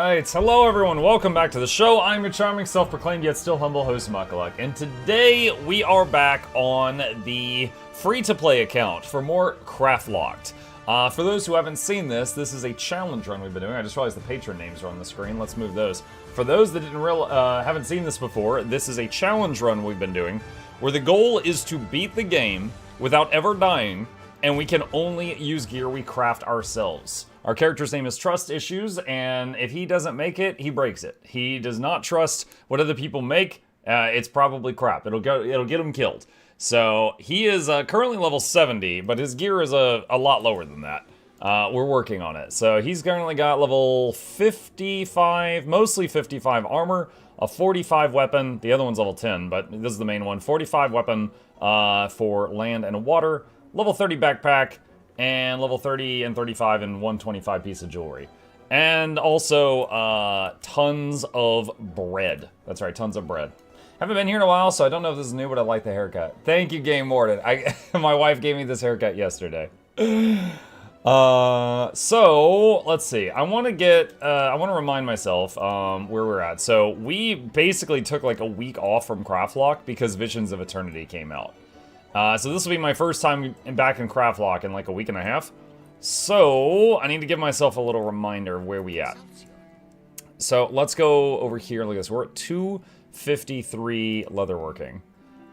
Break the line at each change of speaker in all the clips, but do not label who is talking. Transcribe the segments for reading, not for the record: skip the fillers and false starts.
Alright, hello everyone, welcome back to the show. I'm your charming, self-proclaimed, yet still humble host, Mukluk. And today, we are back on the free-to-play account for more Craftlocked. For those who haven't seen this, this is a challenge run we've been doing. I just realized the patron names are on the screen. Let's move those. For those that haven't seen this before, this is a challenge run we've been doing, where the goal is to beat the game without ever dying, and we can only use gear we craft ourselves. Our character's name is Trust Issues, and if he doesn't make it, he breaks it. He does not trust what other people make. It's probably crap. It'll get him killed. So he is currently level 70, but his gear is a lot lower than that. We're working on it. So he's currently got level 55, mostly 55 armor, a 45 weapon. The other one's level 10, but this is the main one. 45 weapon for land and water, level 30 backpack, and level 30 and 35 and 125 piece of jewelry. And also, tons of bread. That's right, tons of bread. Haven't been here in a while, so I don't know if this is new, but I like the haircut. Thank you, Game Warden. My wife gave me this haircut yesterday. So, let's see. I want to remind myself where we're at. So, we basically took like a week off from Craftlocked because Visions of Eternity came out. So this will be my first time back in Craftlocked in like a week and a half. So I need to give myself a little reminder of where we at. So let's go over here. Look at this. We're at 253 leatherworking.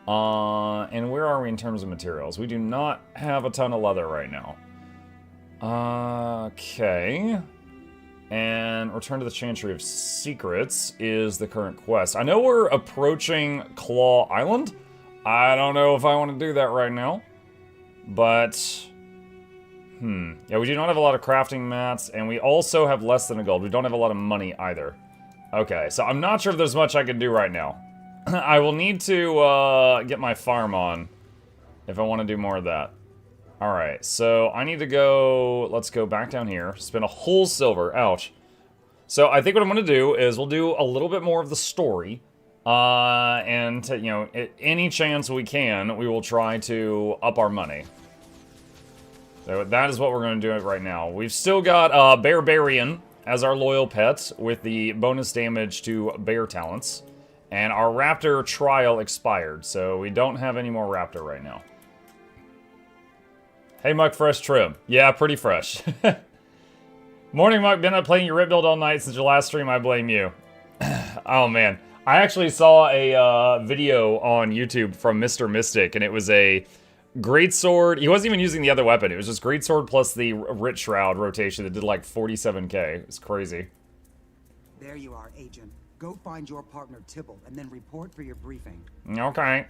And where are we in terms of materials? We do not have a ton of leather right now. Okay. And Return to the Chantry of Secrets is the current quest. I know we're approaching Claw Island. I don't know if I want to do that right now, but, yeah, we do not have a lot of crafting mats, and we also have less than a gold. We don't have a lot of money either. Okay, so I'm not sure if there's much I can do right now. I will need to, get my farm on if I want to do more of that. Alright, so I need to go, let's go back down here, spend a whole silver, ouch. So I think what I'm going to do is we'll do a little bit more of the story. And, you know, any chance we can, we will try to up our money. So that is what we're going to do right now. We've still got, Barbarian as our loyal pet with the bonus damage to bear talents. And our Raptor trial expired, so we don't have any more Raptor right now. Hey, Muck, fresh trim. Yeah, pretty fresh. Morning, Muck. Been up playing your rip build all night since your last stream. I blame you. Oh, man. I actually saw a video on YouTube from Mr. Mystic, and it was a greatsword. He wasn't even using the other weapon. It was just greatsword plus the Writ Shroud rotation that did like 47k. It's crazy.
There you are, Agent. Go find your partner Tibble, and then report for your briefing.
Okay.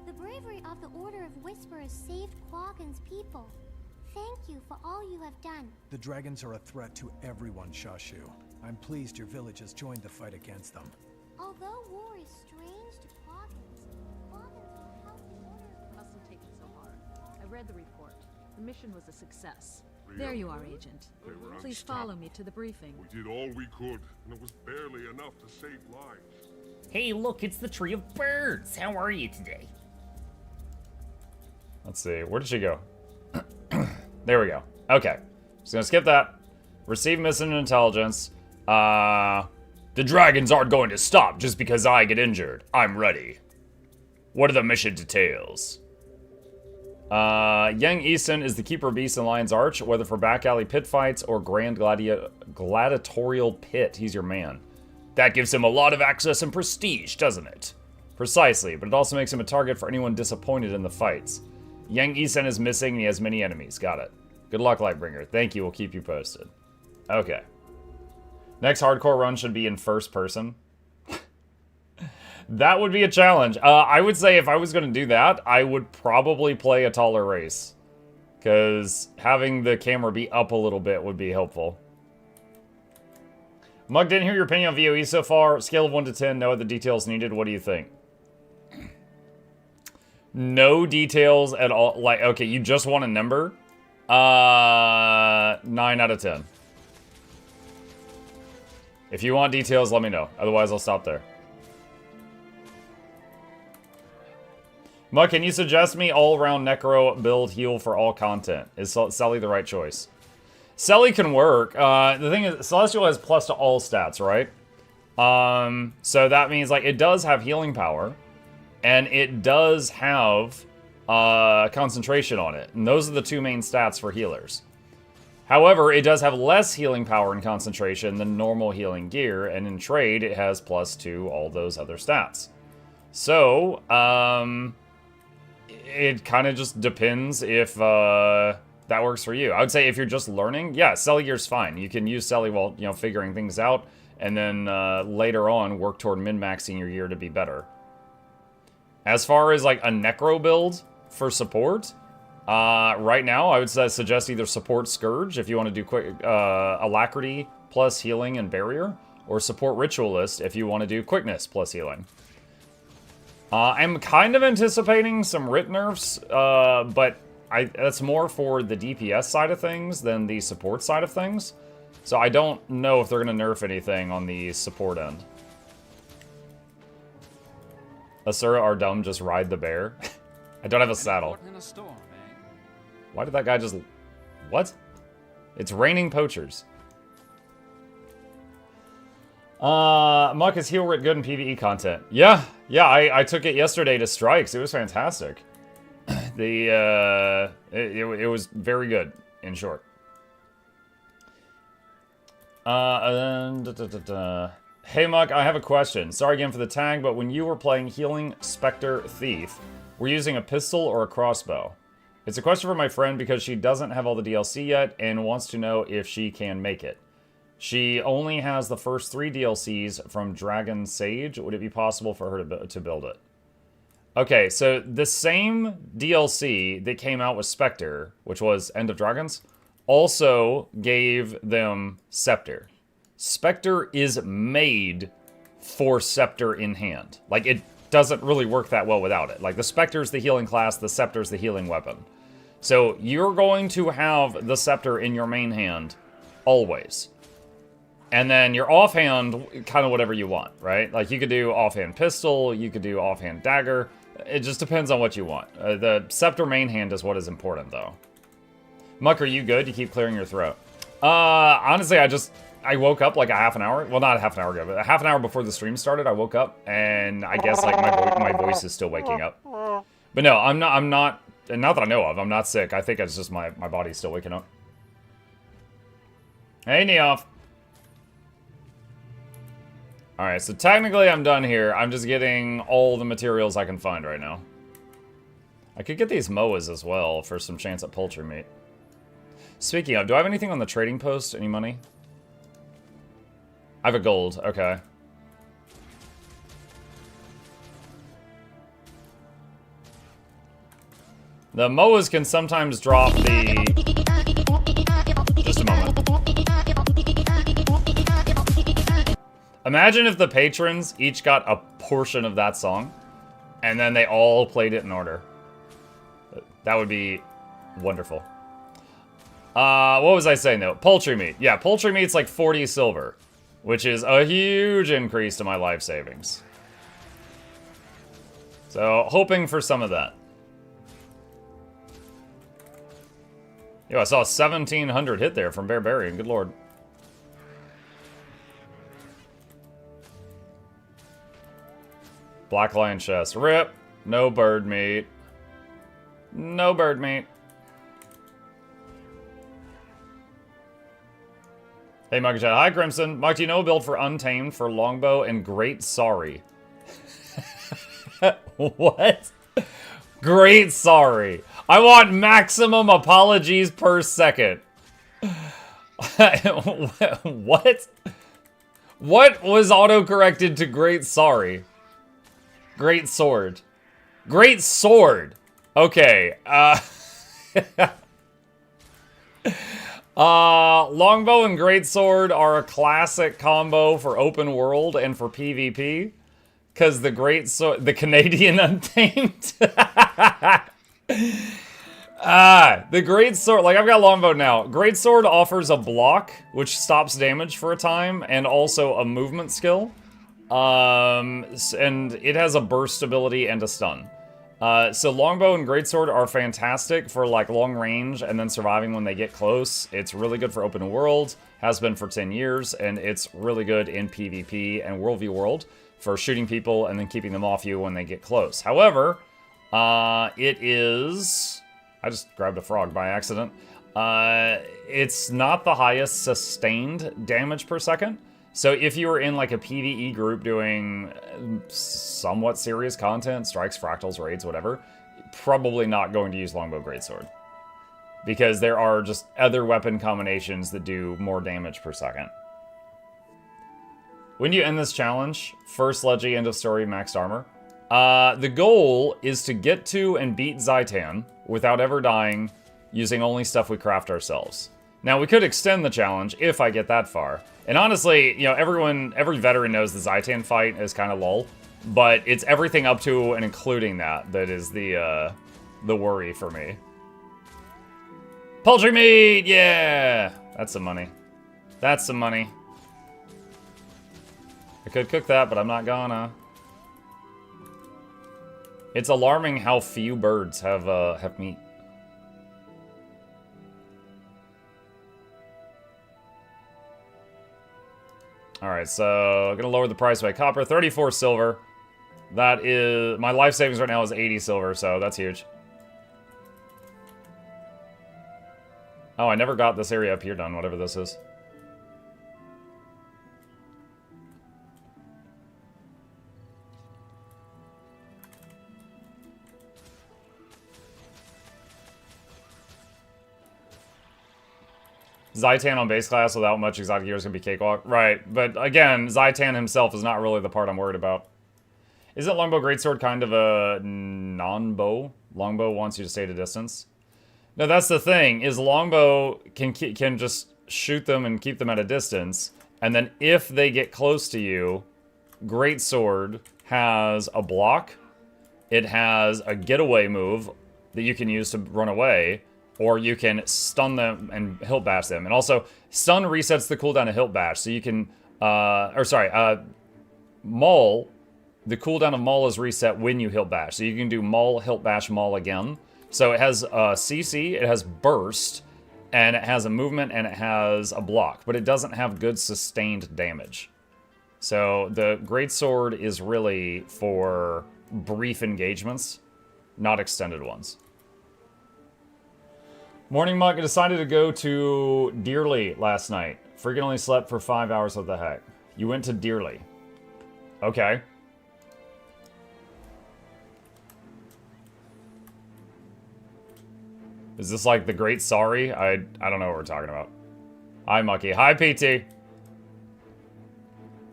The bravery of the Order of Whisperers saved Quaggan's people. Thank you for all you have done.
The dragons are a threat to everyone, Shashu. I'm pleased your village has joined the fight against them.
Although war is strange to Quaggans, Quaggans will help the Order.
Mustn't take it so hard. I read the report. The mission was a success. There you are, Agent. Please follow me to the briefing.
We did all we could, and it was barely enough to save lives.
Hey, look, it's the Tree of Birds. How are you today?
Let's see. Where did she go? There we go. Okay. Just gonna skip that. Receive missing intelligence. The dragons aren't going to stop just because I get injured. I'm ready. What are the mission details? Yang Easton is the Keeper of Beasts in Lion's Arch, whether for back alley pit fights or grand gladiatorial pit. He's your man. That gives him a lot of access and prestige, doesn't it? Precisely, but it also makes him a target for anyone disappointed in the fights. Yang Easton is missing and he has many enemies. Got it. Good luck, Lightbringer. Thank you. We'll keep you posted. Okay. Next hardcore run should be in first person. That would be a challenge. I would say if I was going to do that, I would probably play a taller race. Because having the camera be up a little bit would be helpful. Mug, didn't hear your opinion on VOE so far. Scale of 1 to 10, no other details needed. What do you think? No details at all. Like, okay, you just want a number? 9 out of 10. If you want details, let me know. Otherwise, I'll stop there. Muck, can you suggest me all-around Necro build heal for all content? Is Sully the right choice? Selly can work. The thing is, Celestial has plus to all stats, right? So that means, like, it does have healing power. And it does have concentration on it. And those are the two main stats for healers. However, it does have less healing power and concentration than normal healing gear. And in trade, it has plus to all those other stats. So, it kind of just depends if that works for you. I would say if you're just learning, yeah, Selly gear's fine. You can use Selly while, you know, figuring things out. And then later on, work toward min-maxing your gear to be better. As far as, like, a Necro build for support, right now, I would suggest either support Scourge, if you want to do quick Alacrity plus healing and barrier, or support Ritualist, if you want to do quickness plus healing. I'm kind of anticipating some Writ nerfs, but that's more for the DPS side of things than the support side of things. So I don't know if they're going to nerf anything on the support end. Asura or Dumb just ride the bear. I don't have a saddle. Why did that guy just... What? It's raining poachers. Muck, is heal writ good in PvE content? Yeah, I took it yesterday to Strikes. It was fantastic. It was very good, in short. Hey Muck, I have a question. Sorry again for the tag, but when you were playing Healing Spectre Thief, were you using a pistol or a crossbow? It's a question for my friend because she doesn't have all the DLC yet and wants to know if she can make it. She only has the first 3 DLCs from Dragon Sage. Would it be possible for her to build it? Okay, so the same DLC that came out with Spectre, which was End of Dragons, also gave them Scepter. Spectre is made for Scepter in hand. Like, it doesn't really work that well without it. Like, the Spectre's the healing class, the Scepter's the healing weapon. So, you're going to have the Scepter in your main hand, always. And then your offhand, kind of whatever you want, right? Like, you could do offhand pistol, you could do offhand dagger. It just depends on what you want. The Scepter main hand is what is important, though. Muck, are you good? You keep clearing your throat. Honestly, I woke up like a half an hour. Well, not a half an hour ago, but a half an hour before the stream started, I woke up, and I guess, like, my voice is still waking up. But no, I'm not, and not that I know of, I'm not sick. I think it's just my body's still waking up. Hey, Neoff. Alright, so technically I'm done here. I'm just getting all the materials I can find right now. I could get these Moas as well for some chance at poultry meat. Speaking of, do I have anything on the trading post? Any money? I have a gold, okay. The Moas can sometimes drop the... Just a moment. Imagine if the patrons each got a portion of that song, and then they all played it in order. That would be wonderful. What was I saying, though? Poultry meat. Yeah, poultry meat's like 40 silver, which is a huge increase to my life savings. So, hoping for some of that. Yo, I saw a 1700 hit there from Barbarian. Good lord. Black Lion chest. Rip. No bird meat. No bird meat. Hey, Mugchat. Hi, Crimson. Mug, do you know a build for Untamed for Longbow and Great Sorry? What? Great Sorry. I want maximum apologies per second. What? What was auto-corrected to Great Sorry? Great Sword. Great Sword. Okay. Longbow and Greatsword are a classic combo for open world and for PvP. Because the the Canadian Untamed. The Greatsword, like I've got Longbow now. Greatsword offers a block, which stops damage for a time, and also a movement skill. And it has a burst ability and a stun. So longbow and greatsword are fantastic for like long range and then surviving when they get close. It's really good for open world, has been for 10 years, and it's really good in PvP and World v World for shooting people and then keeping them off you when they get close. However, it is... I just grabbed a frog by accident. It's not the highest sustained damage per second. So if you were in like a PvE group doing somewhat serious content, strikes, fractals, raids, whatever, probably not going to use longbow greatsword. Because there are just other weapon combinations that do more damage per second. When do you end this challenge? First Leggy, end of story, maxed armor. The goal is to get to and beat Zaitan without ever dying, using only stuff we craft ourselves. Now, we could extend the challenge if I get that far. And honestly, you know, every veteran knows the Zaitan fight is kind of lull, but it's everything up to and including that is the worry for me. Poultry meat, yeah! That's some money. That's some money. I could cook that, but I'm not gonna. It's alarming how few birds have meat. Alright, so I'm gonna lower the price by copper. 34 silver. That is... My life savings right now is 80 silver, so that's huge. Oh, I never got this area up here done, whatever this is. Zaitan on base class without much exotic gear is going to be cakewalk. Right, but again, Zaitan himself is not really the part I'm worried about. Isn't Longbow Greatsword kind of a non-bow? Longbow wants you to stay at a distance. No, that's the thing, is Longbow can just shoot them and keep them at a distance, and then if they get close to you, Greatsword has a block, it has a getaway move that you can use to run away, or you can stun them and hilt bash them. And also, stun resets the cooldown of hilt bash, so you can, Maul, the cooldown of Maul is reset when you hilt bash. So you can do Maul, hilt bash, Maul again. So it has CC, it has burst, and it has a movement, and it has a block. But it doesn't have good sustained damage. So the Greatsword is really for brief engagements, not extended ones. Morning Muck, I decided to go to Dearly last night. Freaking only slept for 5 hours, what the heck? You went to Dearly. Okay. Is this like the Great Sorry? I don't know what we're talking about. Hi Mucky. Hi PT.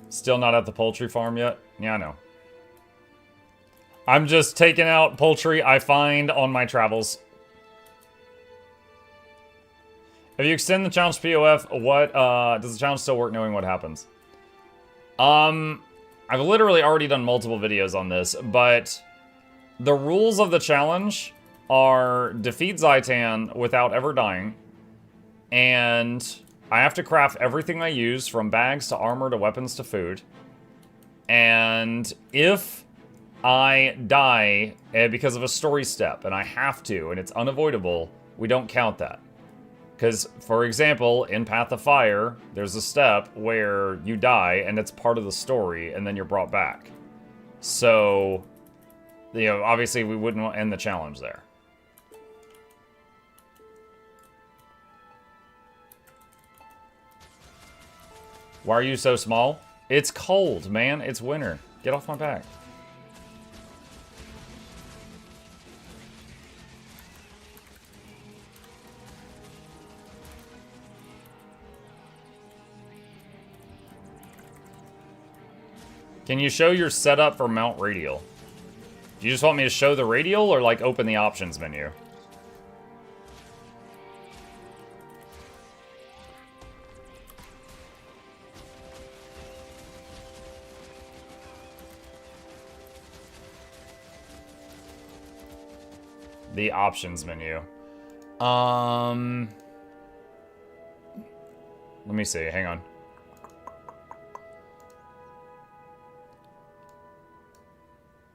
Still not at the poultry farm yet? Yeah, I know. I'm just taking out poultry I find on my travels. If you extend the challenge POF, what, does the challenge still work knowing what happens? I've literally already done multiple videos on this, but the rules of the challenge are defeat Zaitan without ever dying, and I have to craft everything I use, from bags to armor to weapons to food, and if I die because of a story step, and I have to, and it's unavoidable, we don't count that. Because, for example, in Path of Fire, there's a step where you die, and it's part of the story, and then you're brought back. So, you know, obviously we wouldn't end the challenge there. Why are you so small? It's cold, man. It's winter. Get off my back. Can you show your setup for mount radial? Do you just want me to show the radial or like open the options menu? The options menu. Let me see, hang on.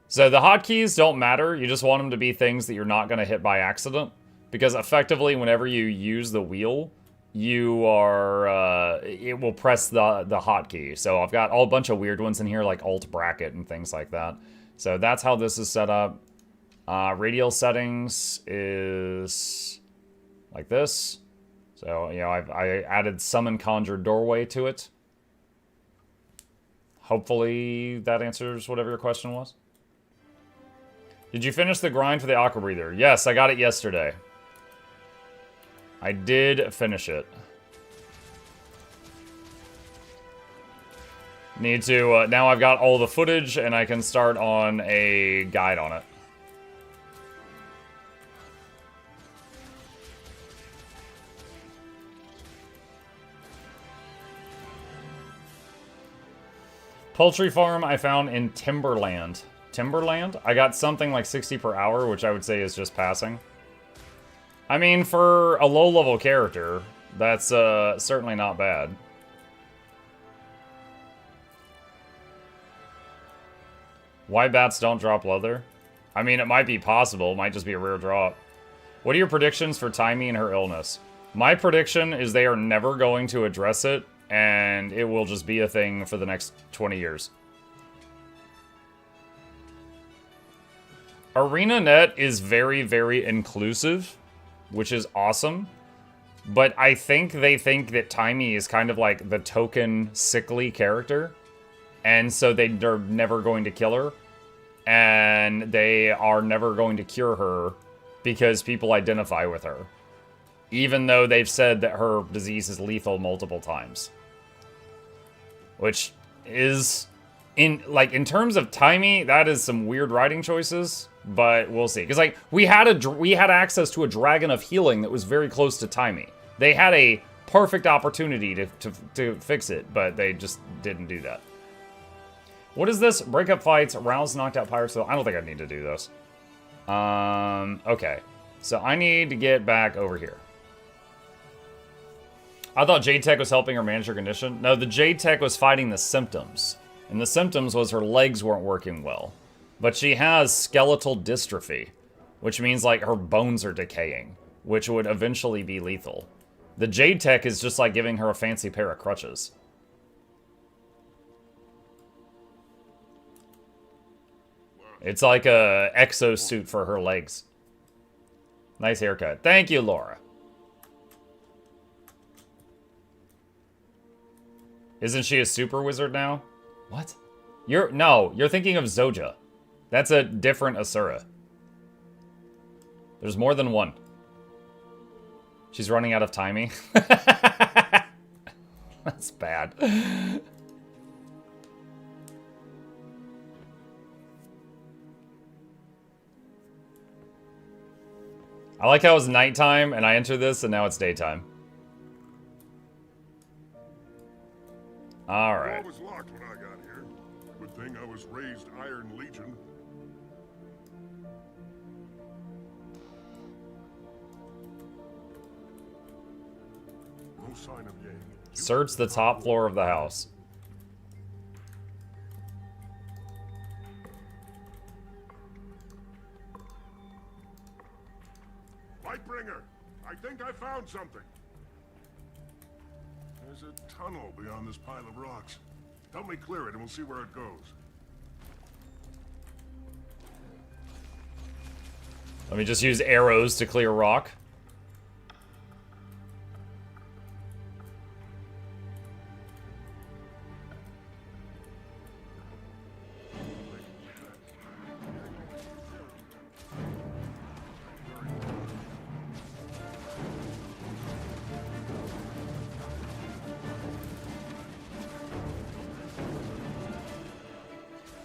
So the hotkeys don't matter. You just want them to be things that you're not going to hit by accident. Because effectively, whenever you use the wheel, you are, it will press the hotkey. So I've got a bunch of weird ones in here, like Alt Bracket and things like that. So that's how this is set up. Radial settings is like this. So, you know, I added Summon Conjure Doorway to it. Hopefully that answers whatever your question was. Did you finish the grind for the Aqua Breather? Yes, I got it yesterday. I did finish it. Need to, now I've got all the footage and I can start on a guide on it. Poultry farm I found in Timberland. Timberland? I got something like 60 per hour, which I would say is just passing. I mean, for a low-level character, that's certainly not bad. Why bats don't drop leather? I mean, it might be possible. It might just be a rare drop. What are your predictions for Timey and her illness? My prediction is they are never going to address it, and it will just be a thing for the next 20 years. ArenaNet is very, very inclusive, which is awesome. But I think they think that Timey is kind of like the token sickly character. And so they're never going to kill her. And they are never going to cure her because people identify with her. Even though they've said that her disease is lethal multiple times. Which is, in terms of Timey, that is some weird writing choices. But we'll see. Because, like, we had access to a Dragon of Healing that was very close to Timey. They had a perfect opportunity to fix it, but they just didn't do that. What is this? Breakup fights, rouse knocked out pirates. I don't think I need to do this. Okay. So I need to get back over here. I thought Jade Tech was helping her manage her condition. No, the Jade Tech was fighting the symptoms. And the symptoms was her legs weren't working well. But she has skeletal dystrophy, which means, like, her bones are decaying, which would eventually be lethal. The Jade Tech is just like giving her a fancy pair of crutches. It's like a exosuit for her legs. Nice haircut. Thank you, Laura. Isn't she a super wizard now? What? No, you're thinking of Zoja. That's a different Asura. There's more than one. She's running out of timing. That's bad. I like how it's nighttime and I enter this and now it's daytime. Alright.
The door was locked when I got here. Good thing I was raised Iron Legion. No sign of Yang.
Search the top floor of the house.
Lightbringer, I think I found something. There's a tunnel beyond this pile of rocks. Help me clear it and we'll see where it goes.
Let me just use arrows to clear rock.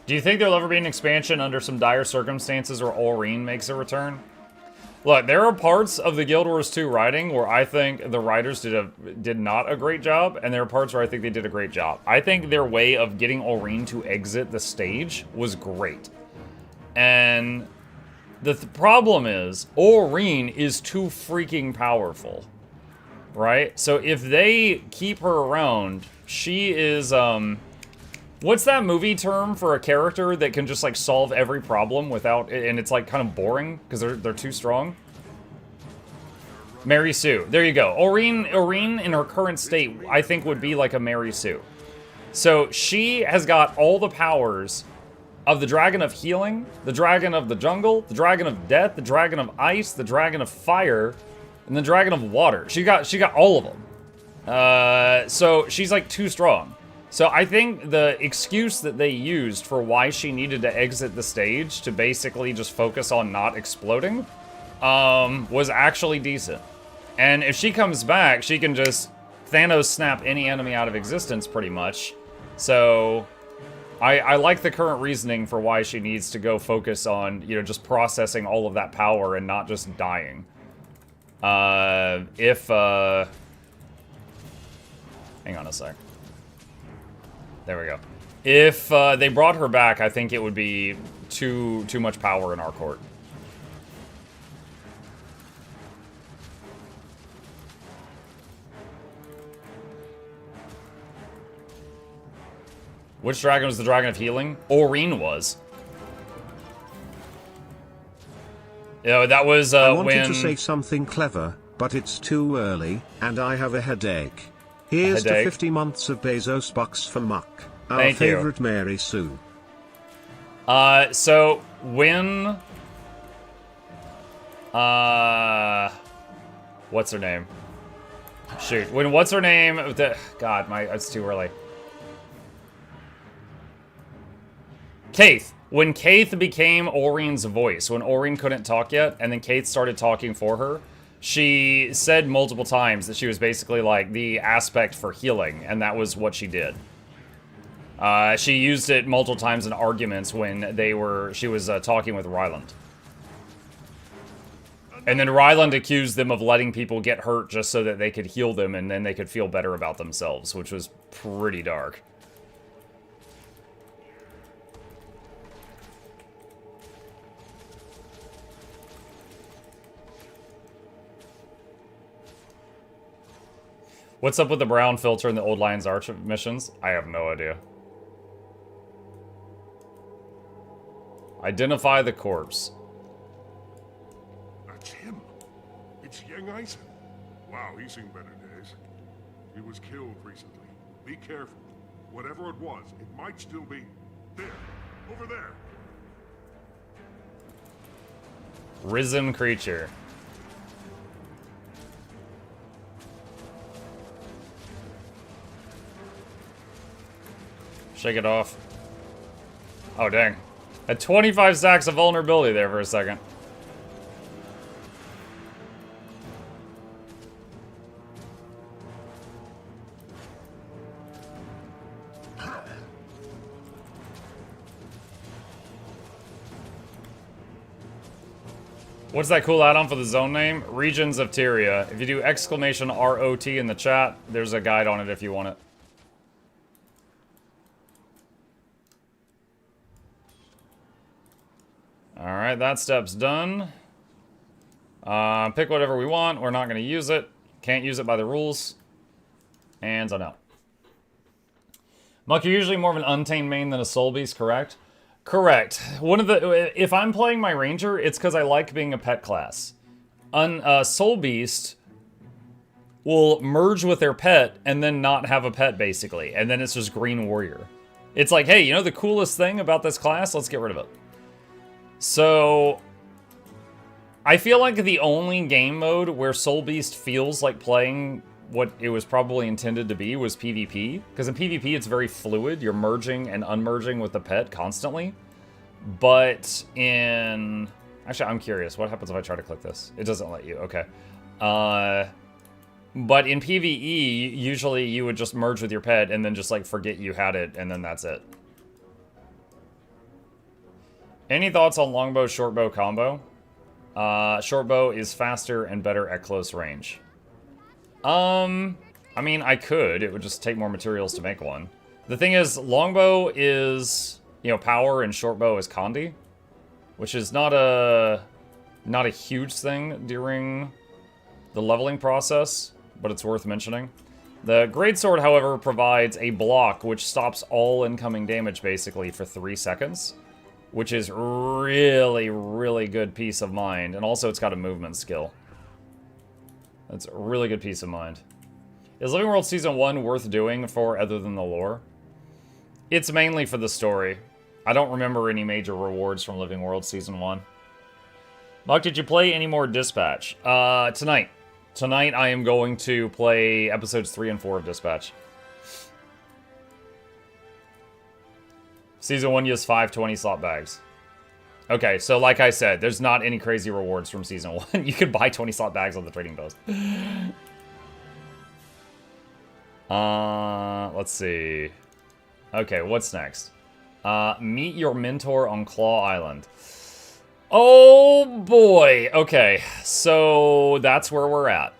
Do you think there'll ever be an expansion under some dire circumstances where Aurene makes a return? Look, there are parts of the Guild Wars 2 writing where I think the writers did not a great job, and there are parts where I think they did a great job. I think their way of getting Aurene to exit the stage was great. And the problem is, Aurene is too freaking powerful. Right? So if they keep her around, she is, What's that movie term for a character that can just, like, solve every problem without... And it's, like, kind of boring because they're too strong? Mary Sue. There you go. Aurene in her current state, I think, would be like a Mary Sue. So she has got all the powers of the Dragon of Healing, the Dragon of the Jungle, the Dragon of Death, the Dragon of Ice, the Dragon of Fire, and the Dragon of Water. She got all of them. So she's like too strong. So I think the excuse that they used for why she needed to exit the stage to basically just focus on not exploding was actually decent. And if she comes back, she can just Thanos snap any enemy out of existence pretty much. So I like the current reasoning for why she needs to go focus on, you know, just processing all of that power and not just dying. Hang on a sec. There we go. If they brought her back, I think it would be too much power in our court. Which dragon was the Dragon of Healing? Aurene was. You know, that was
I wanted
when...
to say something clever, but it's too early, and I have a headache. Here's to 50 months of Bezos bucks for Muck. Our favorite Mary Sue.
So when... what's her name? Shoot. When what's her name? God, it's too early. Kaith. When Kaith became Aurene's voice, when Aurene couldn't talk yet, and then Kaith started talking for her, she said multiple times that she was basically like the aspect for healing, and that was what she did. She used it multiple times in arguments when she was talking with Ryland. And then Ryland accused them of letting people get hurt just so that they could heal them and then they could feel better about themselves, which was pretty dark. What's up with the brown filter in the Old Lion's Arch missions? I have no idea. Identify the corpse.
That's him. It's young Eisen. Wow, he's seen better days. He was killed recently. Be careful. Whatever it was, it might still be there. Over there.
Risen creature. Shake it off. Oh, dang. Had 25 stacks of vulnerability there for a second. What's that cool add-on for the zone name? Regions of Tyria. If you do exclamation ROT in the chat, there's a guide on it if you want it. Alright, that step's done. Pick whatever we want. We're not going to use it. Can't use it by the rules. And so no. Muck, you're usually more of an Untamed main than a Soul Beast, correct? Correct. If I'm playing my Ranger, it's because I like being a pet class. Soul Beast will merge with their pet and then not have a pet, basically. And then it's just Green Warrior. It's like, hey, you know the coolest thing about this class? Let's get rid of it. So, I feel like the only game mode where Soul Beast feels like playing what it was probably intended to be was PvP. Because in PvP, it's very fluid. You're merging and unmerging with the pet constantly. But in... Actually, I'm curious. What happens if I try to click this? It doesn't let you. Okay. But in PvE, usually you would just merge with your pet and then just, like, forget you had it, and then that's it. Any thoughts on longbow, shortbow combo? Shortbow is faster and better at close range. I mean, I could. It would just take more materials to make one. The thing is, longbow is, you know, power and shortbow is Condi, which is not a huge thing during the leveling process, but it's worth mentioning. The Greatsword, however, provides a block which stops all incoming damage, basically, for 3 seconds. Which is really, really good peace of mind. And also, it's got a movement skill. That's a really good peace of mind. Is Living World Season 1 worth doing for other than the lore? It's mainly for the story. I don't remember any major rewards from Living World Season 1. Muck, did you play any more Dispatch? Tonight. Tonight I am going to play episodes 3 and 4 of Dispatch. Season 1 uses 5 20-slot bags. Okay, so like I said, there's not any crazy rewards from Season 1. You can buy 20-slot bags on the trading post. Let's see. Okay, what's next? Meet your mentor on Claw Island. Oh boy. Okay, so that's where we're at.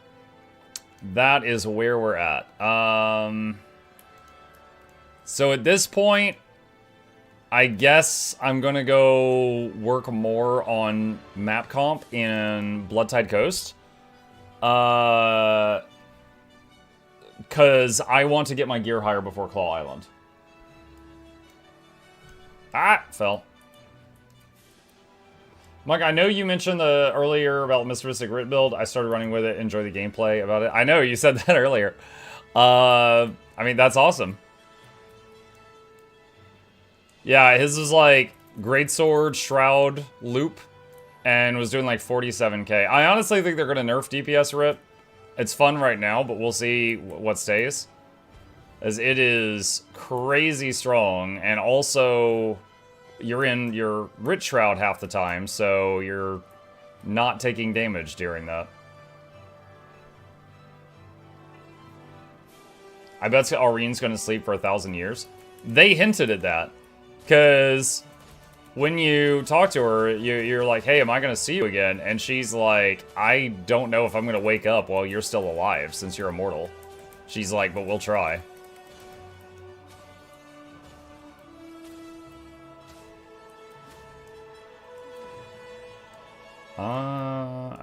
That is where we're at. So at this point, I guess I'm gonna go work more on map comp in Bloodtide Coast. Cause I want to get my gear higher before Claw Island. Ah, fell. Mike, I know you mentioned earlier about Mr. Mystic Grit build. I started running with it, enjoy the gameplay about it. I know, you said that earlier. I mean, that's awesome. Yeah, his was like Greatsword, Shroud, Loop, and was doing like 47k. I honestly think they're going to nerf DPS Rip. It's fun right now, but we'll see what stays. As it is crazy strong, and also you're in your Rich Shroud half the time, so you're not taking damage during that. I bet Aureen's gonna sleep for 1,000 years. They hinted at that, because when you talk to her, you're like, hey, am I gonna see you again? And she's like, I don't know if I'm gonna wake up while you're still alive, since you're immortal. She's like, but we'll try.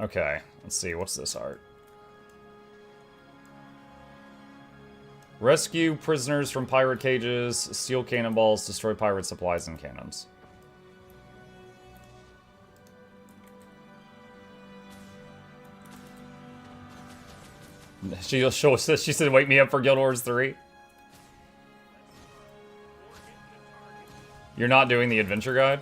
Okay. Let's see, what's this art? Rescue prisoners from pirate cages, steal cannonballs, destroy pirate supplies and cannons. She said, wake me up for Guild Wars 3. You're not doing the adventure guide?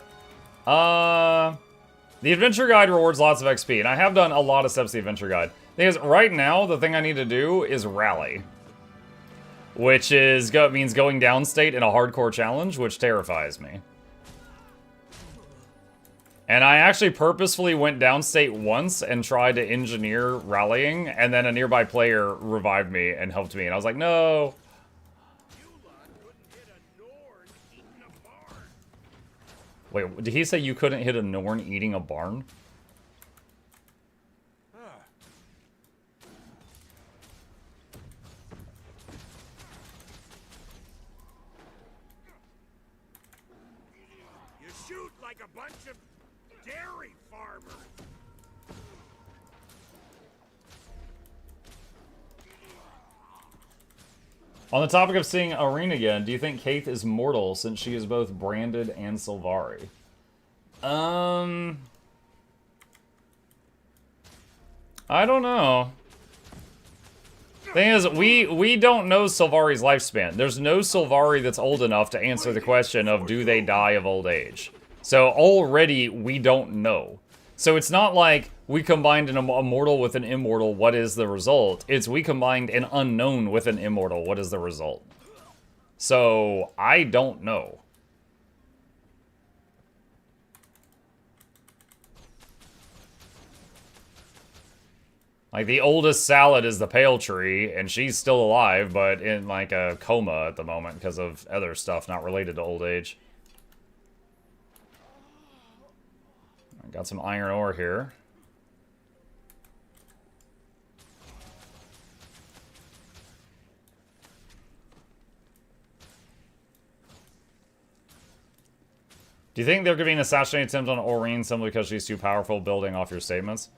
The adventure guide rewards lots of XP, and I have done a lot of steps to the adventure guide. Because right now, the thing I need to do is rally. Which is means going downstate in a hardcore challenge, which terrifies me. And I actually purposefully went downstate once and tried to engineer rallying, and then a nearby player revived me and helped me, and I was like, no! Wait, did he say you couldn't hit a Norn eating a barn?
You shoot like a bunch of dairy farmers.
On the topic of seeing Aureen again, do you think Kaith is mortal since she is both branded and Sylvari? I don't know. Thing is, we don't know Sylvari's lifespan. There's no Sylvari that's old enough to answer the question of do they die of old age. So already we don't know. So it's not like we combined an immortal with an immortal, what is the result? It's we combined an unknown with an immortal, what is the result? So I don't know. Like, the oldest salad is the Pale Tree, and she's still alive, but in, like, a coma at the moment because of other stuff not related to old age. I got some iron ore here. Do you think there could be an assassination attempt on Aureen simply because she's too powerful, building off your statements?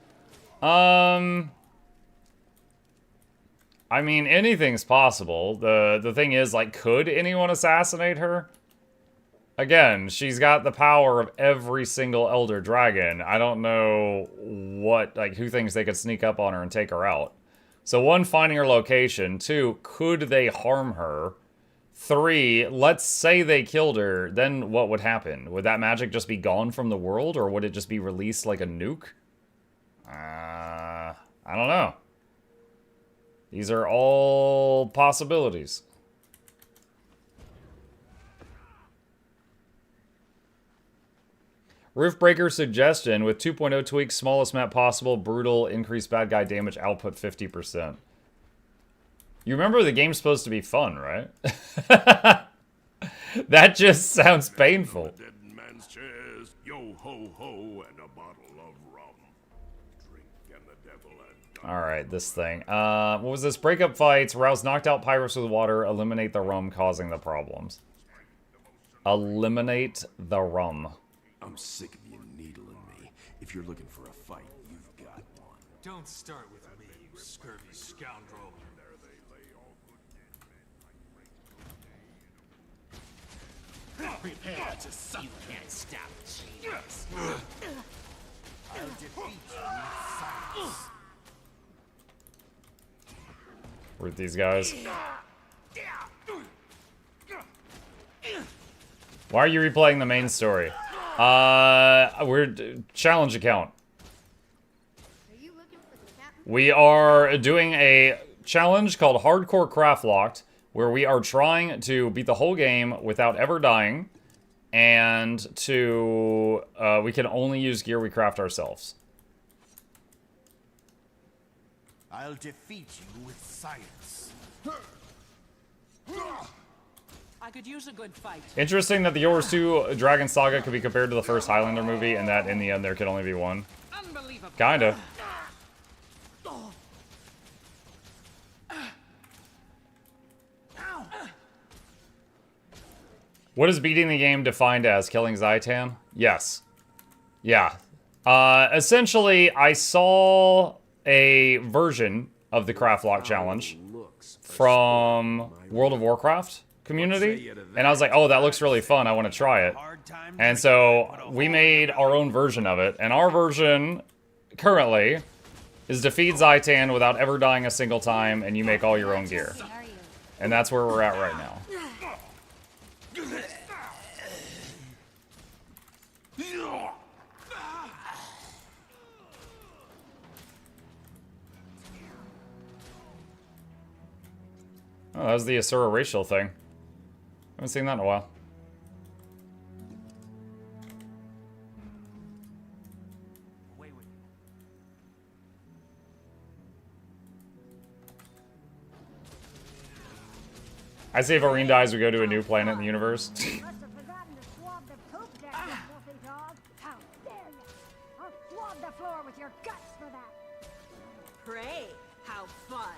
I mean, anything's possible. The thing is, like, could anyone assassinate her? Again, she's got the power of every single Elder Dragon. I don't know what, like, who thinks they could sneak up on her and take her out. So 1, finding her location. 2, could they harm her? 3, let's say they killed her, then what would happen? Would that magic just be gone from the world, or would it just be released like a nuke? I don't know. These are all possibilities. Roofbreaker suggestion with 2.0 tweaks, smallest map possible, brutal, increased bad guy damage, output 50%. You remember the game's supposed to be fun, right? That just sounds painful.
Dead man's chairs, yo ho ho, and a bottle of rum. Drink and the devil and
Alright, this thing. What was this? Breakup fights, rouse knocked out pirates with water, eliminate the rum causing the problems. Eliminate the rum.
I'm sick of you needling me. If you're looking for a fight, you've got one.
Don't start with me, you scurvy scoundrel.
Prepare to suffer. You can't stop Jesus.
I'll defeat you with silence.
With these guys. Why are you replaying the main story? We're challenge account. We are doing a challenge called Hardcore Craftlocked, where we are trying to beat the whole game without ever dying, and to we can only use gear we craft ourselves.
I'll defeat you with science.
I could use a good fight.
Interesting that the Yours 2 Dragon Saga could be compared to the first Highlander movie, and that in the end there could only be one.
Unbelievable.
Kinda. What is beating the game defined as? Killing Zaitan? Yes. Yeah. Essentially, I saw a version of the Craftlocked challenge from World of Warcraft community, and I was like, oh, that looks really fun, I want to try it. And so we made our own version of it, and our version currently is defeat Zaitan without ever dying a single time, and you make all your own gear. And that's where we're at right now. Oh, that was the Asura racial thing. Haven't seen that in a while. I say if Irene dies, we go to a new planet in the universe.
Pray, how fun.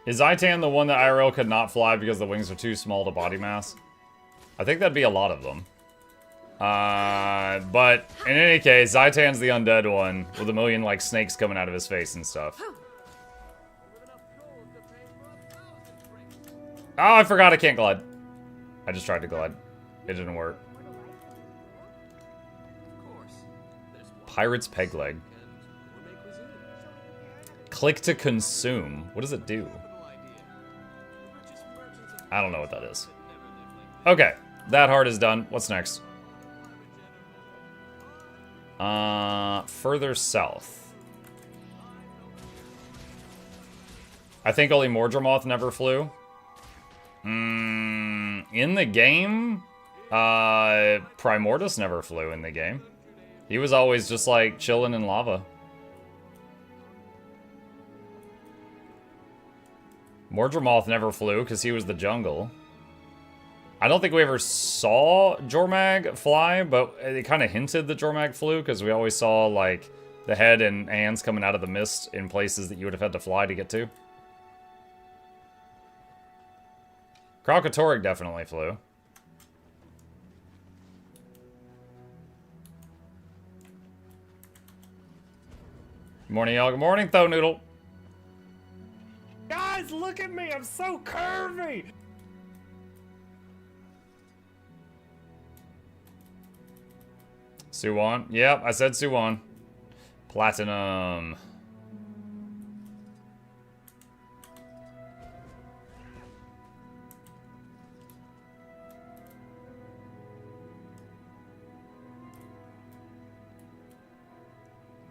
Is Zaitan the one that IRL could not fly because the wings are too small to body mass? I think that'd be a lot of them. But in any case, Zaitan's the undead one with a million like snakes coming out of his face and stuff. Oh, I forgot I can't glide. I just tried to glide. It didn't work. Pirate's peg leg. Click to consume. What does it do? I don't know what that is. Okay, that heart is done. What's next? Further south. I think only Mordremoth never flew. In the game, Primordus never flew in the game. He was always just like chilling in lava. Mordremoth never flew because he was the jungle. I don't think we ever saw Jormag fly, but it kind of hinted that Jormag flew because we always saw like the head and hands coming out of the mist in places that you would have had to fly to get to. Kralkatorrik definitely flew. Good morning, y'all. Good morning, Tho Noodle. Guys, look at me. I'm so curvy. Suwon. Yep, I said Suwon. Platinum.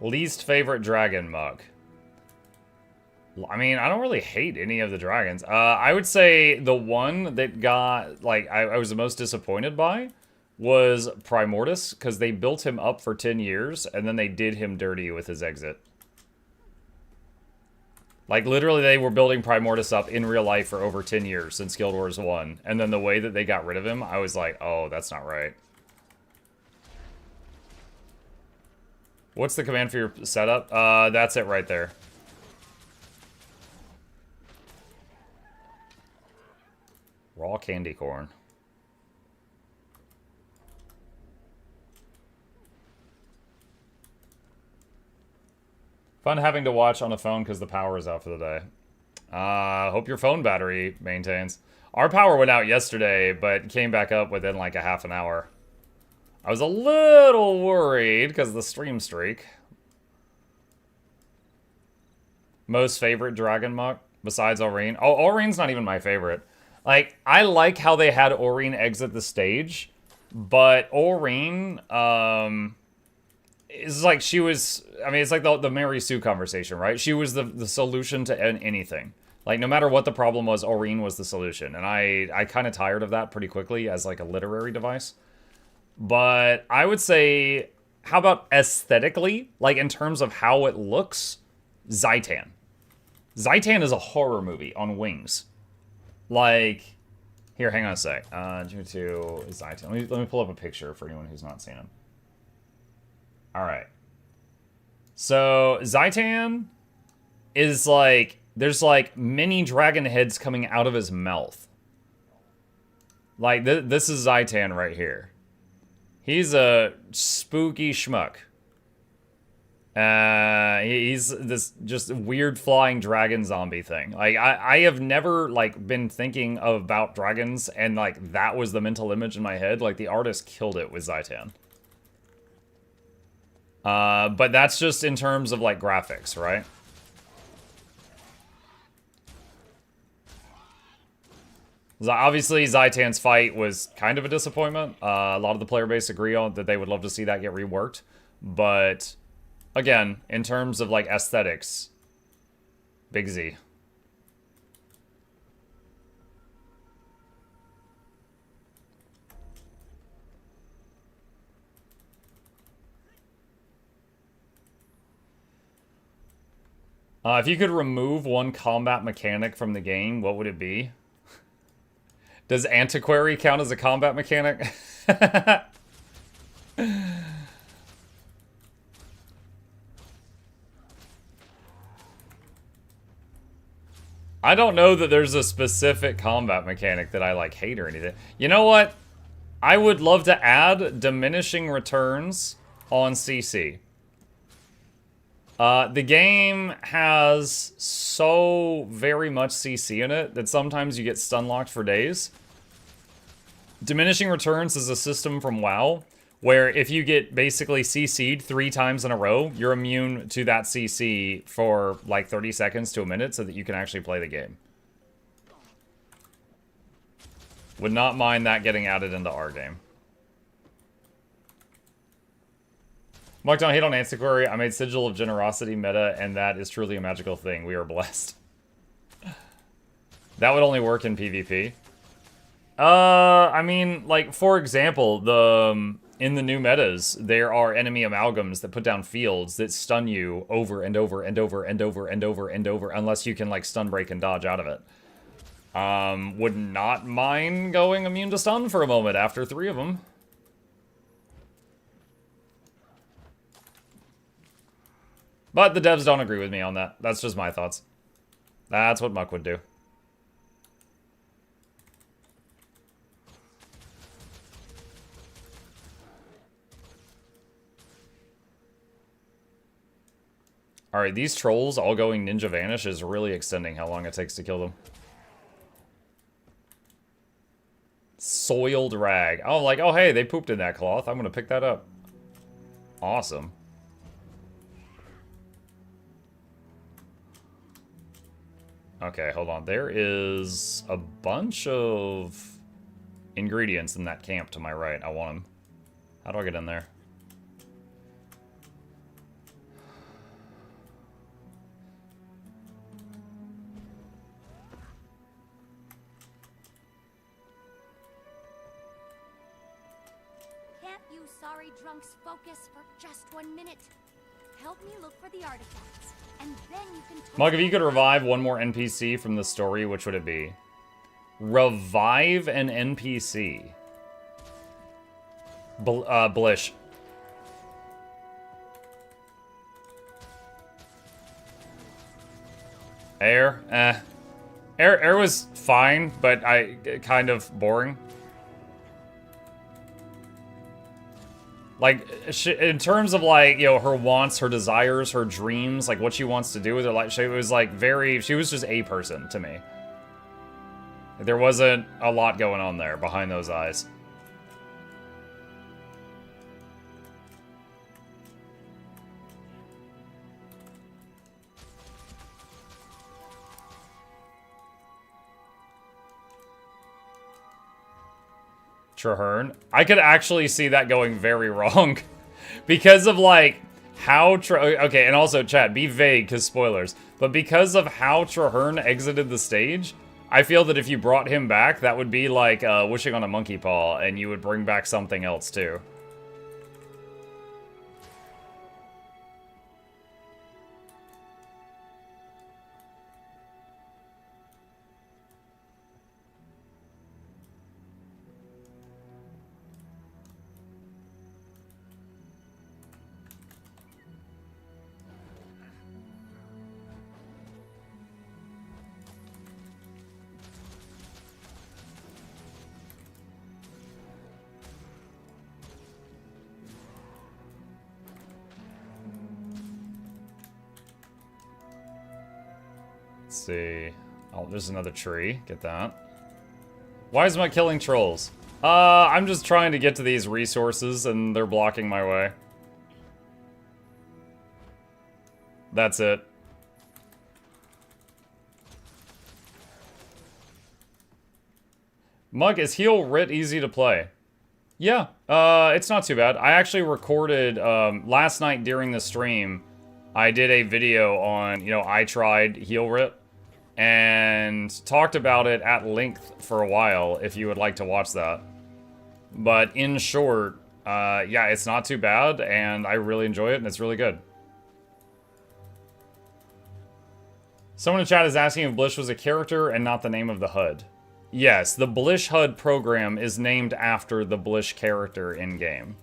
Least favorite dragon mug. I mean, I don't really hate any of the dragons. I would say the one that got, like, I was the most disappointed by was Primordius, because they built him up for 10 years, and then they did him dirty with his exit. Like, literally, they were building Primordius up in real life for over 10 years since Guild Wars 1, and then the way that they got rid of him, I was like, oh, that's not right. What's the command for your setup? That's it right there. Raw candy corn. Fun having to watch on a phone because the power is out for the day. Hope your phone battery maintains. Our power went out yesterday, but came back up within like a half an hour. I was a little worried because of the stream streak. Most favorite dragon muck besides Aurene? Oh, Aurene's not even my favorite. Like, I like how they had Aurene exit the stage, but Aurene, it's like she was, I mean, it's like the Mary Sue conversation, right? She was the solution to anything. Like, no matter what the problem was, Aurene was the solution. And I kind of tired of that pretty quickly as like a literary device. But I would say, how about aesthetically? Like, in terms of how it looks, Zaitan. Zaitan is a horror movie on wings. Like, here, hang on a sec. G2 Zaitan. Let me pull up a picture for anyone who's not seen him. Alright. So, Zaitan is like, there's like mini dragon heads coming out of his mouth. Like, this is Zaitan right here. He's a spooky schmuck. He's this just weird flying dragon zombie thing. Like, I have never, like, been thinking about dragons, and, like, that was the mental image in my head. Like, the artist killed it with Zaitan. But that's just in terms of, like, graphics, right? Obviously, Zaitan's fight was kind of a disappointment. A lot of the player base agree on that they would love to see that get reworked. But, again, in terms of, like, aesthetics, Big Z. If you could remove one combat mechanic from the game, what would it be? Does Antiquary count as a combat mechanic? I don't know that there's a specific combat mechanic that I, like, hate or anything. You know what? I would love to add diminishing returns on CC. The game has so very much CC in it that sometimes you get stun locked for days. Diminishing returns is a system from WoW where if you get basically CC'd 3 times in a row, you're immune to that CC for like 30 seconds to a minute so that you can actually play the game. Would not mind that getting added into our game. Mark, don't hate on Antiquary. I made Sigil of Generosity meta, and that is truly a magical thing. We are blessed. That would only work in PvP. I mean, like, for example, in the new metas, there are enemy amalgams that put down fields that stun you over and over and over and over and over and over, unless you can, like, stun break and dodge out of it. Would not mind going immune to stun for a moment after 3 of them. But the devs don't agree with me on that. That's just my thoughts. That's what Muck would do. Alright, these trolls all going Ninja Vanish is really extending how long it takes to kill them. Soiled rag. Oh, like, oh hey, they pooped in that cloth. I'm gonna pick that up. Awesome. Okay, hold on. There is a bunch of ingredients in that camp to my right. I want them. How do I get in there?
Can't you sorry drunks focus for just 1 minute? Help me look for the artifacts, and then you can...
Mug, if you could revive one more NPC from the story, which would it be? Revive an NPC. Blish. Air? Air was fine, but kind of boring. Like, in terms of, like, you know, her wants, her desires, her dreams, like, what she wants to do with her life, she was, like, she was just a person to me. There wasn't a lot going on there behind those eyes. Traherne. I could actually see that going very wrong. Because of, like, how okay, and also, chat, be vague, because spoilers. But because of how Traherne exited the stage, I feel that if you brought him back, that would be like wishing on a monkey paw, and you would bring back something else, too. Let's see. Oh, there's another tree. Get that. Why is my killing trolls? I'm just trying to get to these resources and they're blocking my way. That's it. Mug, is Heal Writ easy to play? Yeah, it's not too bad. I actually recorded, last night during the stream, I did a video on, you know, I tried Heal Writ. And talked about it at length for a while, if you would like to watch that. But in short, yeah, it's not too bad, and I really enjoy it, and it's really good. Someone in chat is asking if Blish was a character and not the name of the HUD. Yes, the Blish HUD program is named after the Blish character in-game.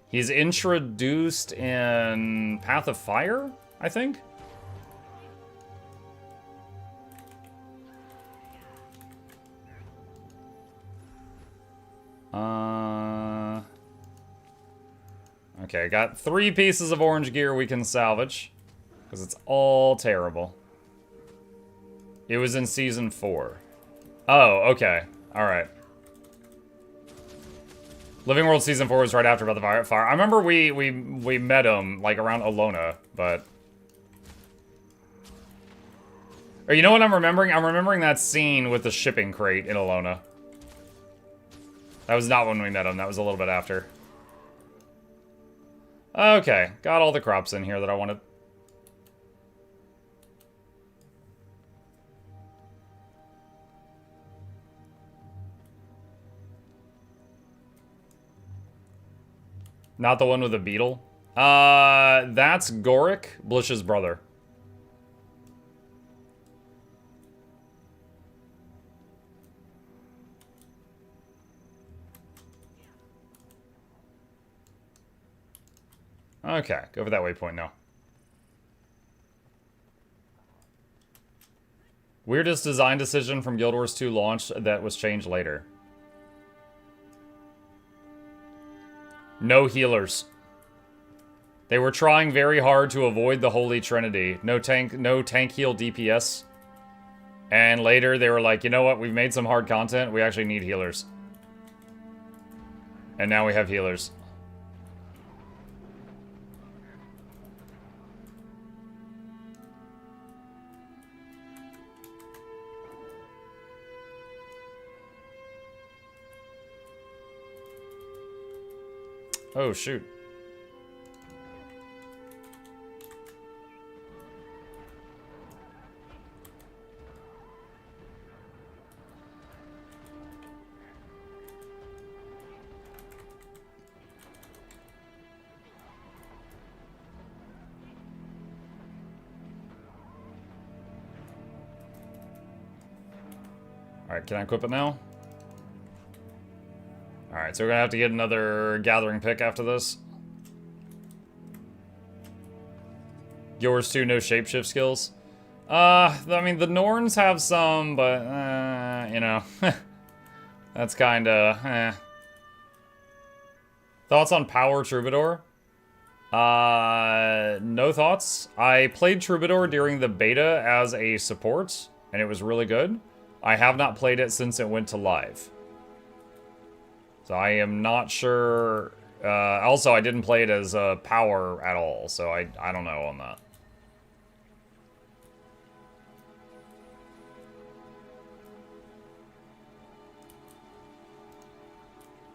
He's introduced in Path of Fire, I think? Okay, got 3 pieces of orange gear we can salvage. Because it's all terrible. It was in Season 4. Oh, okay. Alright. Living World Season 4 was right after about the fire. I remember we met him, like, around Alona, but... Or you know what I'm remembering? I'm remembering that scene with the shipping crate in Alona. That was not when we met him. That was a little bit after. Okay. Got all the crops in here that I wanted. Not the one with the beetle? That's Goric, Blish's brother. Okay, go over that waypoint now. Weirdest design decision from Guild Wars 2 launch that was changed later. No healers. They were trying very hard to avoid the Holy Trinity. No tank heal DPS. And later they were like, you know what? We've made some hard content. We actually need healers. And now we have healers. Oh, shoot. Alright, can I equip it now? Alright, so we're gonna have to get another gathering pick after this. Yours too, no shapeshift skills. I mean, the Norns have some, but, you know. That's kinda, Thoughts on Power Troubadour? No thoughts. I played Troubadour during the beta as a support, and it was really good. I have not played it since it went to live. So I am not sure. Also, I didn't play it as a power at all, so I don't know on that.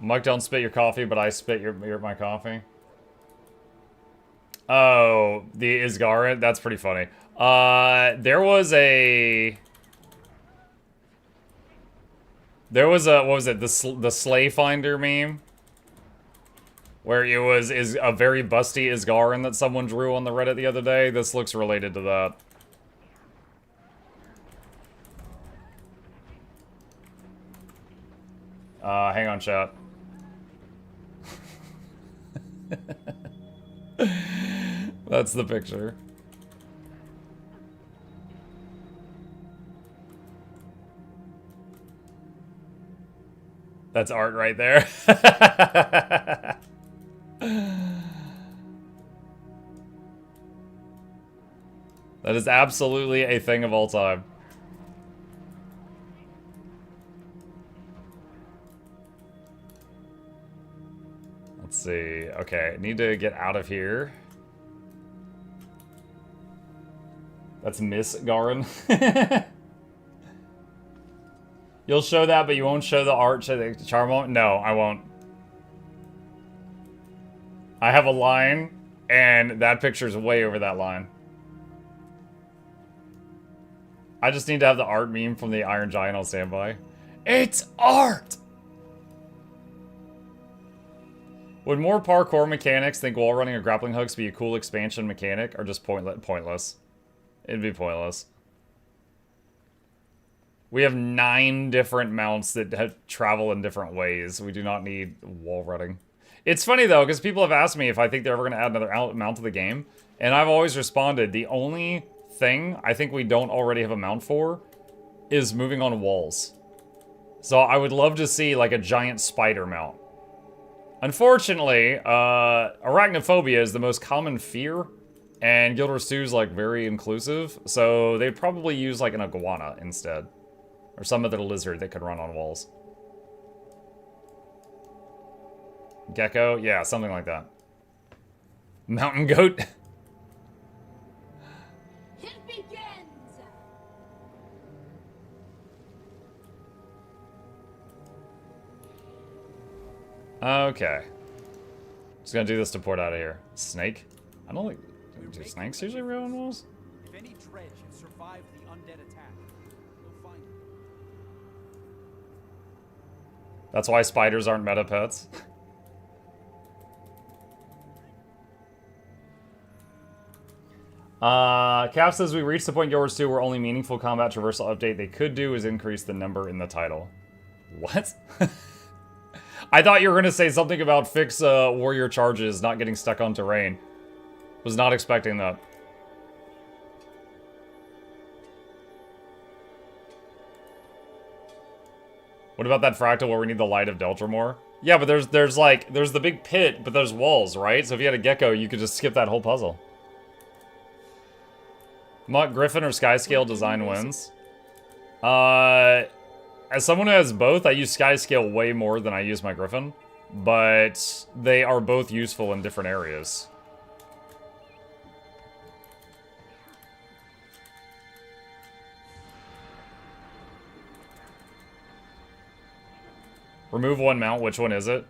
Mike, don't spit your coffee, but I spit my coffee. Oh, the Isgarin? That's pretty funny. There was a, what was it, the Slay Finder meme? Where it was a very busty Isgarin that someone drew on the Reddit the other day. This looks related to that. Hang on, chat. That's the picture. That's art right there. That is absolutely a thing of all time. Let's see. Okay, need to get out of here. That's Miss Garin. You'll show that, but you won't show the art to the Charmo? No, I won't. I have a line, and that picture's way over that line. I just need to have the art meme from the Iron Giant on standby. It's art! Would more parkour mechanics think wall running or grappling hooks be a cool expansion mechanic, or just pointless? It'd be pointless. We have 9 different mounts that travel in different ways. We do not need wall running. It's funny, though, because people have asked me if I think they're ever going to add another mount to the game. And I've always responded, the only thing I think we don't already have a mount for is moving on walls. So I would love to see, like, a giant spider mount. Unfortunately, arachnophobia is the most common fear. And Guild Wars 2 is, like, very inclusive. So they'd probably use, like, an iguana instead. Or some other lizard that could run on walls. Gecko? Yeah, something like that. Mountain goat?
It begins!
Okay. Just gonna do this to port out of here. Snake? I don't think... Do snakes usually run on walls?
If any dredge has survived the undead attack, you'll find it.
That's why spiders aren't meta pets. Cap says we reached the point in Guild Wars 2 where only meaningful combat traversal update they could do is increase the number in the title. What? I thought you were going to say something about fix warrior charges not getting stuck on terrain. Was not expecting that. What about that fractal where we need the light of Deltramore? Yeah, but there's the big pit, but there's walls, right? So if you had a gecko, you could just skip that whole puzzle. Muck, Griffin, or Skyscale design wins. As someone who has both, I use Skyscale way more than I use my Griffin. But they are both useful in different areas. Remove one mount, which one is it?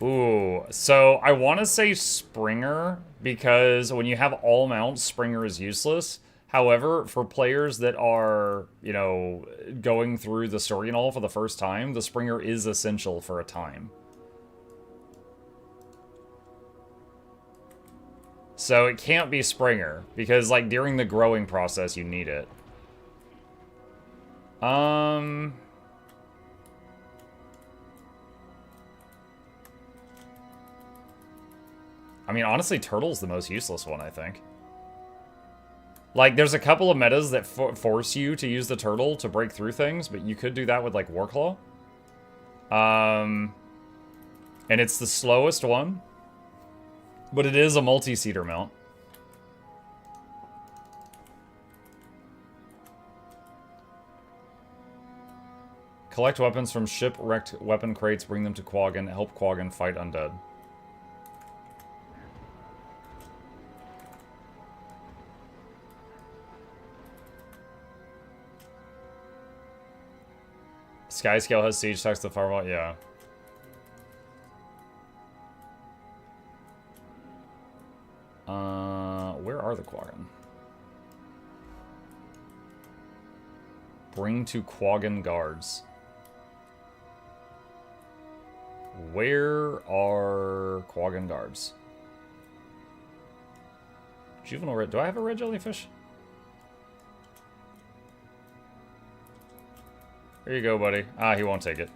Ooh, so I want to say Springer, because when you have all mounts, Springer is useless. However, for players that are, you know, going through the story and all for the first time, the Springer is essential for a time. So it can't be Springer, because, like, during the growing process, you need it. I mean, honestly, Turtle's the most useless one, I think. Like, there's a couple of metas that force you to use the Turtle to break through things, but you could do that with, like, Warclaw. And it's the slowest one. But it is a multi-seater mount. Collect weapons from shipwrecked weapon crates, bring them to Quaggan, help Quaggan fight undead. Skyscale has siege attacks the firewall, yeah. Where are the Quaggan? Bring to Quaggan guards. Where are Quaggan guards? Juvenile red. Do I have a red jellyfish? There you go, buddy. Ah, he won't take it.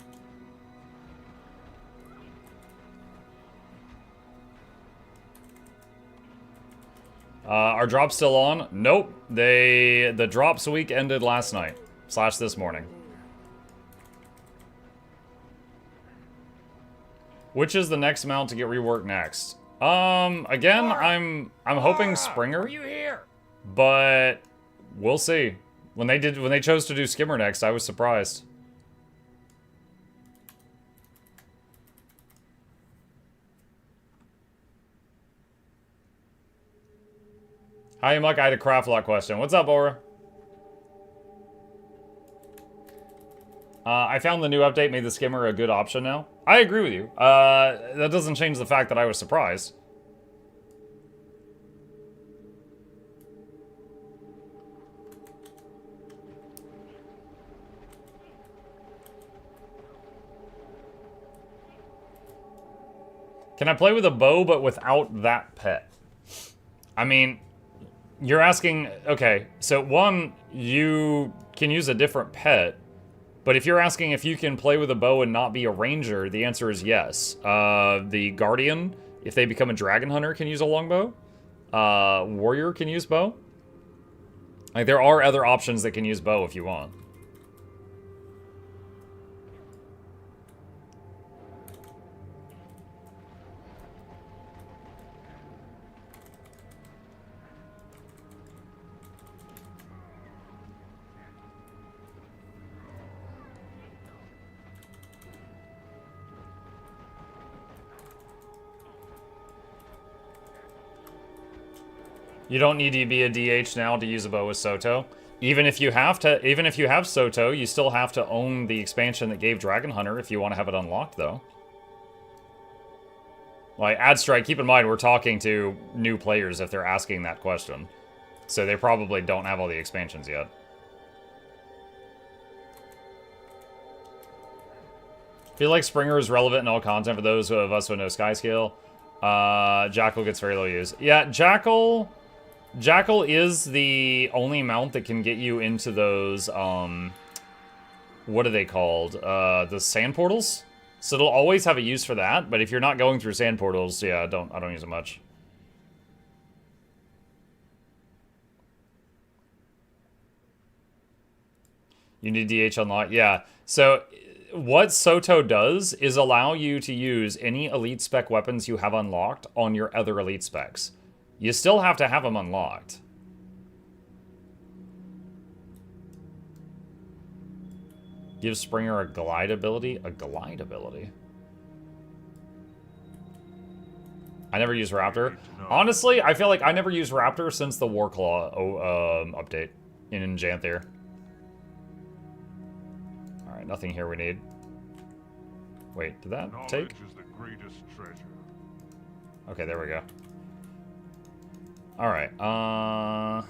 Are drops still on? Nope. The drops week ended last night. / this morning. Which is the next mount to get reworked next? Again, I'm hoping Springer.
Are you here?
But we'll see. When they chose to do Skimmer next, I was surprised. Hi, Muck. I had a Craftlocked question. What's up, Aura? I found the new update made the Skimmer a good option now. I agree with you. That doesn't change the fact that I was surprised. Can I play with a bow but without that pet? I mean, you're asking... Okay, so one, you can use a different pet. But if you're asking if you can play with a bow and not be a ranger, the answer is yes. The Guardian, if they become a Dragon Hunter, can use a longbow. Warrior can use bow. Like, there are other options that can use bow if you want. You don't need to be a DH now to use a bow with Soto. Even if you have Soto, you still have to own the expansion that gave Dragon Hunter if you want to have it unlocked, though. Like, Adstrike, keep in mind, we're talking to new players if they're asking that question. So they probably don't have all the expansions yet. I feel like Springer is relevant in all content for those of us who know Skyscale. Jackal gets very low use. Yeah, Jackal is the only mount that can get you into those, what are they called? The sand portals? So it'll always have a use for that, but if you're not going through sand portals, yeah, I don't use it much. You need DH unlock, yeah. So what Soto does is allow you to use any elite spec weapons you have unlocked on your other elite specs. You still have to have them unlocked. Give Springer a glide ability? A glide ability? I never use Raptor. Honestly, I feel like I never used Raptor since the Warclaw update in Enchanthir. Alright, nothing here we need. Wait, did that take?
Is the greatest treasure.
Okay, there we go. Alright,
What am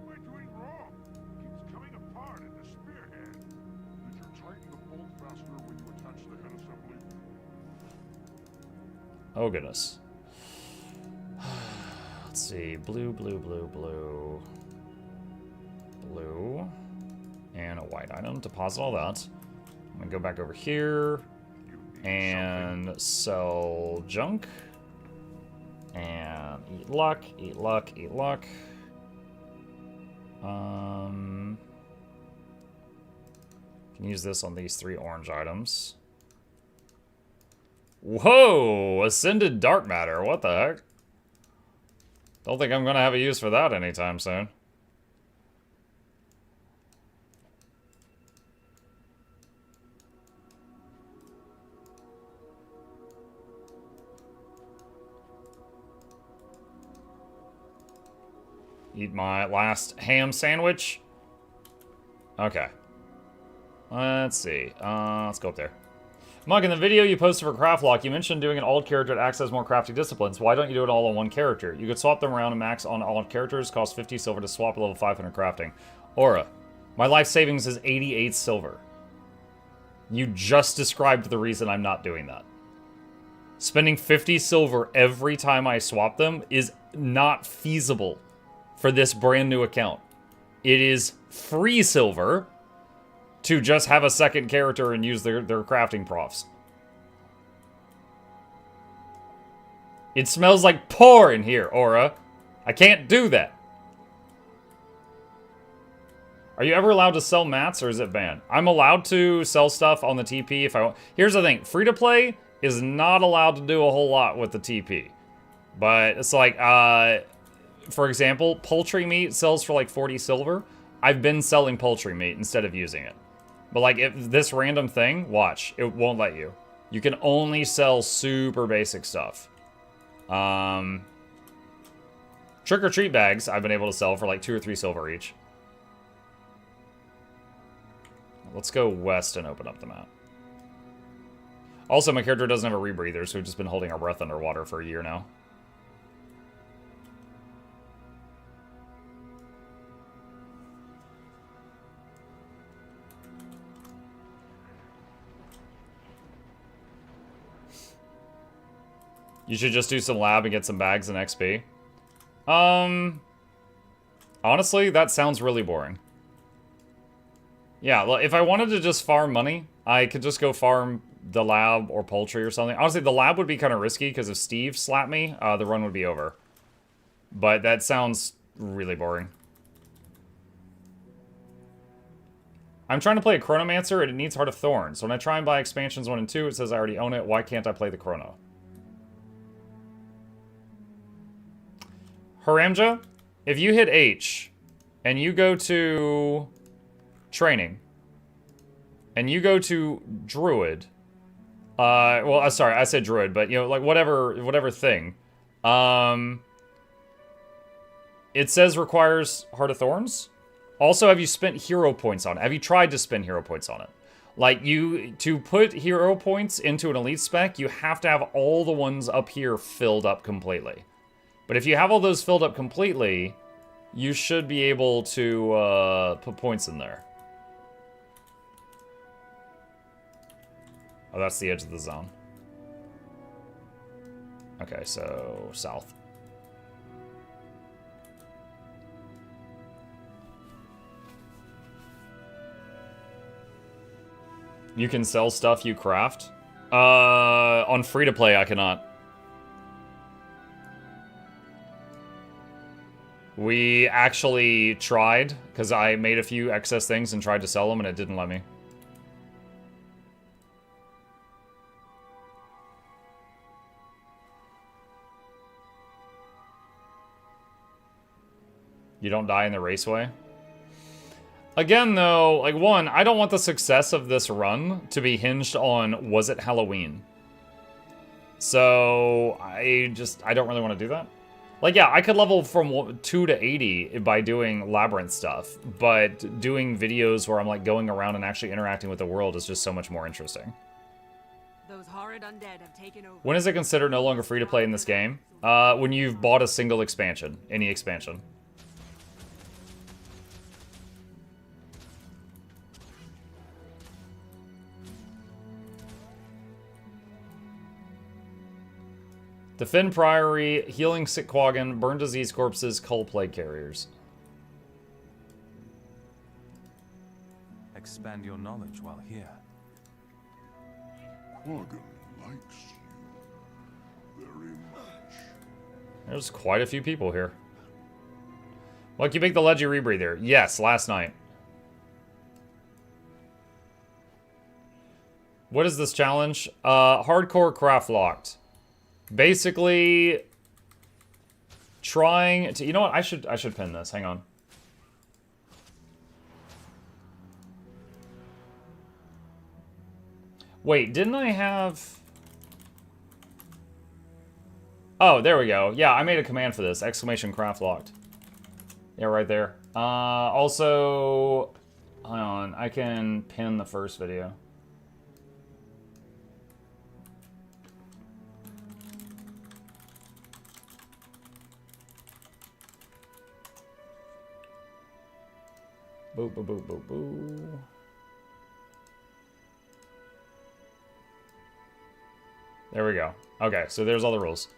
I doing wrong? It keeps coming apart at the spearhead. Did you tighten the bolt fastener when you attach the head assembly?
Oh, goodness. Let's see. Blue, blue, blue, blue. Blue. And a white item. Deposit all that. I'm going to go back over here. And sell junk. And eat luck, eat luck, eat luck. Can use this on these 3 orange items. Whoa! Ascended dark matter. What the heck? Don't think I'm gonna have a use for that anytime soon. Eat my last ham sandwich. Okay. Let's see. Let's go up there. Mug, in the video you posted for Craftlocked, you mentioned doing an alt character to access more crafting disciplines. Why don't you do it all on one character? You could swap them around and max on alt characters. Cost 50 silver to swap, level 500 crafting. Aura. My life savings is 88 silver. You just described the reason I'm not doing that. Spending 50 silver every time I swap them is not feasible for this brand new account. It is free silver to just have a second character and use their crafting profs. It smells like pour in here, Aura. I can't do that. Are you ever allowed to sell mats or is it banned? I'm allowed to sell stuff on the TP if I want. Here's the thing, free to play is not allowed to do a whole lot with the TP. But it's like, for example, poultry meat sells for like 40 silver. I've been selling poultry meat instead of using it. But like, if this random thing, watch, it won't let you. You can only sell super basic stuff. Trick-or-treat bags I've been able to sell for like 2 or 3 silver each. Let's go west and open up the map. Also, my character doesn't have a rebreather, so we've just been holding our breath underwater for a year now. You should just do some lab and get some bags and XP. Honestly, that sounds really boring. Yeah, well, if I wanted to just farm money, I could just go farm the lab or poultry or something. Honestly, the lab would be kind of risky because if Steve slapped me, the run would be over. But that sounds really boring. I'm trying to play a Chronomancer and it needs Heart of Thorns. So when I try and buy expansions 1 and 2, it says I already own it. Why can't I play the Chrono? Haramja, if you hit H and you go to training and you go to Druid, well, sorry, I said Druid, but you know, like whatever thing, it says requires Heart of Thorns. Also, have you spent hero points on it? Have you tried to spend hero points on it? Like, to put hero points into an elite spec, you have to have all the ones up here filled up completely. But if you have all those filled up completely, you should be able to put points in there. Oh, that's the edge of the zone. Okay, so south. You can sell stuff you craft? On free-to-play, I cannot. We actually tried, because I made a few excess things and tried to sell them, and it didn't let me. You don't die in the raceway? Again, though, like, one, I don't want the success of this run to be hinged on, was it Halloween? So, I don't really want to do that. Like, yeah, I could level from 2 to 80 by doing Labyrinth stuff, but doing videos where I'm, like, going around and actually interacting with the world is just so much more interesting.
Those horrid undead have taken over.
When is it considered no longer free to play in this game? When you've bought a single expansion, any expansion. Defend Priory, healing sick Quaggan, burn disease corpses, cull plague carriers.
Expand your knowledge while here.
Quaggan likes you very much.
There's quite a few people here. Like, you make the Leggy Rebreather. Yes, last night. What is this challenge? Hardcore Craftlocked. Basically, trying to... You know what? I should pin this. Hang on. Wait, didn't I have... Oh, there we go. Yeah, I made a command for this. Exclamation Craftlocked. Yeah, right there. Also... Hang on. I can pin the first video. Boo, boo, boo, boo, boo. There we go. Okay, so there's all the rules.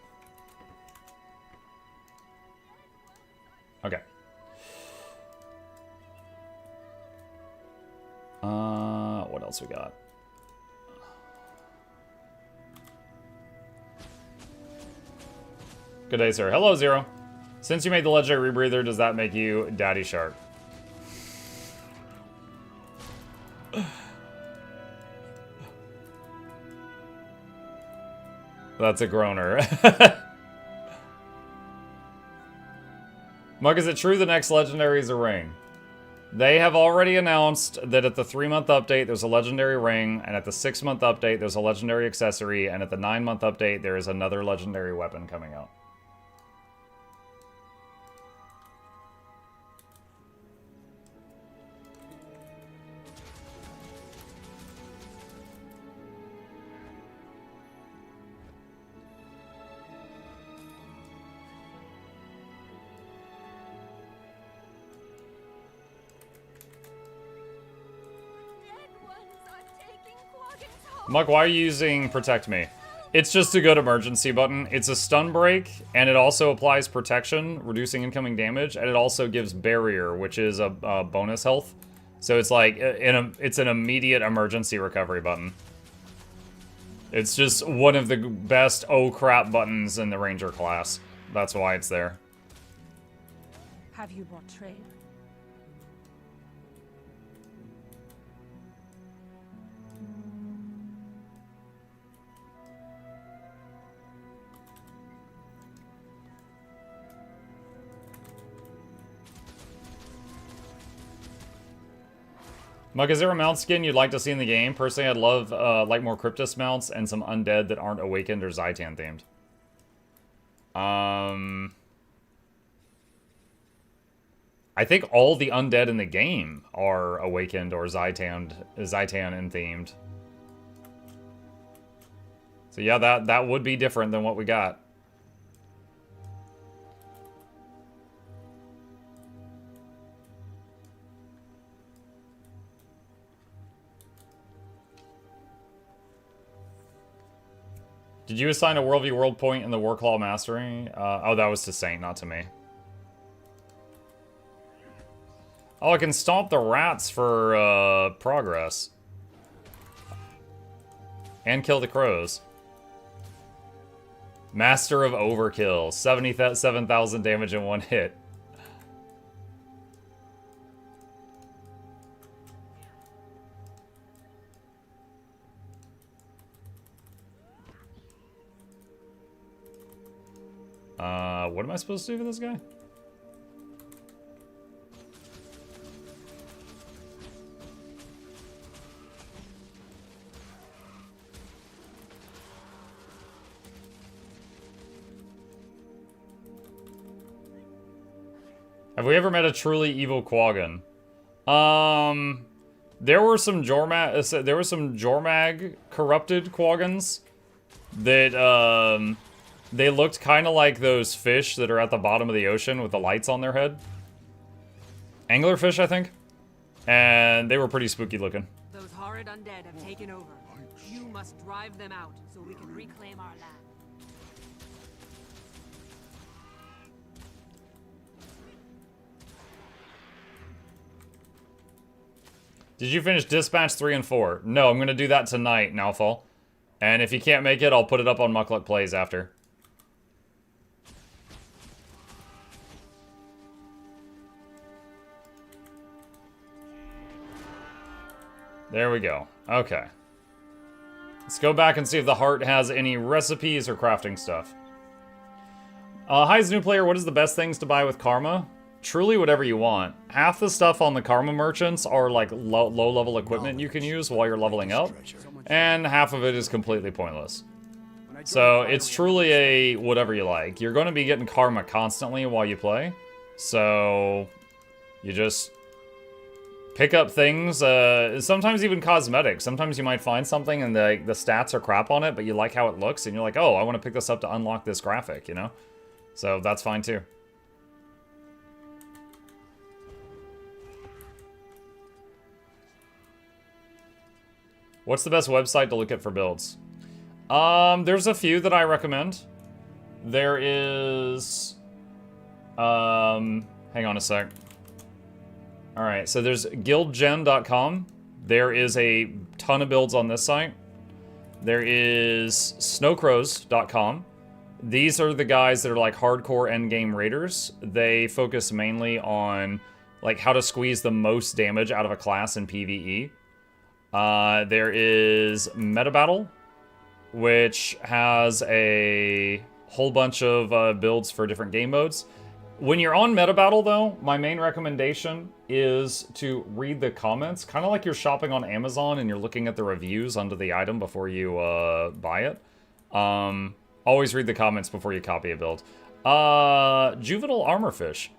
Okay. What else we got? Good day, sir. Hello, Zero. Since you made the legendary rebreather, does that make you Daddy Shark? That's a groaner. Mug, is it true the next legendary is a ring? They have already announced that at the 3-month update there's a legendary ring, and at the 6-month update there's a legendary accessory, and at the 9-month update there is another legendary weapon coming out. Muck, why are you using Protect Me? It's just a good emergency button. It's a stun break, and it also applies protection, reducing incoming damage, and it also gives Barrier, which is a bonus health. So it's like, it's an immediate emergency recovery button. It's just one of the best oh crap buttons in the Ranger class. That's why it's there.
Have you bought trade?
Mug, is there a mount skin you'd like to see in the game? Personally, I'd love like more Cryptus mounts and some undead that aren't Awakened or Zhaitan themed. I think all the undead in the game are Awakened or Zhaitan and themed. So yeah, that would be different than what we got. Did you assign a World v World point in the Warclaw Mastery? Oh, that was to Saint, not to me. Oh, I can stomp the rats for progress. And kill the crows. Master of Overkill. 77,000 damage in one hit. What am I supposed to do with this guy? Have we ever met a truly evil Quaggan? There were some Jormag corrupted Quaggans that they looked kind of like those fish that are at the bottom of the ocean with the lights on their head. Anglerfish, I think. And they were pretty spooky looking.
Those horrid undead have taken over. You must drive them out so we can reclaim our land.
Did you finish Dispatch 3 and 4? No, I'm going to do that tonight, Nowfall. And if you can't make it, I'll put it up on Mukluk Plays after. There we go. Okay. Let's go back and see if the heart has any recipes or crafting stuff. Hi, as a new player, what is the best things to buy with Karma? Truly whatever you want. Half the stuff on the Karma merchants are like low-level equipment you can use while you're leveling up, and half of it is completely pointless. So it's truly a whatever you like. You're going to be getting Karma constantly while you play, so you just pick up things, sometimes even cosmetics. Sometimes you might find something and the stats are crap on it, but you like how it looks, and you're like, oh, I want to pick this up to unlock this graphic, you know? So that's fine too. What's the best website to look at for builds? There's a few that I recommend. There is... hang on a sec. Alright, so there's guildgen.com. There is a ton of builds on this site. There is snowcrows.com. These are the guys that are like hardcore endgame raiders. They focus mainly on like how to squeeze the most damage out of a class in PvE. There is MetaBattle, which has a whole bunch of builds for different game modes. When you're on MetaBattle, though, my main recommendation is to read the comments, kind of like you're shopping on Amazon and you're looking at the reviews under the item before you buy it. Always read the comments before you copy a build. Juvenile Armorfish.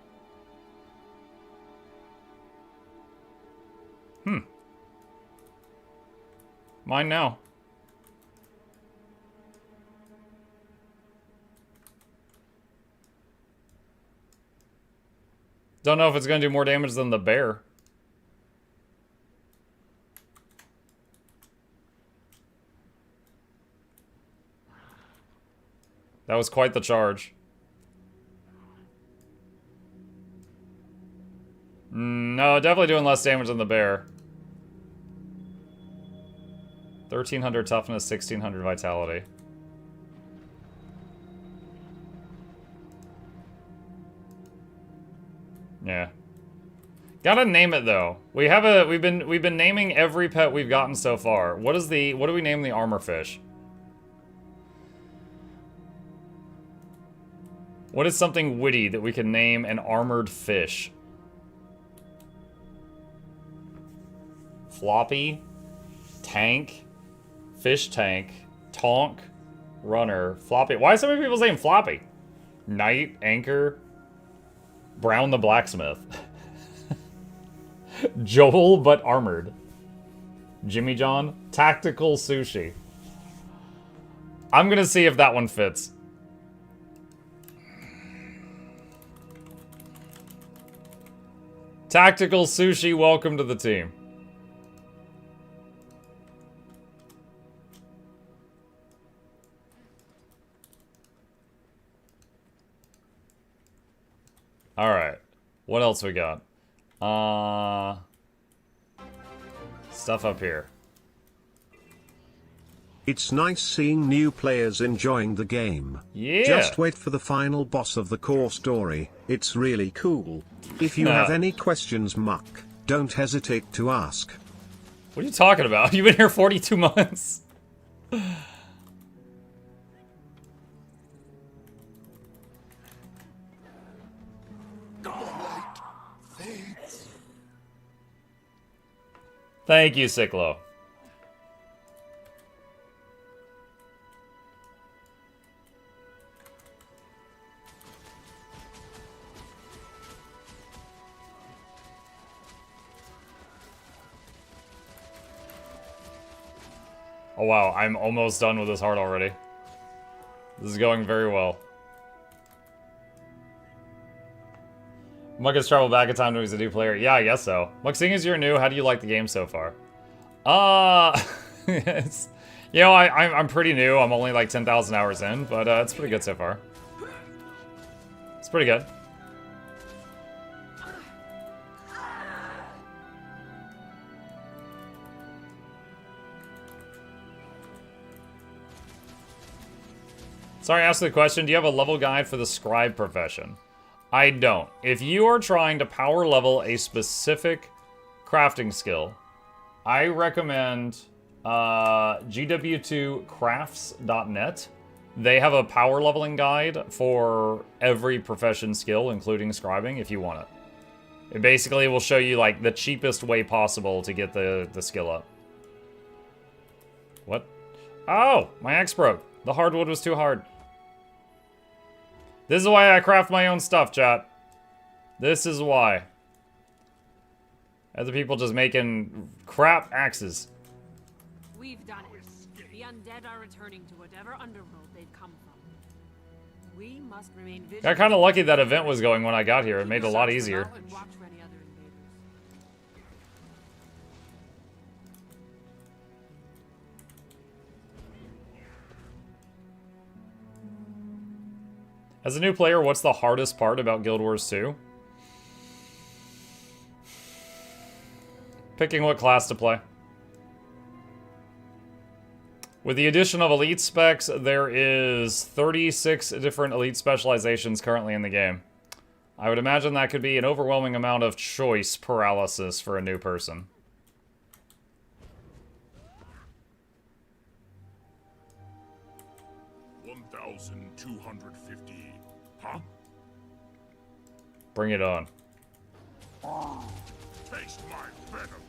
Mine now. Don't know if it's going to do more damage than the bear. That was quite the charge. No, definitely doing less damage than the bear. 1300 toughness, 1600 vitality. Yeah. Gotta name it though. We've been naming every pet we've gotten so far. What do we name the armor fish? What is something witty that we can name an armored fish? Floppy, tank, fish tank, tonk, runner, floppy. Why are so many people saying floppy? Knight, anchor, Brown the blacksmith. Joel but armored. Jimmy John, tactical sushi. I'm gonna see if that one fits. Tactical sushi, welcome to the team. Alright. What else we got? Stuff up here.
It's nice seeing new players enjoying the game.
Yeah.
Just wait for the final boss of the core story. It's really cool. If you have any questions, Muck, don't hesitate to ask.
What are you talking about? You've been here 42 months. Thank you, Cyclo. Oh wow, I'm almost done with this heart already. This is going very well. Muk has traveled back in time when he's a new player. Yeah, I guess so. Muk, seeing as you're new, how do you like the game so far? It's, you know, I'm pretty new. I'm only like 10,000 hours in, but it's pretty good so far. It's pretty good. Sorry, I asked the question, do you have a level guide for the scribe profession? I don't. If you are trying to power level a specific crafting skill, I recommend GW2crafts.net. They have a power leveling guide for every profession skill, including scribing, if you want it. It basically will show you like the cheapest way possible to get the skill up. What? Oh, my axe broke. The hardwood was too hard. This is why I craft my own stuff, chat. This is why. Other people just making crap axes.
We've done it. The undead are returning to whatever underworld they've come from. We must remain vigilant.
Got kind of lucky that event was going when I got here. It made it a lot easier. As a new player, what's the hardest part about Guild Wars 2? Picking what class to play. With the addition of elite specs, there is 36 different elite specializations currently in the game. I would imagine that could be an overwhelming amount of choice paralysis for a new person.
Huh?
Bring it on.
Taste my venom.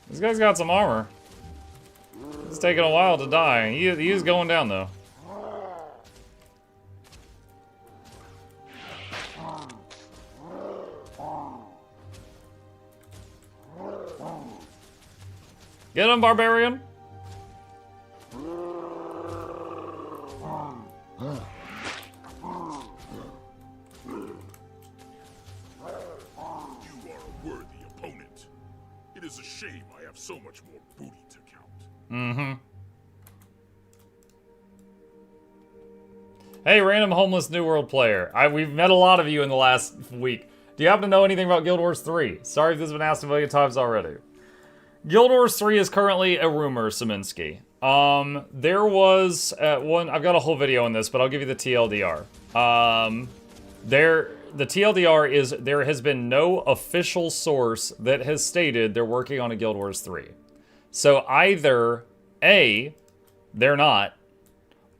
This guy's got some armor. It's taking a while to die. He is going down, though. Get him, barbarian!
Is a shame I have so much more booty to count.
Mm-hmm. Hey, random homeless New World player. We've met a lot of you in the last week. Do you happen to know anything about Guild Wars 3? Sorry if this has been asked a million times already. Guild Wars 3 is currently a rumor, Saminsky. There was one... I've got a whole video on this, but I'll give you the TLDR. The TLDR is there has been no official source that has stated they're working on a Guild Wars 3. So either A, they're not,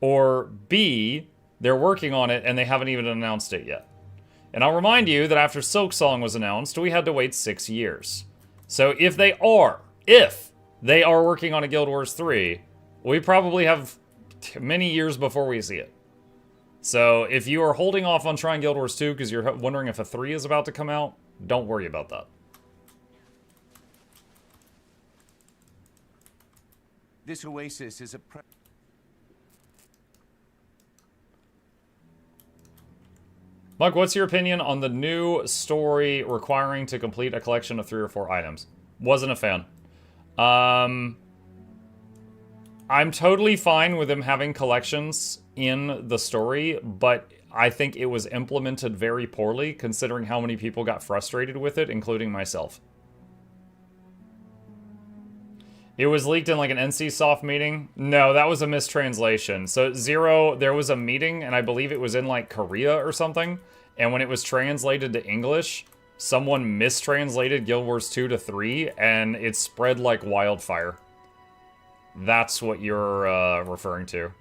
or B, they're working on it and they haven't even announced it yet. And I'll remind you that after Silksong was announced, we had to wait 6 years. So if they are working on a Guild Wars 3, we probably have many years before we see it. So, if you are holding off on trying Guild Wars 2 because you're wondering if a 3 is about to come out, don't worry about that.
This oasis is a
Muk, what's your opinion on the new story requiring to complete a collection of 3 or 4 items? Wasn't a fan. I'm totally fine with them having collections in the story, but I think it was implemented very poorly considering how many people got frustrated with it, including myself. It was leaked in like an NCSoft meeting. No, that was a mistranslation. So Zero, there was a meeting and I believe it was in like Korea or something. And when it was translated to English, someone mistranslated Guild Wars 2 to 3 and it spread like wildfire. That's what you're referring to.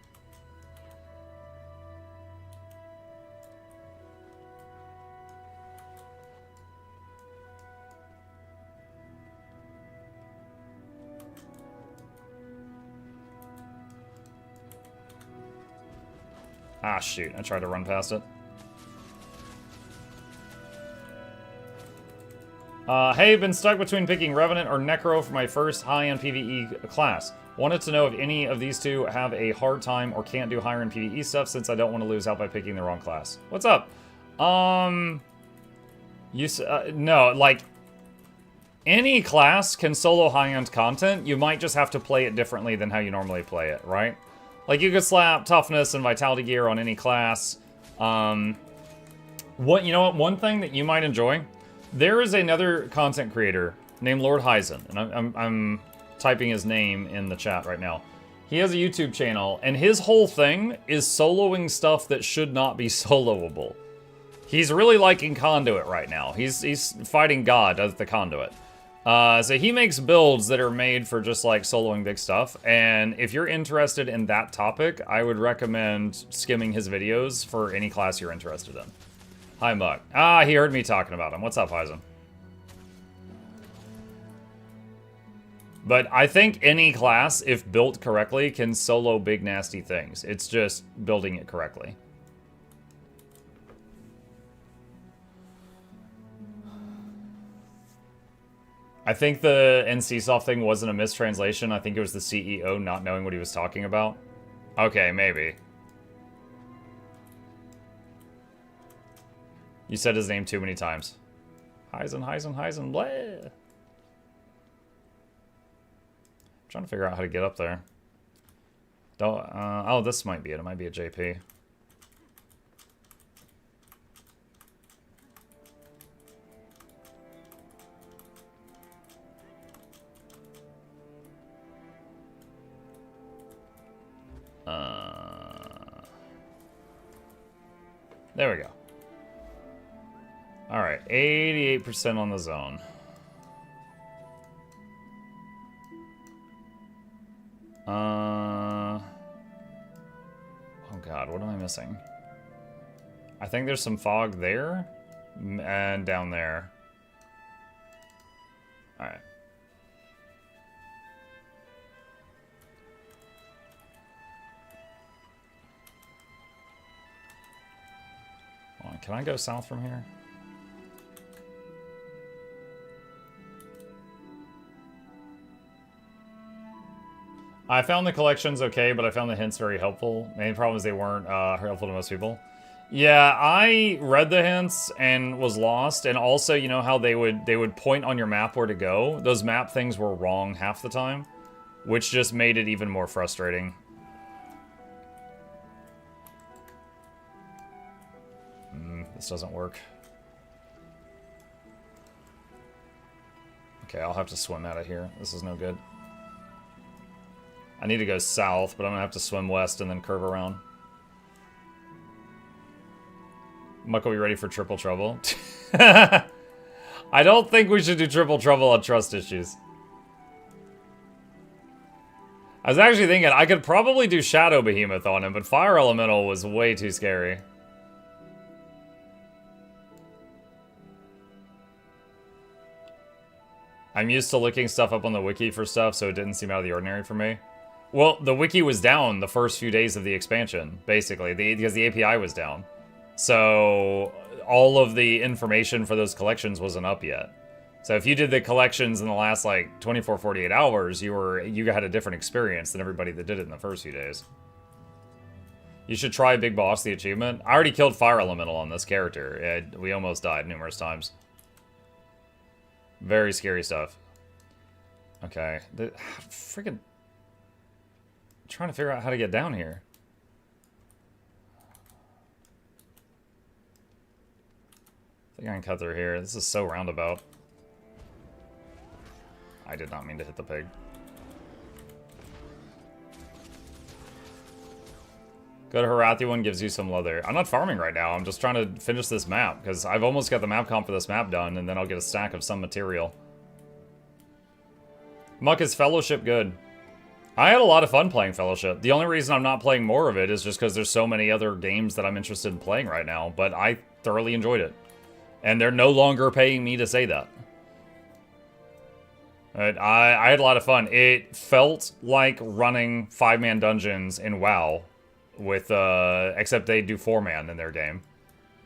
Ah, shoot. I tried to run past it. Hey, been stuck between picking Revenant or Necro for my first high-end PvE class. Wanted to know if any of these two have a hard time or can't do higher-end PvE stuff since I don't want to lose out by picking the wrong class. What's up? No, like, any class can solo high-end content. You might just have to play it differently than how you normally play it, right? Like, you could slap toughness and vitality gear on any class. You know what? One thing that you might enjoy, there is another content creator named Lord Hyzen, and I'm typing his name in the chat right now. He has a YouTube channel, and his whole thing is soloing stuff that should not be soloable. He's really liking Conduit right now. He's fighting God as the Conduit. So he makes builds that are made for just like soloing big stuff, and if you're interested in that topic, I would recommend skimming his videos for any class you're interested in. Hi, Muck. Ah, he heard me talking about him. What's up, Hyzen? But I think any class, if built correctly, can solo big nasty things. It's just building it correctly. I think the NCSoft thing wasn't a mistranslation. I think it was the CEO not knowing what he was talking about. Okay, maybe. You said his name too many times. Hyzen, bleh. Trying to figure out how to get up there. Don't, oh, this might be it. It might be a JP. There we go. Alright, 88% on the zone. Oh god, what am I missing? I think there's some fog there, and down there. Alright. Can I go south from here? I found the collections okay, but I found the hints very helpful. Main problem is they weren't helpful to most people. Yeah, I read the hints and was lost, and also, you know how they would point on your map where to go? Those map things were wrong half the time, which just made it even more frustrating. This doesn't work. Okay, I'll have to swim out of here. This is no good. I need to go south, but I'm gonna have to swim west and then curve around. Muck, are we ready for triple trouble? I don't think we should do triple trouble on trust issues. I was actually thinking I could probably do Shadow Behemoth on him, but Fire Elemental was way too scary. I'm used to looking stuff up on the wiki for stuff, so it didn't seem out of the ordinary for me. Well, the wiki was down the first few days of the expansion, basically, because the API was down. So all of the information for those collections wasn't up yet. So if you did the collections in the last, like, 24, 48 hours, you had a different experience than everybody that did it in the first few days. You should try Big Boss, the achievement. I already killed Fire Elemental on this character. We almost died numerous times. Very scary stuff. Okay. Freaking... trying to figure out how to get down here. I think I can cut through here. This is so roundabout. I did not mean to hit the pig. Go to Harathi one, gives you some leather. I'm not farming right now. I'm just trying to finish this map, because I've almost got the map comp for this map done, and then I'll get a stack of some material. Muck, is Fellowship good? I had a lot of fun playing Fellowship. The only reason I'm not playing more of it is just because there's so many other games that I'm interested in playing right now, but I thoroughly enjoyed it. And they're no longer paying me to say that. I had a lot of fun. It felt like running 5-man dungeons in WoW with except they do 4-man in their game.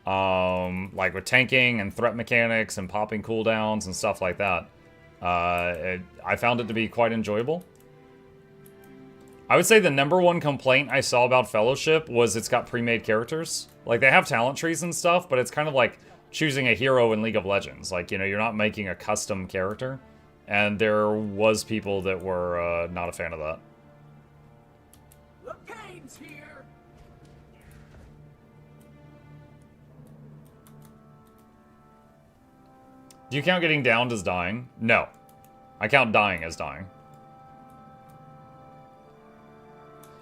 Like with tanking and threat mechanics and popping cooldowns and stuff like that. I found it to be quite enjoyable. I would say the #1 complaint I saw about Fellowship was it's got pre-made characters. Like, they have talent trees and stuff, but it's kind of like choosing a hero in League of Legends. Like, you know, you're not making a custom character. And there was people that were not a fan of that.
The pain's here.
Do you count getting downed as dying? No. I count dying as dying.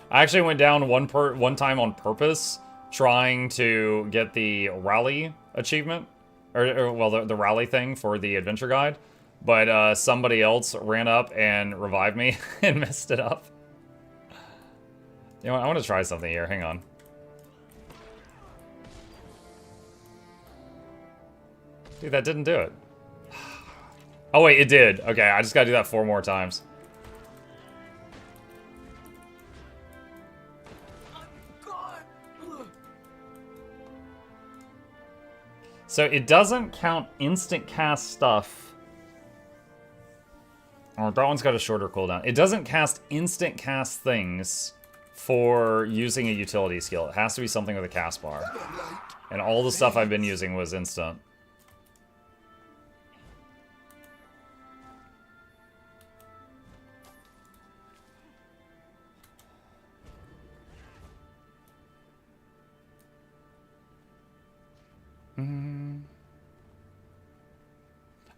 I actually went down one time on purpose trying to get the rally achievement. Well, the rally thing for the adventure guide. But somebody else ran up and revived me and messed it up. You know what? I want to try something here. Hang on. Dude, that didn't do it. Oh, wait, it did. Okay, I just gotta do that 4 more times. So it doesn't count instant cast stuff. Oh, that one's got a shorter cooldown. It doesn't cast instant cast things for using a utility skill. It has to be something with a cast bar. And all the stuff I've been using was instant.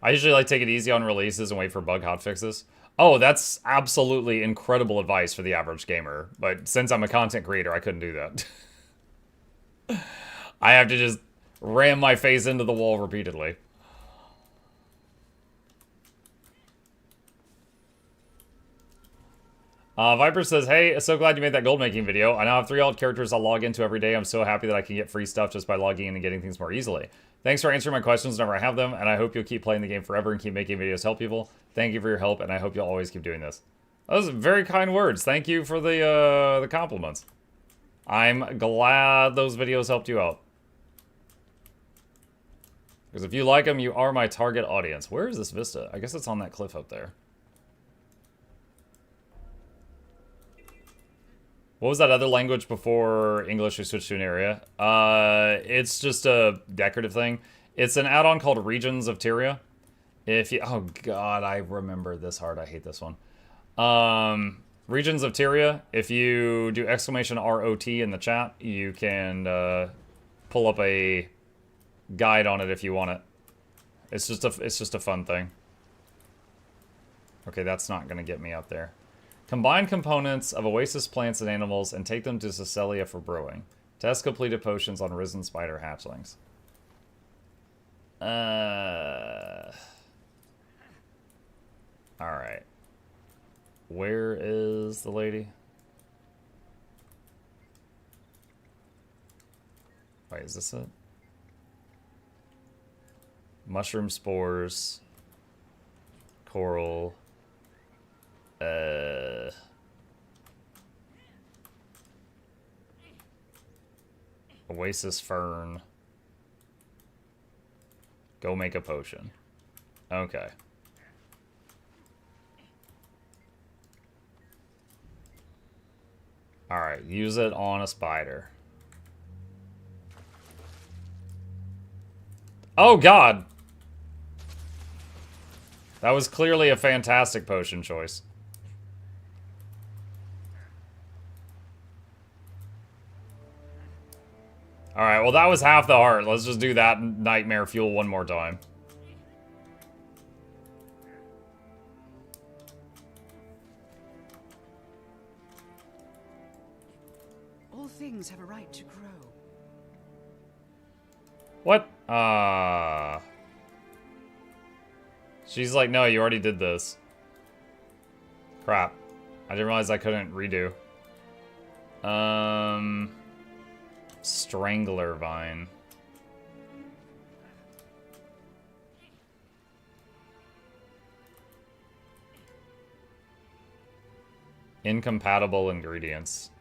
I usually like take it easy on releases and wait for bug hotfixes. Oh, that's absolutely incredible advice for the average gamer. But since I'm a content creator, I couldn't do that. I have to just ram my face into the wall repeatedly. Viper says, hey, so glad you made that gold making video. I now have 3 alt characters I'll log into every day. I'm so happy that I can get free stuff just by logging in and getting things more easily. Thanks for answering my questions whenever I have them, and I hope you'll keep playing the game forever and keep making videos to help people. Thank you for your help, and I hope you'll always keep doing this. Those are very kind words. Thank you for the compliments. I'm glad those videos helped you out. Because if you like them, you are my target audience. Where is this vista? I guess it's on that cliff up there. What was that other language before English we switched to an area? It's just a decorative thing. It's an add-on called Regions of Tyria. If you, oh god, I remember this hard. I hate this one. Regions of Tyria. If you do !ROT in the chat, you can pull up a guide on it if you want it. It's just a fun thing. Okay, that's not gonna get me up there. Combine components of oasis plants and animals and take them to Cecilia for brewing. Test completed potions on risen spider hatchlings. Alright. Where is the lady? Wait, is this it? Mushroom spores. Coral. Oasis fern. Go make a potion. Okay. Alright, use it on a spider. Oh god! That was clearly a fantastic potion choice. Alright, well that was half the heart. Let's just do that nightmare fuel one more time.
All things have a right to grow.
What? She's like, no, you already did this. Crap. I didn't realize I couldn't redo. Strangler vine. Incompatible ingredients.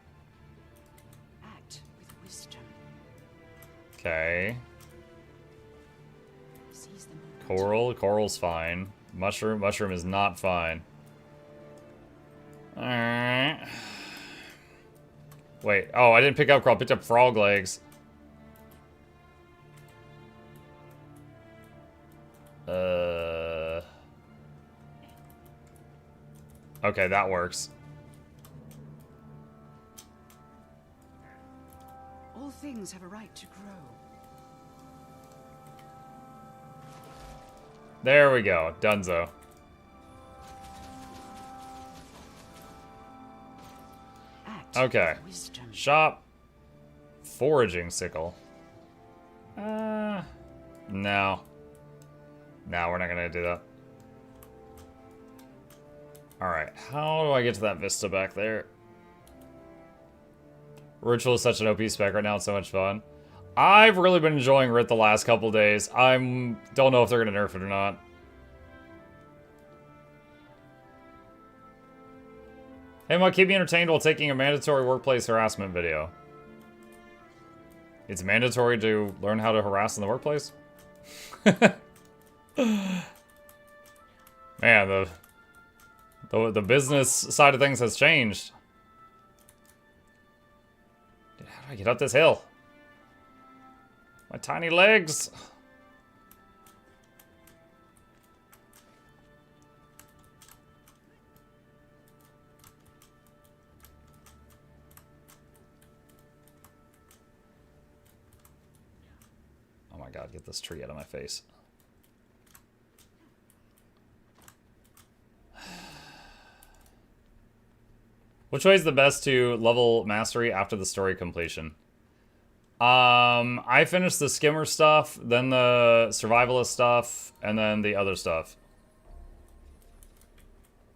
Okay. Coral's fine. Mushroom is not fine. Alright. Wait, oh, I didn't pick up coral, I picked up frog legs. Okay, that works.
All things have a right to grow.
There we go. Dunzo. Okay. Shop. Foraging sickle. No. No, we're not gonna do that. Alright, how do I get to that vista back there? Ritual is such an OP spec right now, it's so much fun. I've really been enjoying Rit the last couple days. Don't know if they're gonna nerf it or not. Hey, Mike, keep me entertained while taking a mandatory workplace harassment video. It's mandatory to learn how to harass in the workplace? Man, the business side of things has changed. Dude, how do I get up this hill? My tiny legs. Oh my god, get this tree out of my face. Which way is the best to level mastery after the story completion? I finished the skimmer stuff, then the survivalist stuff, and then the other stuff.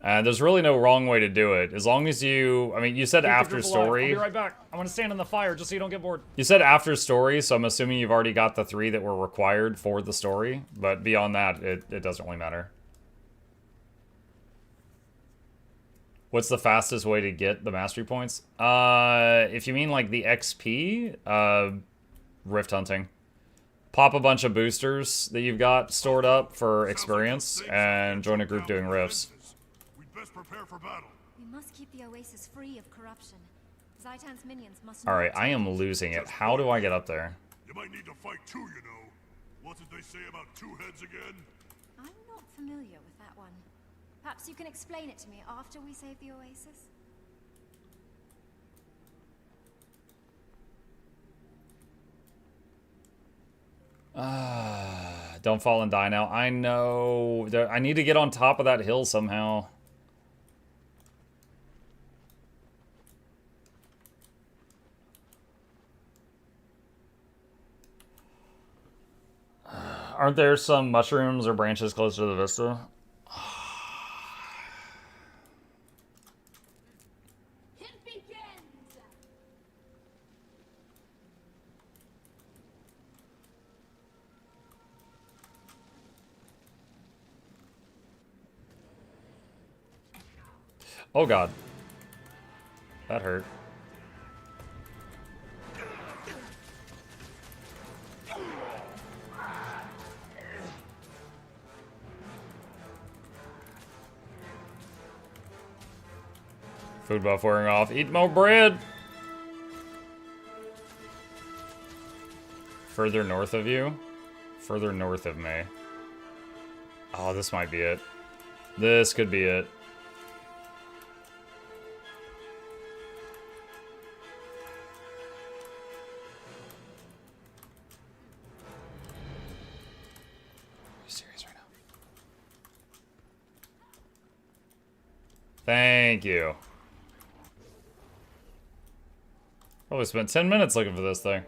And there's really no wrong way to do it. As long as you... I mean, you said after story.
I'll be right back. I'm gonna stand in the fire just so you don't get bored.
You said after story, so I'm assuming you've already got the 3 that were required for the story. But beyond that, it doesn't really matter. What's the fastest way to get the mastery points? If you mean like the XP, rift hunting. Pop a bunch of boosters that you've got stored up for experience and join a group doing rifts.
We'd best prepare for battle.
We must keep the oasis free of corruption. Zaitan's minions must
Alright, I am losing it. How do I get up there?
You might need to fight too, you know. What did they say about 2 heads again?
I'm not familiar with that one. Perhaps you can explain it to me after we save the oasis?
Don't fall and die now. I know. I need to get on top of that hill somehow. Aren't there some mushrooms or branches closer to the vista? Oh god. That hurt. Food buff wearing off. Eat more bread! Further north of you? Further north of me. Oh, this might be it. This could be it. Thank you. Probably spent 10 minutes looking for this thing.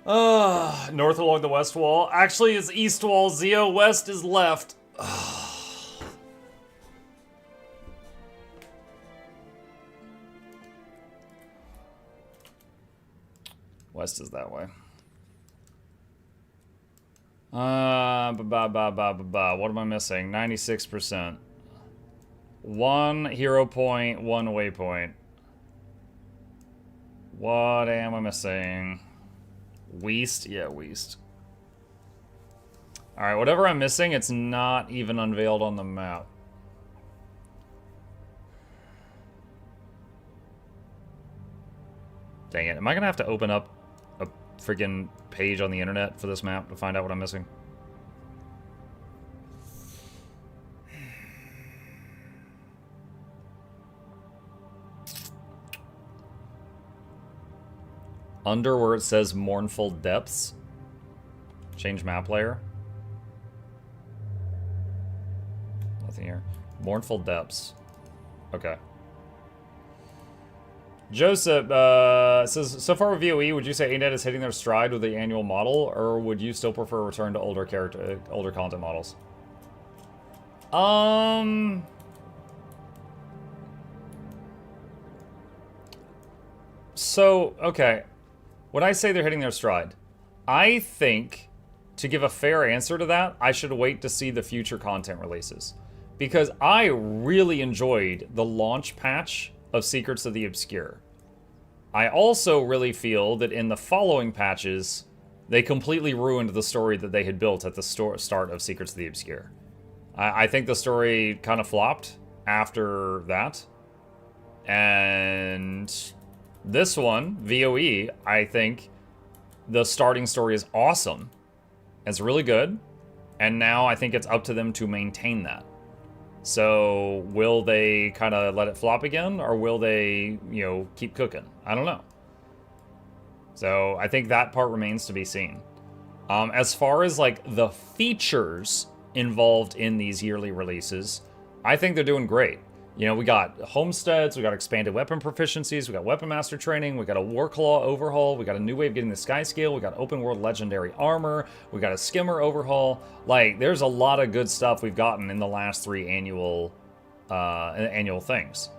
North along the west wall. Actually, it's east wall. Zio west is left. West is that way. What am I missing? 96%. 1 hero point, 1 waypoint. What am I missing? Weast? Yeah, Weast. Alright, whatever I'm missing, it's not even unveiled on the map. Dang it. Am I going to have to open up a freaking page on the internet for this map to find out what I'm missing? Under where it says Mournful Depths. Change map layer. Nothing here. Mournful Depths. Okay. Joseph says, so far with VOE, would you say ANET is hitting their stride with the annual model, or would you still prefer a return to older content models? So, okay. When I say they're hitting their stride, I think, to give a fair answer to that, I should wait to see the future content releases. Because I really enjoyed the launch patch of Secrets of the Obscure. I also really feel that in the following patches, they completely ruined the story that they had built at the start of Secrets of the Obscure. I think the story kind of flopped after that. And this one, VOE, I think the starting story is awesome. It's really good. And now I think it's up to them to maintain that. So will they kind of let it flop again, or will they, you know, keep cooking? I don't know. So I think that part remains to be seen. As far as like the features involved in these yearly releases, I think they're doing great. You know, we got homesteads, we got expanded weapon proficiencies, we got weapon master training, we got a Warclaw overhaul, we got a new way of getting the sky scale, we got open world legendary armor, we got a skimmer overhaul. Like, there's a lot of good stuff we've gotten in the last 3 annual things.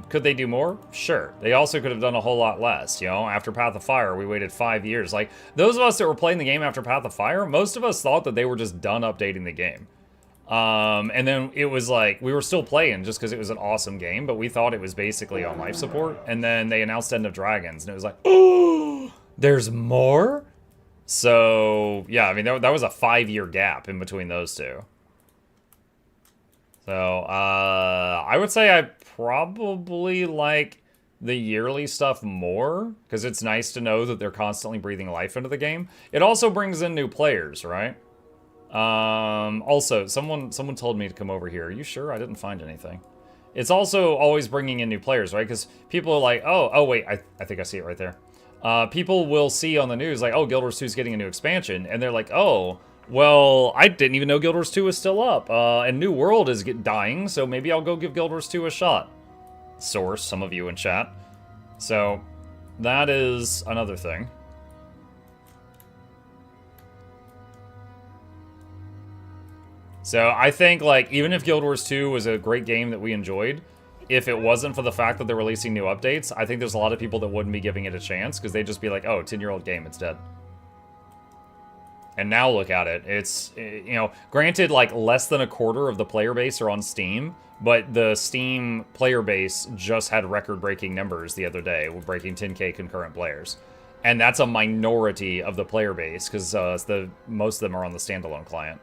Could they do more? Sure. They also could have done a whole lot less. You know, after Path of Fire, we waited 5 years. Like, those of us that were playing the game after Path of Fire, most of us thought that they were just done updating the game. And then it was like, we were still playing just because it was an awesome game, but we thought it was basically on life support. And then they announced End of Dragons, and it was like, oh, there's more? So, yeah, I mean, that was a 5-year gap in between those two. So, I would say I probably like the yearly stuff more, because it's nice to know that they're constantly breathing life into the game. It also brings in new players, right? Also, someone told me to come over here. Are you sure? I didn't find anything. It's also always bringing in new players, right? Because people are like, oh wait, I think I see it right there. People will see on the news, like, oh, Guild Wars 2 is getting a new expansion. And they're like, oh, well, I didn't even know Guild Wars 2 was still up. And New World is dying, so maybe I'll go give Guild Wars 2 a shot. Source, some of you in chat. So, that is another thing. So I think, like, even if Guild Wars 2 was a great game that we enjoyed, if it wasn't for the fact that they're releasing new updates, I think there's a lot of people that wouldn't be giving it a chance, because they'd just be like, oh, 10-year-old game, it's dead. And now look at it. It's, you know, granted, like, less than a quarter of the player base are on Steam, but the Steam player base just had record-breaking numbers the other day, breaking 10K concurrent players. And that's a minority of the player base, because most of them are on the standalone client.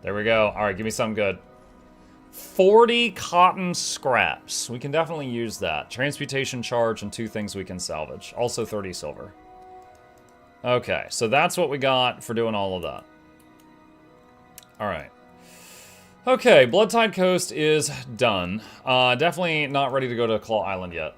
There we go. All right, give me something good. 40 cotton scraps. We can definitely use that. Transmutation charge and 2 things we can salvage. Also 30 silver. Okay, so that's what we got for doing all of that. All right. Okay, Bloodtide Coast is done. Definitely not ready to go to Claw Island yet.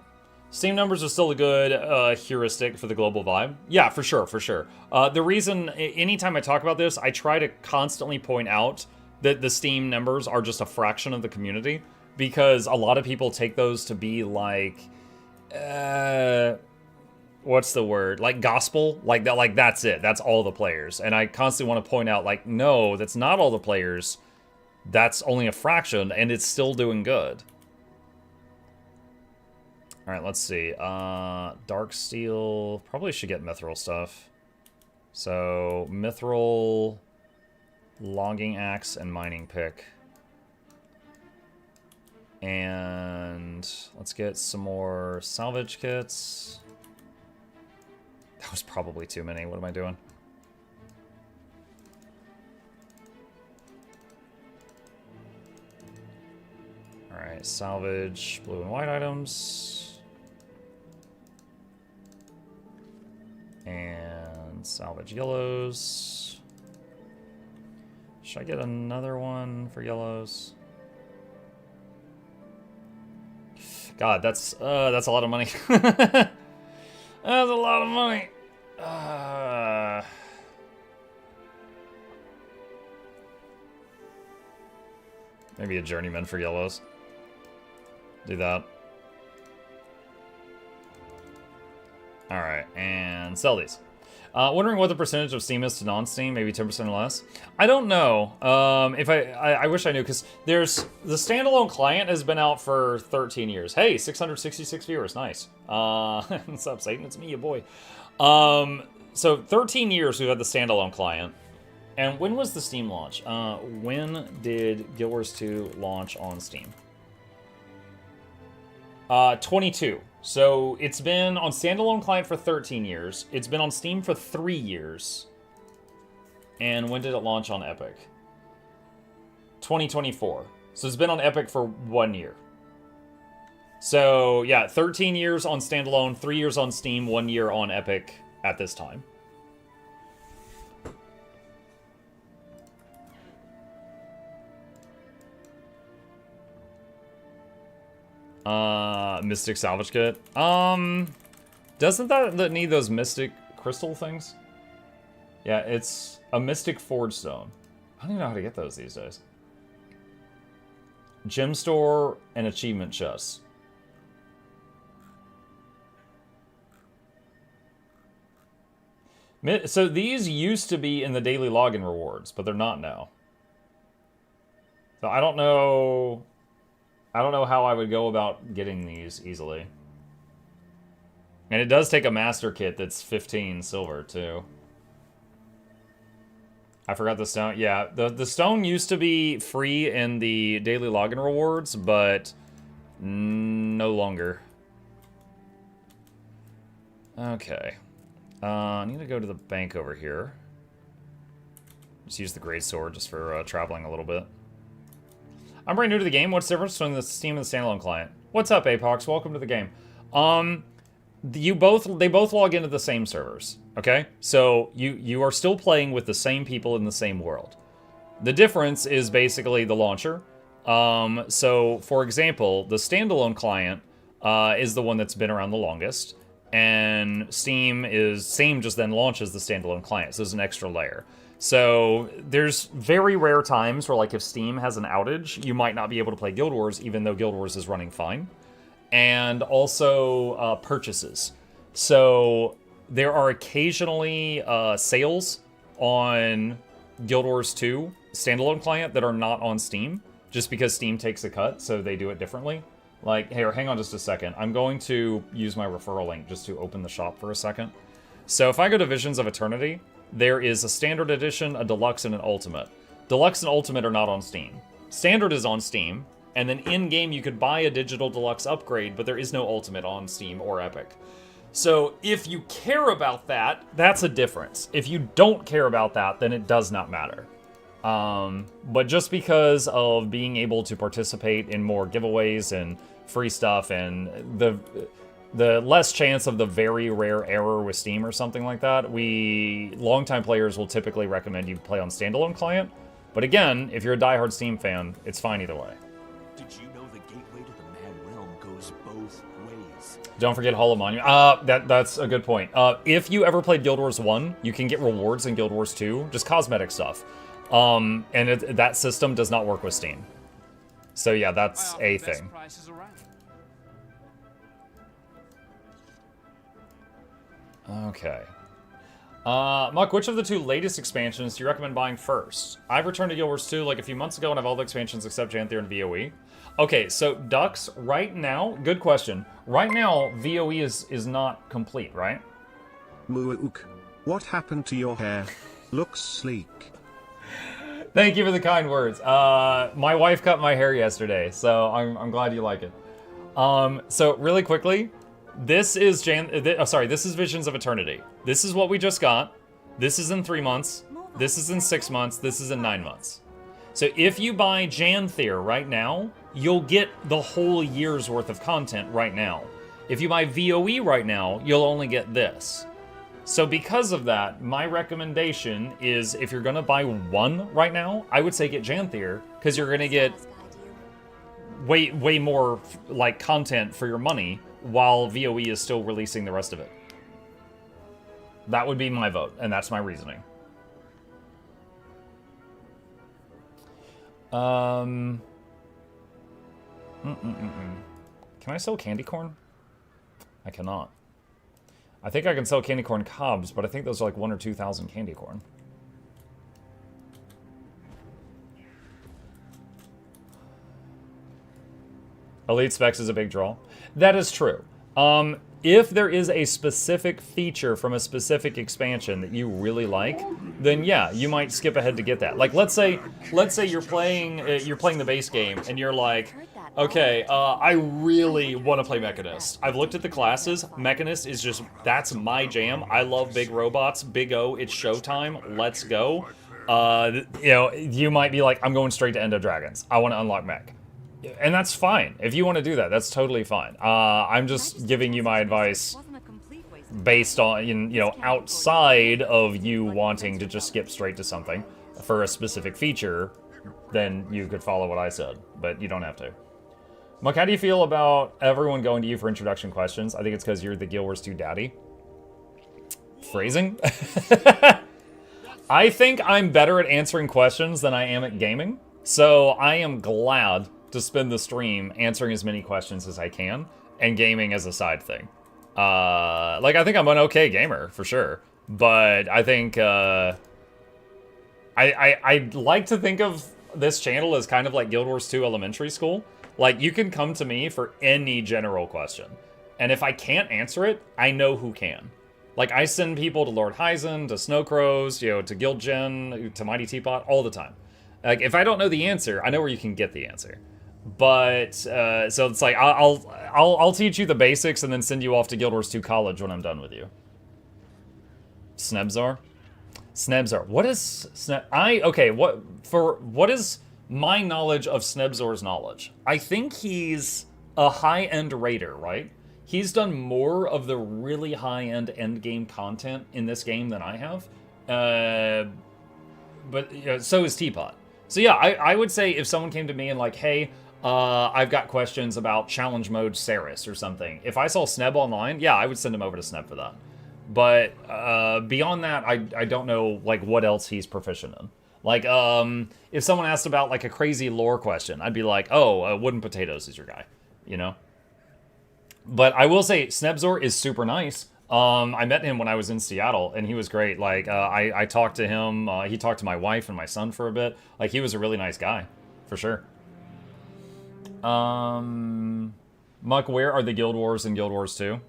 Steam numbers are still a good heuristic for the global vibe. Yeah, for sure, for sure. The reason, anytime I talk about this, I try to constantly point out that the Steam numbers are just a fraction of the community, because a lot of people take those to be like, what's the word? Like gospel? Like that, like that's it. That's all the players. And I constantly want to point out, like, no, that's not all the players. That's only a fraction, and it's still doing good. All right, let's see. Dark Steel. Probably should get Mithril stuff. So, Mithril, Logging Axe, and Mining Pick. And let's get some more salvage kits. That was probably too many. What am I doing? Alright, salvage blue and white items. And salvage yellows. Should I get another one for yellows? God, that's a lot of money. That's a lot of money. Maybe a journeyman for yellows. Do that. Alright, and sell these. Wondering what the percentage of Steam is to non-Steam, maybe 10% or less. I don't know. If I wish I knew, because there's the standalone client has been out for 13 years. Hey, 666 viewers, nice. What's up, Satan? It's me, your boy. So 13 years we've had the standalone client. And when was the Steam launch? When did Guild Wars 2 launch on Steam? 22. So it's been on standalone client for 13 years. It's been on Steam for 3 years. And when did it launch on Epic? 2024. So it's been on Epic for 1 year. So yeah, 13 years on standalone, 3 years on Steam, 1 year on Epic at this time. Mystic salvage kit. Doesn't that need those mystic crystal things? Yeah, it's a mystic forge stone. I don't even know how to get those these days. Gem store and achievement chests. So these used to be in the daily login rewards, but they're not now. So I don't know how I would go about getting these easily. And it does take a master kit that's 15 silver, too. I forgot the stone. Yeah, the stone used to be free in the daily login rewards, but no longer. Okay. I need to go to the bank over here. Just use the great sword just for traveling a little bit. I'm brand new to the game. What's the difference between the Steam and the standalone client? What's up, Apox? Welcome to the game. They both log into the same servers. Okay, so you are still playing with the same people in the same world. The difference is basically the launcher. So for example, the standalone client is the one that's been around the longest, and Steam just then launches the standalone client. So there's an extra layer. So there's very rare times where, like, if Steam has an outage, you might not be able to play Guild Wars, even though Guild Wars is running fine. And also purchases. So there are occasionally sales on Guild Wars 2 standalone client that are not on Steam, just because Steam takes a cut, so they do it differently. Like, hey, hang on just a second. I'm going to use my referral link just to open the shop for a second. So if I go to Visions of Eternity, there is a Standard Edition, a Deluxe, and an Ultimate. Deluxe and Ultimate are not on Steam. Standard is on Steam, and then in-game you could buy a digital Deluxe upgrade, but there is no Ultimate on Steam or Epic. So if you care about that, that's a difference. If you don't care about that, then it does not matter. But just because of being able to participate in more giveaways and free stuff and the less chance of the very rare error with Steam or something like that, longtime players will typically recommend you play on standalone client. But again, if you're a diehard Steam fan, it's fine either way.
Did you know the gateway to the Mad Realm goes both ways?
Don't forget Hall of Monument. That's a good point. If you ever played Guild Wars 1, you can get rewards in Guild Wars 2, just cosmetic stuff. And that system does not work with Steam. So yeah, that's a thing. Okay. Muck, which of the two latest expansions do you recommend buying first? I've returned to Guild Wars 2 like a few months ago and have all the expansions except Jantheer and VOE. Okay, so Dux, right now, good question. Right now, VOE is not complete, right?
Mook, what happened to your hair? Looks sleek.
Thank you for the kind words. My wife cut my hair yesterday, so I'm glad you like it. So really quickly, this is this is Visions of Eternity. This is what we just got. This is in 3 months. This is in 6 months. This is in 9 months. So if you buy Janthir right now, you'll get the whole year's worth of content right now. If you buy VOE right now, you'll only get this. So because of that, my recommendation is if you're gonna buy one right now, I would say get Janthir, because you're gonna get way more like content for your money while VOE is still releasing the rest of it. That would be my vote, and that's my reasoning. Can I sell candy corn? I cannot. I think I can sell candy corn cobs, but I think those are like 1,000 or 2,000 candy corn. Elite Specs is a big draw. That is true. If there is a specific feature from a specific expansion that you really like, then yeah, you might skip ahead to get that. Like let's say you're playing the base game and you're like, okay, I really want to play Mechanist. I've looked at the classes. Mechanist is just, that's my jam. I love big robots. Big O, it's showtime. Let's go. You know, you might be like, I'm going straight to Endo Dragons. I want to unlock mech. And that's fine. If you want to do that, that's totally fine. I'm just giving you my advice based on, you know, outside of you wanting to just skip straight to something for a specific feature, then you could follow what I said, but you don't have to. Muck, how do you feel about everyone going to you for introduction questions? I think it's because you're the Guild Wars 2 daddy. Phrasing? I think I'm better at answering questions than I am at gaming, so I am glad to spend the stream answering as many questions as I can, and gaming as a side thing. Like, I think I'm an okay gamer, for sure. But I think, I like to think of this channel as kind of like Guild Wars 2 Elementary School. Like, you can come to me for any general question. And if I can't answer it, I know who can. Like, I send people to Lord Hyzen, to Snowcrows, you know, to Guild Gen, to Mighty Teapot, all the time. Like, if I don't know the answer, I know where you can get the answer. But, so it's like, I'll teach you the basics and then send you off to Guild Wars 2 College when I'm done with you. Snebzar? Snebzar. What is okay, what is my knowledge of Snebzar's knowledge? I think he's a high-end raider, right? He's done more of the really high-end endgame content in this game than I have. But you know, so is Teapot. So yeah, I would say if someone came to me and like, hey, I've got questions about challenge mode Ceres or something. If I saw Sneb online, yeah, I would send him over to Sneb for that. But beyond that, I don't know like what else he's proficient in. Like, if someone asked about like a crazy lore question, I'd be like, oh, Wooden Potatoes is your guy, you know? But I will say, Snebzor is super nice. I met him when I was in Seattle, and he was great. Like, I talked to him, he talked to my wife and my son for a bit. Like, he was a really nice guy, for sure. Muck, where are the Guild Wars in Guild Wars 2?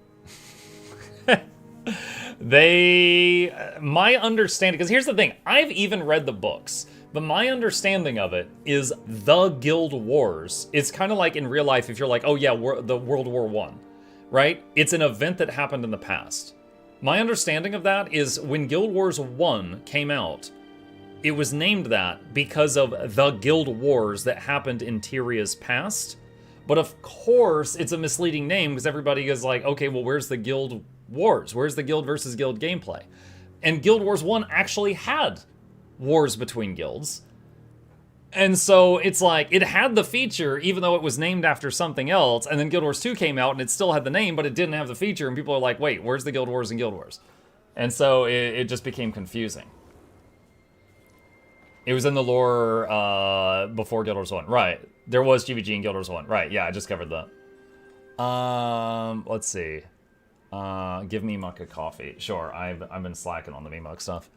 My understanding, because here's the thing, I've even read the books, but my understanding of it is the Guild Wars. It's kind of like in real life, if you're like, oh yeah, the World War I, right? It's an event that happened in the past. My understanding of that is when Guild Wars 1 came out, it was named that because of the Guild Wars that happened in Tyria's past. But of course, it's a misleading name because everybody is like, okay, well, where's the Guild Wars? Where's the Guild versus Guild gameplay? And Guild Wars 1 actually had wars between guilds. And so it's like, it had the feature, even though it was named after something else, and then Guild Wars 2 came out and it still had the name, but it didn't have the feature, and people are like, wait, where's the Guild Wars and Guild Wars? And so it just became confusing. It was in the lore before Guild Wars 1. Right. There was GVG in Guild Wars 1. Right, yeah, I just covered that. Let's see. Give me Muck a coffee. Sure, I've been slacking on the Memuck stuff.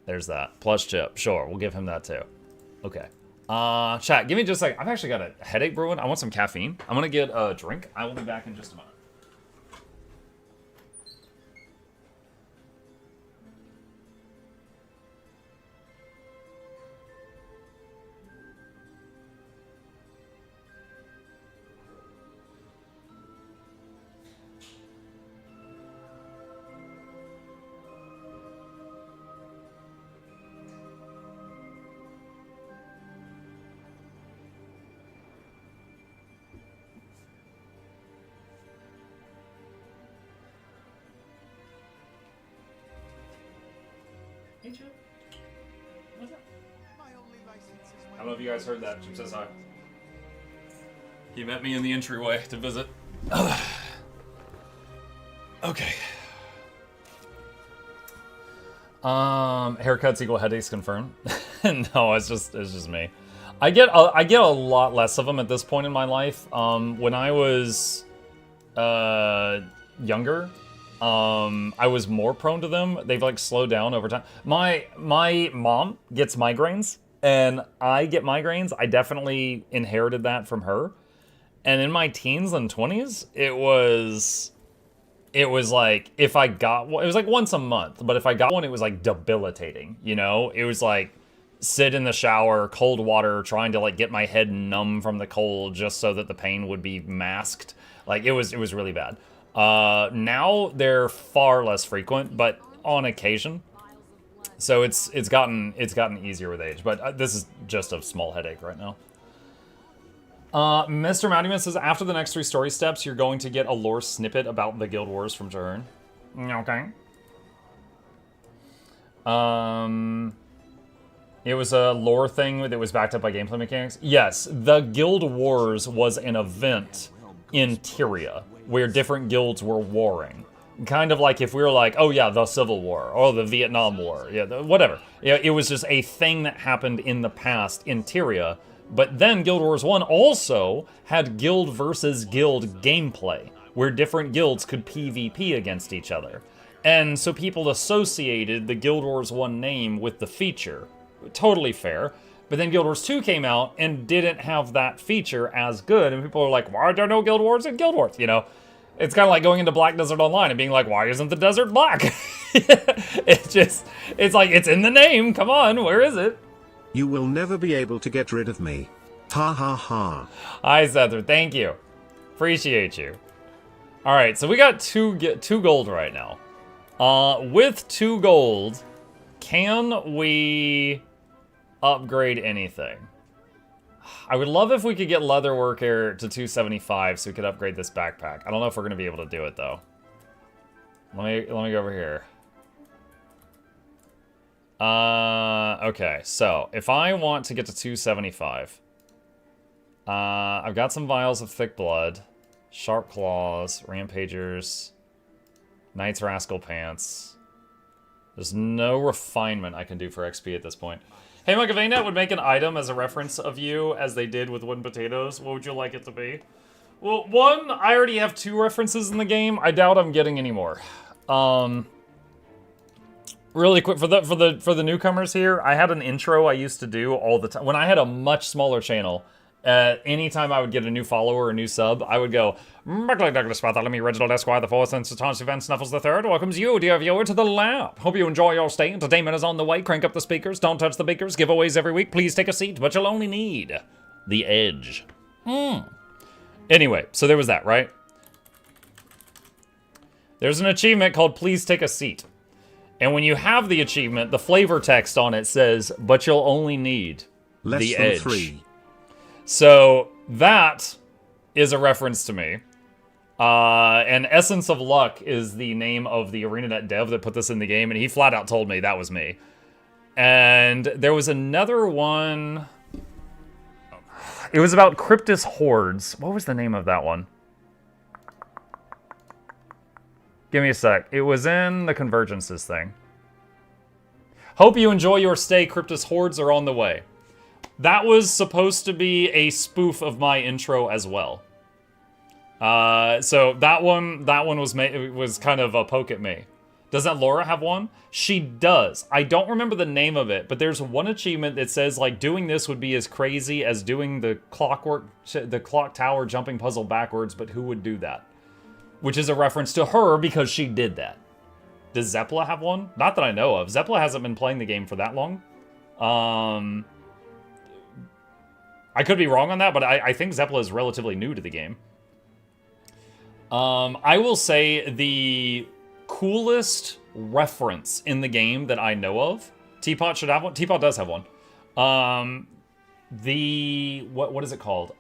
There's that. Plus Chip. Sure, we'll give him that too. Okay. Chat, give me just like, I've actually got a headache brewing. I want some caffeine. I'm gonna get a drink. I will be back in just a moment. Hey, Chip. What's up? I don't know if you guys heard that. Chip says hi. He met me in the entryway to visit. Okay. Haircuts equal headaches confirmed. No, it's just me. I get a lot less of them at this point in my life. When I was younger, I was more prone to them. They've like slowed down over time. My mom gets migraines, and I get migraines. I definitely inherited that from her. And in my teens and 20s, it was like, if I got one, it was like once a month, but if I got one, it was like debilitating, you know? It was like, sit in the shower, cold water, trying to like get my head numb from the cold just so that the pain would be masked. Like, it was really bad. Now they're far less frequent, but on occasion. So it's gotten easier with age, but this is just a small headache right now. Mr. Mattyman says, after the next 3 story steps, you're going to get a lore snippet about the Guild Wars from Jahern. Okay. It was a lore thing that was backed up by gameplay mechanics. Yes, the Guild Wars was an event in Tyria, where different guilds were warring. Kind of like if we were like, oh yeah, the Civil War, or the Vietnam War, yeah, whatever. Yeah, it was just a thing that happened in the past in Tyria. But then Guild Wars 1 also had guild versus guild gameplay, where different guilds could PvP against each other. And so people associated the Guild Wars 1 name with the feature. Totally fair. But then Guild Wars 2 came out and didn't have that feature as good, and people are like, why are there no Guild Wars in Guild Wars? You know? It's kind of like going into Black Desert Online and being like, why isn't the desert black? It's like, it's in the name, come on, where is it?
You will never be able to get rid of me. Ha ha ha.
Hi, Sether. Thank you. Appreciate you. All right, so we got two gold right now. With 2 gold, can we upgrade anything? I would love if we could get Leatherworker to 275 so we could upgrade this backpack. I don't know if we're going to be able to do it, though. Let me go over here. Okay, so if I want to get to 275, I've got some vials of thick blood, sharp claws, rampagers, knight's rascal pants. There's no refinement I can do for XP at this point. Hey, Mike, if ANET would make an item as a reference of you, as they did with wooden potatoes, what would you like it to be? Well, one, I already have 2 references in the game. I doubt I'm getting any more. Really quick, for the newcomers here, I had an intro I used to do all the time. When I had a much smaller channel, anytime I would get a new follower or a new sub, I would go, Mukluk Douglas Bartholomew Reginald Esquire the 4th and Sir Van Snuffles the 3rd welcomes you, dear viewer, to the lab. Hope you enjoy your stay. Entertainment is on the way. Crank up the speakers. Don't touch the beakers. Giveaways every week. Please take a seat, but you'll only need the edge. Anyway, so there was that, right? There's an achievement called Please Take a Seat. And when you have the achievement, the flavor text on it says, but you'll only need the edge.
3.
So that is a reference to me. And Essence of Luck is the name of the ArenaNet dev that put this in the game, and he flat out told me that was me. And there was another one. It was about Cryptus Hordes. What was the name of that one? Give me a sec. It was in the Convergences thing. Hope you enjoy your stay. Cryptus Hordes are on the way. That was supposed to be a spoof of my intro as well. So that one was kind of a poke at me. Doesn't Laura have one? She does. I don't remember the name of it, but there's one achievement that says, like, doing this would be as crazy as doing the clock tower jumping puzzle backwards, but who would do that? Which is a reference to her because she did that. Does Zeppela have one? Not that I know of. Zeppela hasn't been playing the game for that long. I could be wrong on that, but I think Zeppela is relatively new to the game. I will say the coolest reference in the game that I know of. Teapot should have one. Teapot does have one. What is it called?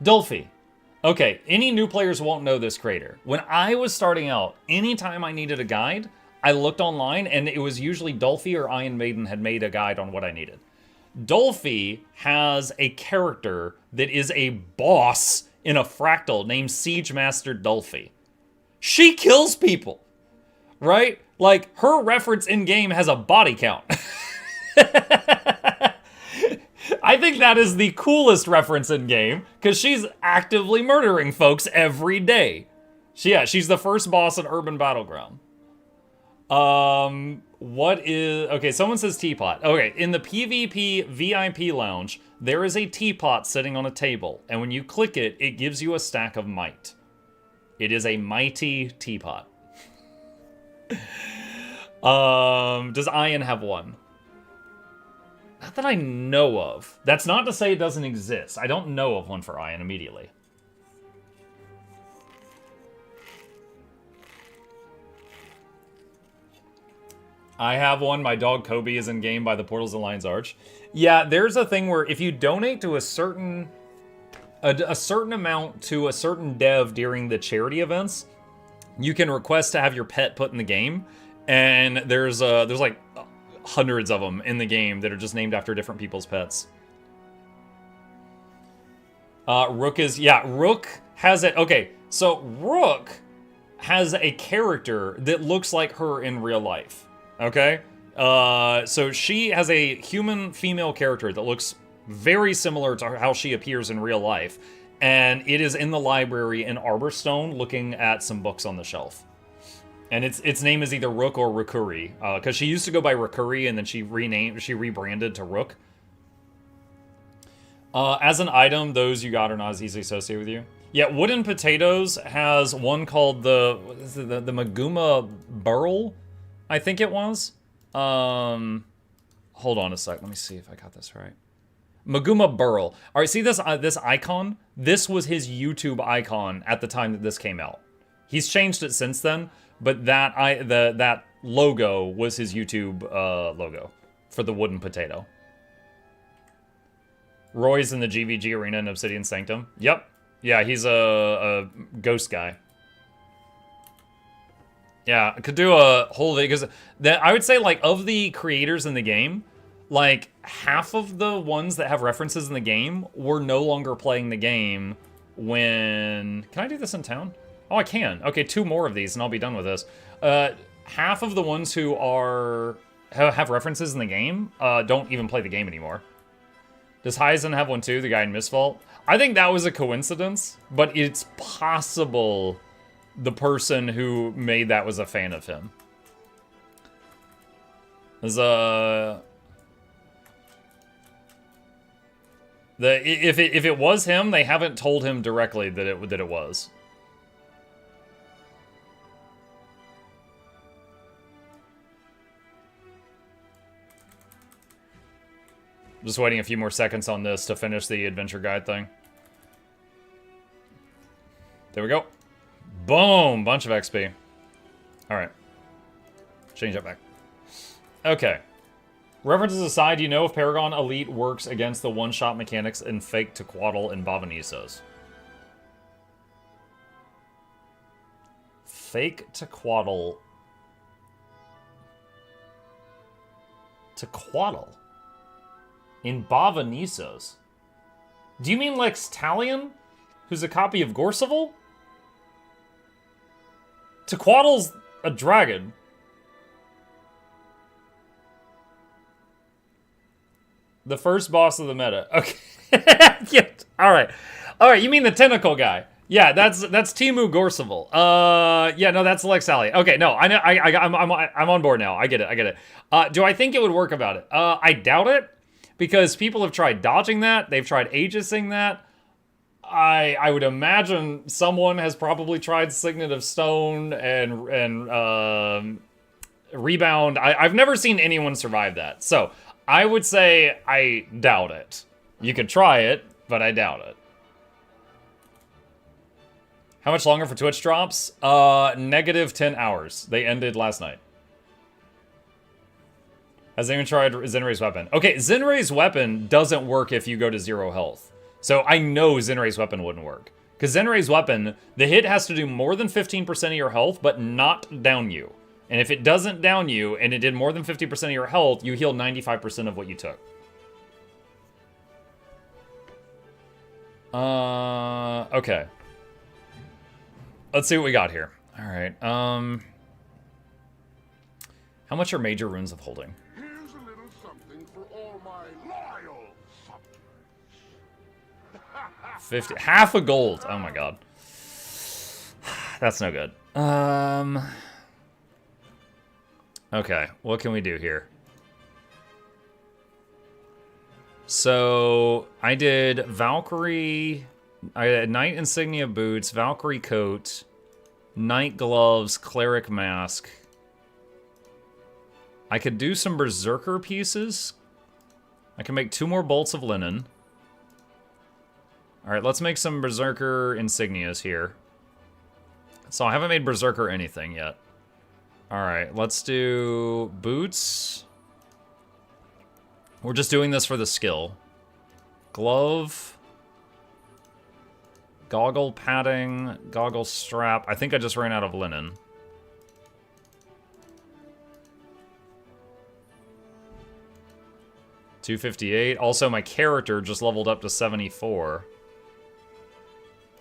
Dolphy. Okay, any new players won't know this creator. When I was starting out, anytime I needed a guide, I looked online, and it was usually Dolphy or Iron Maiden had made a guide on what I needed. Dolphy has a character that is a boss in a fractal named Siege Master Dolphy. She kills people, right? Like, her reference in-game has a body count. I think that is the coolest reference in-game, because she's actively murdering folks every day. She's the first boss in Urban Battleground. Okay, someone says teapot. Okay, in the PvP VIP lounge, there is a teapot sitting on a table, and when you click it, it gives you a stack of might. It is a mighty teapot. Does Ian have one? Not that I know of. That's not to say it doesn't exist. I don't know of one for Ian immediately. I have one. My dog Kobe is in game by the Portals and Lions Arch. Yeah, there's a thing where if you donate to a certain amount to a certain dev during the charity events, you can request to have your pet put in the game. And there's like hundreds of them in the game that are just named after different people's pets. Rook has it. Okay, so Rook has a character that looks like her in real life. Okay? So she has a human female character that looks very similar to how she appears in real life. And it is in the library in Arborstone looking at some books on the shelf. And its name is either Rook or Rukuri, because she used to go by Rukuri and then she rebranded to Rook. As an item, those you got are not as easily associated with you. Yeah, Wooden Potatoes has one called the Maguma Burl, I think it was. Hold on a sec, let me see if I got this right. Maguma Burl. All right, see this icon? This was his YouTube icon at the time that this came out. He's changed it since then. But that logo was his YouTube logo for the Wooden Potato. Roy's in the GVG arena in Obsidian Sanctum. Yep. Yeah, he's a ghost guy. Yeah, I could do a whole video, because I would say, like, of the creators in the game, like, half of the ones that have references in the game were no longer playing the game when... Can I do this in town? Oh, I can. Okay, 2 more of these and I'll be done with this. Half of the ones who have references in the game don't even play the game anymore. Does Heisen have one too, the guy in Misfault? I think that was a coincidence, but it's possible the person who made that was a fan of him. There's if it was him, they haven't told him directly that it was. Just waiting a few more seconds on this to finish the adventure guide thing. There we go. Boom! Bunch of XP. Alright. Change that back. Okay. References aside, do you know if Paragon Elite works against the one-shot mechanics in Fake Tequatl and Bavanisos? Fake Tequatl. Tequatl? In Bavanisos? Do you mean Lex Talion? Who's a copy of Gorseval? Tequatl's a dragon. The first boss of the meta. Okay. Yeah. Alright. Alright, you mean the tentacle guy. Yeah, that's Timu Gorseval. Yeah, no, that's Lex Talion. Okay, no, I know, I'm on board now. I get it. Do I think it would work about it? I doubt it. Because people have tried dodging that. They've tried aegising that. I would imagine someone has probably tried Signet of Stone and Rebound. I've never seen anyone survive that. So, I would say I doubt it. You could try it, but I doubt it. How much longer for Twitch drops? Negative 10 hours. They ended last night. Has anyone tried Zenrei's weapon? Okay, Zenrei's weapon doesn't work if you go to 0 health. So I know Zenrei's weapon wouldn't work. Because Zenrei's weapon, the hit has to do more than 15% of your health, but not down you. And if it doesn't down you, and it did more than 50% of your health, you heal 95% of what you took. Okay. Let's see what we got here. All right. How much are major runes of holding?
Here's a little something for all my loyal subjects.
50. Half a gold. Oh my god. That's no good. Okay, what can we do here? So, I did Valkyrie, I had Knight Insignia Boots, Valkyrie Coat, Knight Gloves, Cleric Mask. I could do some Berserker pieces. I can make 2 more bolts of linen. Alright, let's make some Berserker insignias here. So I haven't made Berserker anything yet. Alright, let's do boots. We're just doing this for the skill. Glove. Goggle padding. Goggle strap. I think I just ran out of linen. $258. Also, my character just leveled up to 74.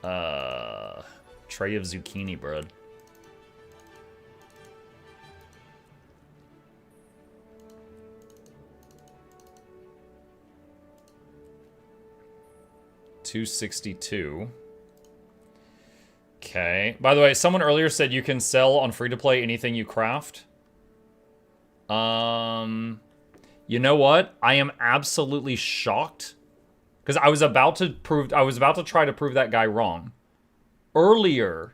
Tray of zucchini bread. $262. Okay. By the way, someone earlier said you can sell on free-to-play anything you craft. You know what? I am absolutely shocked because I was about to try to prove that guy wrong. Earlier,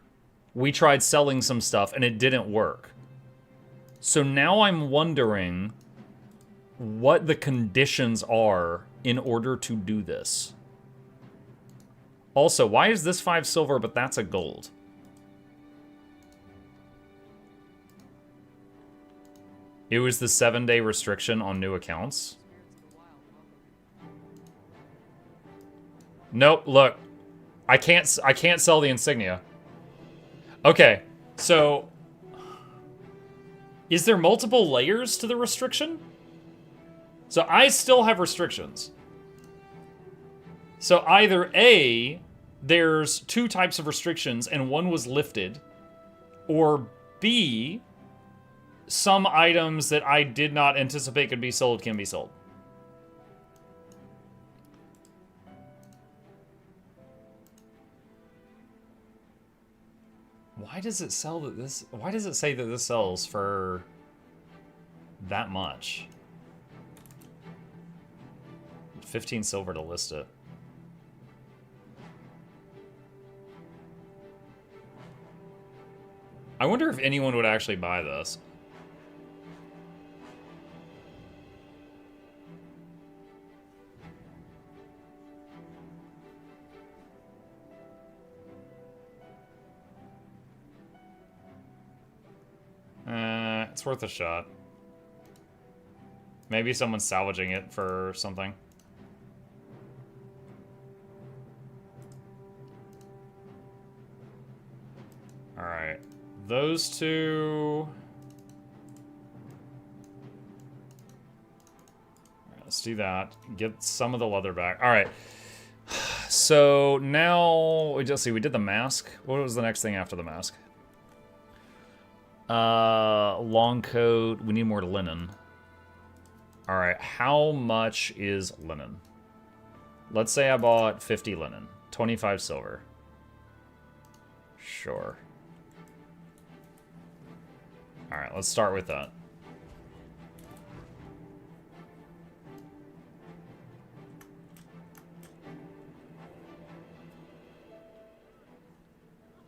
we tried selling some stuff and it didn't work. So now I'm wondering what the conditions are in order to do this. Also, why is this 5 silver but that's a gold? It was the 7-day restriction on new accounts. Nope, look. I can't sell the insignia. Okay, so is there multiple layers to the restriction? So I still have restrictions. So either A, there's 2 types of restrictions and one was lifted, or B, some items that I did not anticipate could be sold can be sold. Why does it sell that this? Why does it say that this sells for that much? 15 silver to list it. I wonder if anyone would actually buy this. It's worth a shot. Maybe someone's salvaging it for something. Alright. Those 2... Alright, let's do that. Get some of the leather back. Alright. So now... Let's see, we did the mask. What was the next thing after the mask? Long coat. We need more linen. Alright, how much is linen? Let's say I bought 50 linen. 25 silver. Sure. Alright, let's start with that.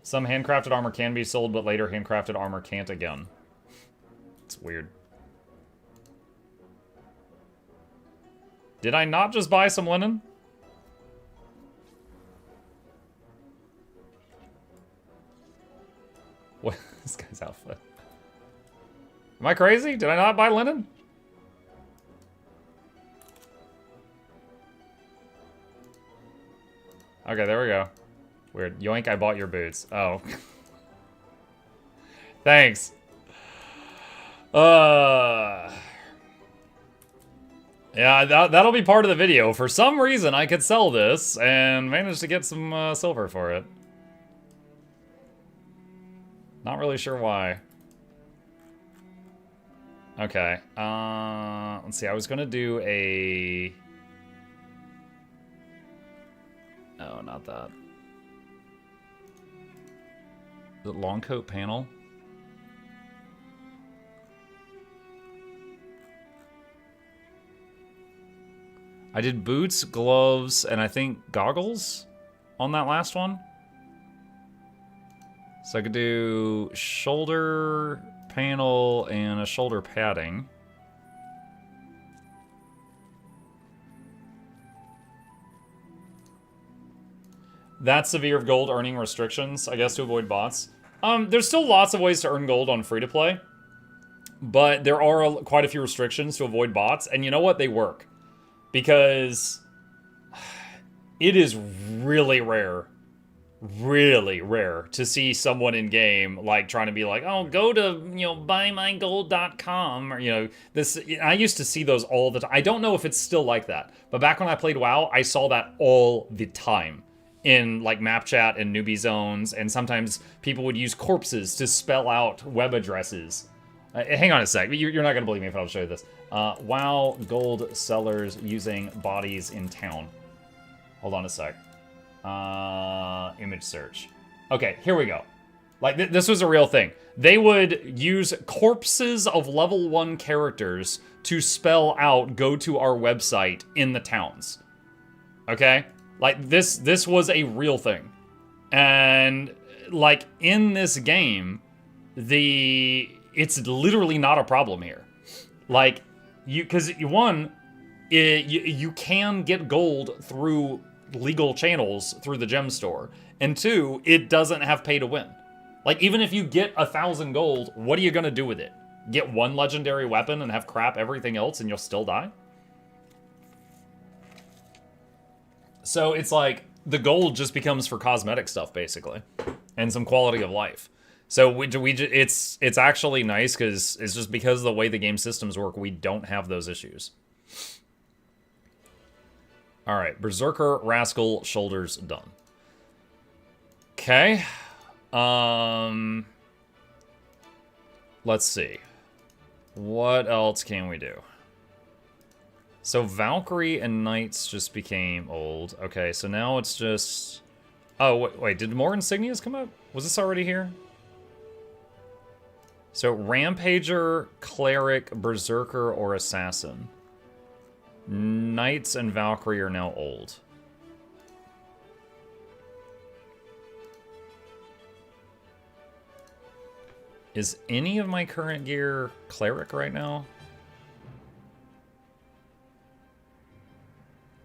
Some handcrafted armor can be sold, but later handcrafted armor can't again. It's weird. Did I not just buy some linen? What is this guy's outfit? Am I crazy? Did I not buy linen? Okay, there we go. Weird. Yoink, I bought your boots. Oh. Thanks. Yeah, that'll be part of the video. For some reason, I could sell this and manage to get some silver for it. Not really sure why. Okay, let's see, I was gonna do a... Oh, not that. The long coat panel? I did boots, gloves, and I think goggles on that last one. So I could do shoulder panel and a shoulder padding. That's severe of gold earning restrictions, I guess, to avoid bots. There's still lots of ways to earn gold on free-to-play, but there are quite a few restrictions to avoid bots, and you know what? They work. Because it is really rare to see someone in game like trying to be like, oh, go to, you know, buymygold.com, or, you know, this. I used to see those all the time. I don't know if it's still like that, but back when I played WoW, I saw that all the time in like map chat and newbie zones, and sometimes people would use corpses to spell out web addresses. Hang on a sec. You're not gonna believe me if I'll show you this. WoW gold sellers using bodies in town. Hold on a sec. Image search. Okay, here we go. Like, this was a real thing. They would use corpses of level 1 characters to spell out, go to our website in the towns. Okay? Like, this was a real thing. And, like, in this game, it's literally not a problem here. Like, because one, you can get gold through legal channels through the gem store, and two, it doesn't have pay to win. Like, even if you get 1,000 gold, what are you gonna do with it? Get one legendary weapon and have crap everything else and you'll still die? So it's like, the gold just becomes for cosmetic stuff, basically, and some quality of life. So it's actually nice because it's just because of the way the game systems work, we don't have those issues. All right, Berserker, Rascal, Shoulders, done. Okay. Let's see. What else can we do? So Valkyrie and Knights just became old. Okay, so now it's just... Oh, wait, did more insignias come up? Was this already here? So Rampager, Cleric, Berserker, or Assassin. Knights and Valkyrie are now old. Is any of my current gear Cleric right now?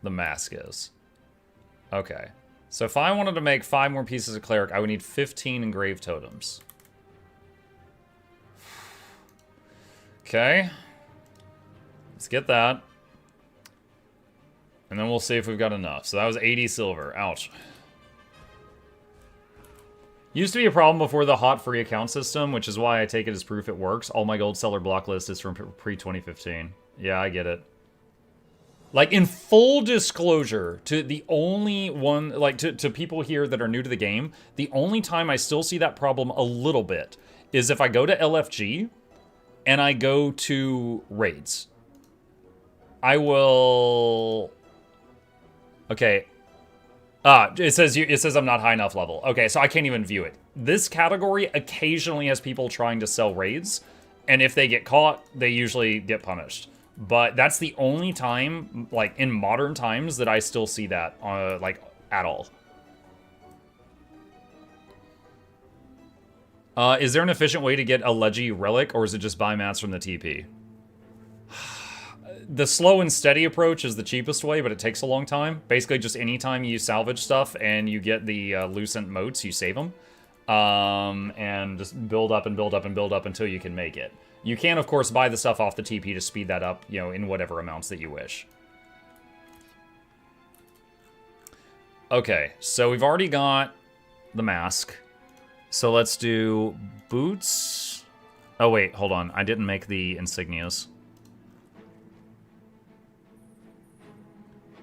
The mask is. Okay. So if I wanted to make 5 more pieces of Cleric, I would need 15 engraved totems. Okay. Let's get that. And then we'll see if we've got enough. So that was 80 silver. Ouch. Used to be a problem before the hot free account system, which is why I take it as proof it works. All my gold seller block list is from pre-2015. Yeah, I get it. Like, in full disclosure, to the only one, like, to people here that are new to the game, the only time I still see that problem a little bit is if I go to LFG and I go to raids. I will... Okay. It says I'm not high enough level. Okay, so I can't even view it. This category occasionally has people trying to sell raids, and if they get caught, they usually get punished. But that's the only time, like, in modern times that I still see that, like, at all. Is there an efficient way to get a Leggy Relic, or is it just buy mats from the TP? The slow and steady approach is the cheapest way, but it takes a long time. Basically, just anytime you salvage stuff and you get the lucent motes, you save them. And just build up and build up and build up until you can make it. You can, of course, buy the stuff off the TP to speed that up, you know, in whatever amounts that you wish. Okay, so we've already got the mask. So let's do boots. Oh, wait, hold on. I didn't make the insignias.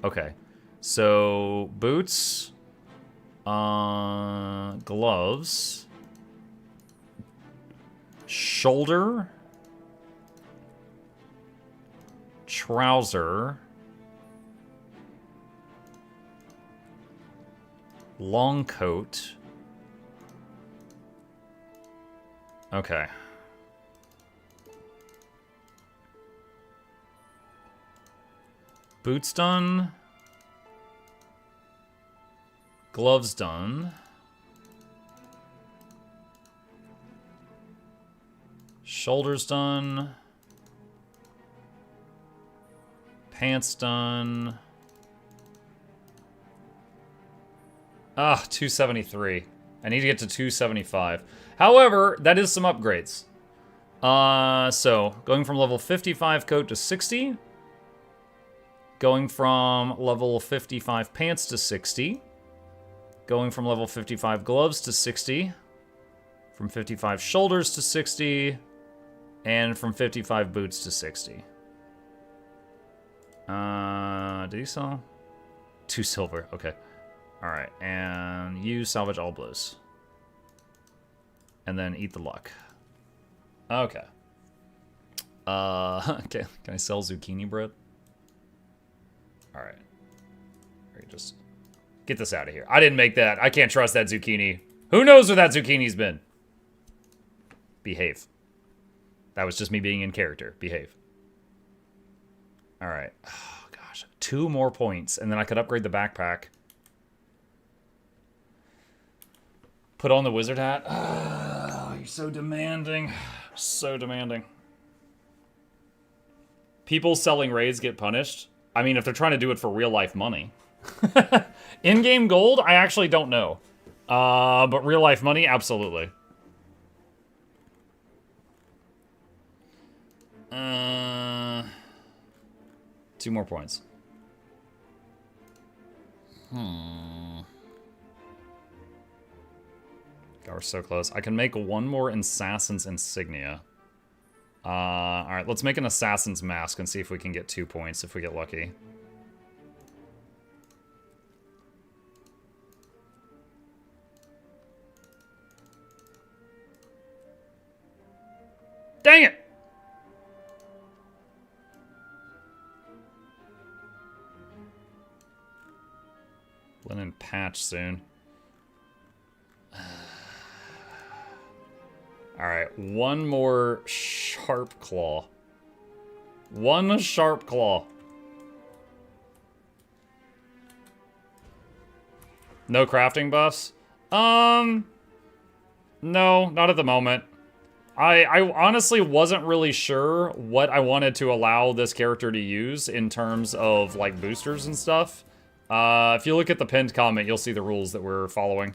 Okay. So, boots. Gloves. Shoulder. Trouser. Long coat. Okay. Boots done. Gloves done. Shoulders done. Pants done. Ah, 273. I need to get to 275. However, that is some upgrades. So, going from level 55 coat to 60. Going from level 55 pants to 60. Going from level 55 gloves to 60. From 55 shoulders to 60. And from 55 boots to 60. Did you sell? 2 silver, okay. Alright, and you salvage all blows. And then eat the luck. Okay. Okay, can I sell zucchini bread? Alright. Just get this out of here. I didn't make that. I can't trust that zucchini. Who knows where that zucchini's been? Behave. That was just me being in character. Behave. Alright. Oh, gosh. 2 more points, and then I could upgrade the backpack. Put on the wizard hat. Oh, you're so demanding. So demanding. People selling raids get punished. I mean, if they're trying to do it for real-life money. In-game gold, I actually don't know. But real-life money, absolutely. 2 more points. God, we're so close. I can make 1 more Assassin's Insignia. Alright, let's make an Assassin's Mask and see if we can get 2 points if we get lucky. Dang it! Linen patch soon. Alright, 1 more sharp claw. 1 sharp claw. No crafting buffs? No, not at the moment. I honestly wasn't really sure what I wanted to allow this character to use in terms of, like, boosters and stuff. If you look at the pinned comment, you'll see the rules that we're following.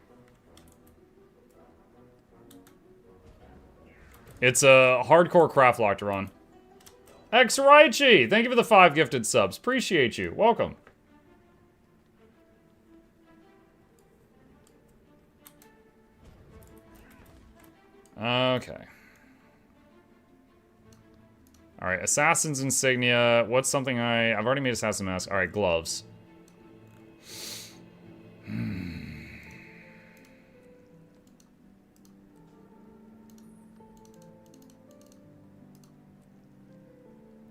It's a hardcore Craftlocked run. X Raichi, thank you for the 5 gifted subs. Appreciate you. Welcome. Okay. Alright, Assassin's Insignia. What's something I've already made Assassin Mask. Alright, gloves.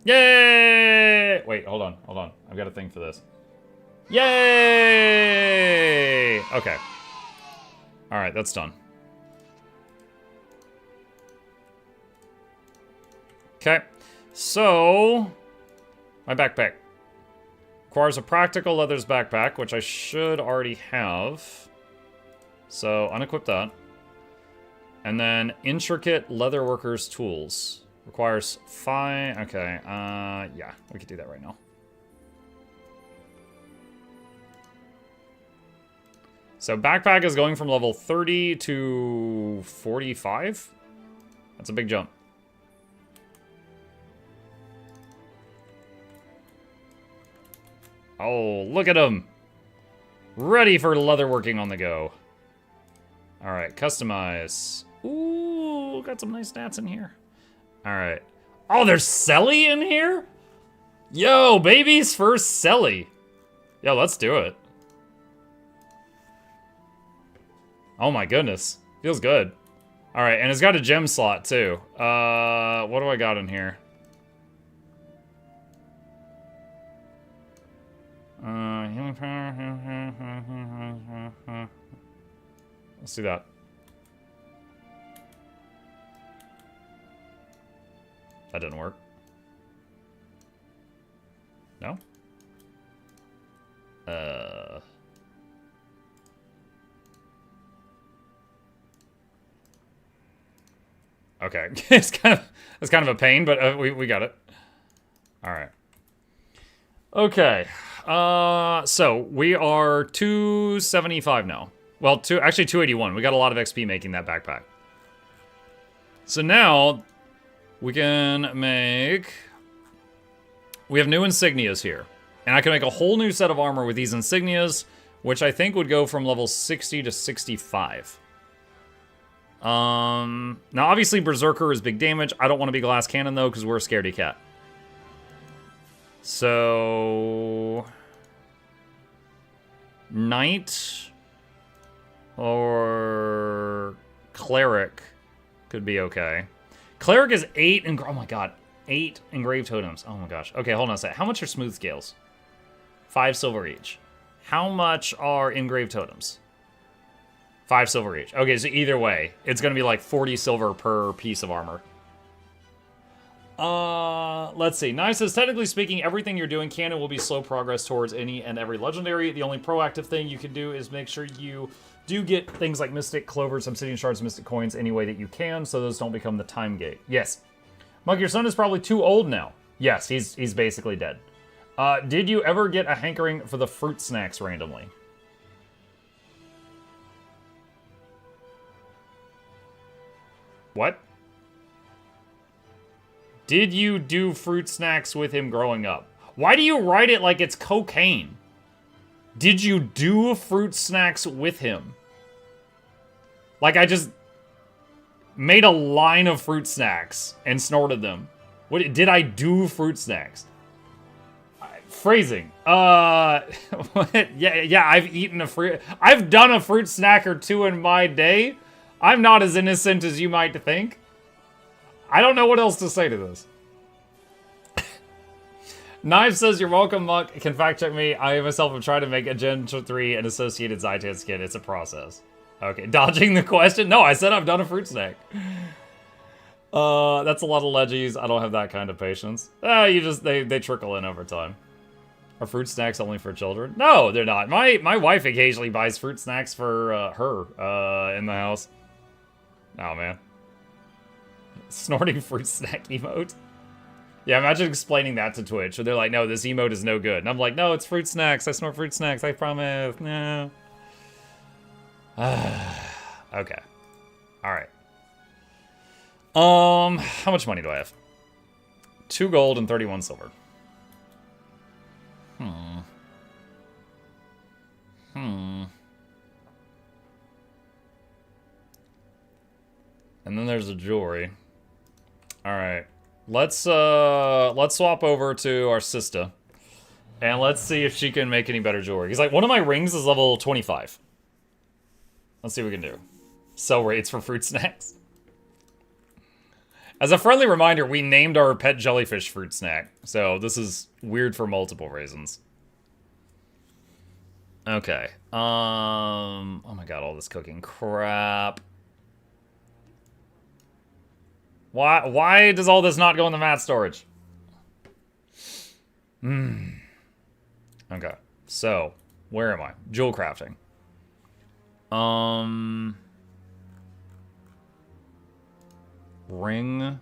Yay! Wait, hold on. I've got a thing for this. Yay! Okay. Alright, that's done. Okay. So, my backpack. Requires a practical leathers backpack, which I should already have. So, unequip that. And then, intricate leatherworker's tools. Requires 5... Okay, yeah, we could do that right now. So, backpack is going from level 30 to 45? That's a big jump. Oh, look at him! Ready for leatherworking on the go. Alright, customize. Ooh, got some nice stats in here. Alright. Oh, there's Selly in here? Yo, baby's first Selly. Yo, let's do it. Oh my goodness. Feels good. Alright, and it's got a gem slot too. What do I got in here? Healing power. Let's do that. That didn't work. No? Okay. it's kind of a pain, but we got it. All right. Okay. So we are 275 now. Well, actually 281. We got a lot of XP making that backpack. So now we can make... We have new insignias here. And I can make a whole new set of armor with these insignias, which I think would go from level 60 to 65. Now obviously Berserker is big damage. I don't want to be Glass Cannon though, because we're a scaredy cat. So... Knight or Cleric could be okay. Cleric is 8 and... Oh my god. 8 engraved totems. Oh my gosh. Okay, hold on a sec. How much are smooth scales? 5 silver each. How much are engraved totems? 5 silver each. Okay, so either way, it's going to be like 40 silver per piece of armor. Let's see. Nice says, technically speaking, everything you're doing can and will be slow progress towards any and every legendary. The only proactive thing you can do is make sure you do get things like Mystic Clovers, Obsidian Shards, Mystic Coins any way that you can, so those don't become the time gate. Yes. Mug, your son is probably too old now. Yes, he's basically dead. Did you ever get a hankering for the fruit snacks randomly? What? Did you do fruit snacks with him growing up? Why do you write it like it's cocaine? Did you do fruit snacks with him? Like I just made a line of fruit snacks and snorted them. What did I do fruit snacks? Phrasing. What? Yeah, I've eaten a fruit. I've done a fruit snack or two in my day. I'm not as innocent as you might think. I don't know what else to say to this. Knives says, you're welcome, Muck. Can fact check me. I myself have tried to make a Gen 3 and associated Zaitan skin. It's a process. Okay, dodging the question? No, I said I've done a fruit snack. That's a lot of leggies. I don't have that kind of patience. They trickle in over time. Are fruit snacks only for children? No, they're not. My wife occasionally buys fruit snacks for her in the house. Oh, man. Snorting fruit snack emote. Yeah, imagine explaining that to Twitch. Where they're like, no, this emote is no good. And I'm like, no, it's fruit snacks. I snort fruit snacks. I promise. No. Okay. Alright. How much money do I have? 2 gold and 31 silver. And then there's the jewelry. Alright. Let's swap over to our sister. And let's see if she can make any better jewelry. He's like, one of my rings is level 25. Let's see what we can do. Sell rates for fruit snacks. As a friendly reminder, we named our pet jellyfish fruit snack. So this is weird for multiple reasons. Okay. Oh my god, all this cooking crap. Why does all this not go in the mat storage? Okay. So, where am I? Jewel crafting. Ring.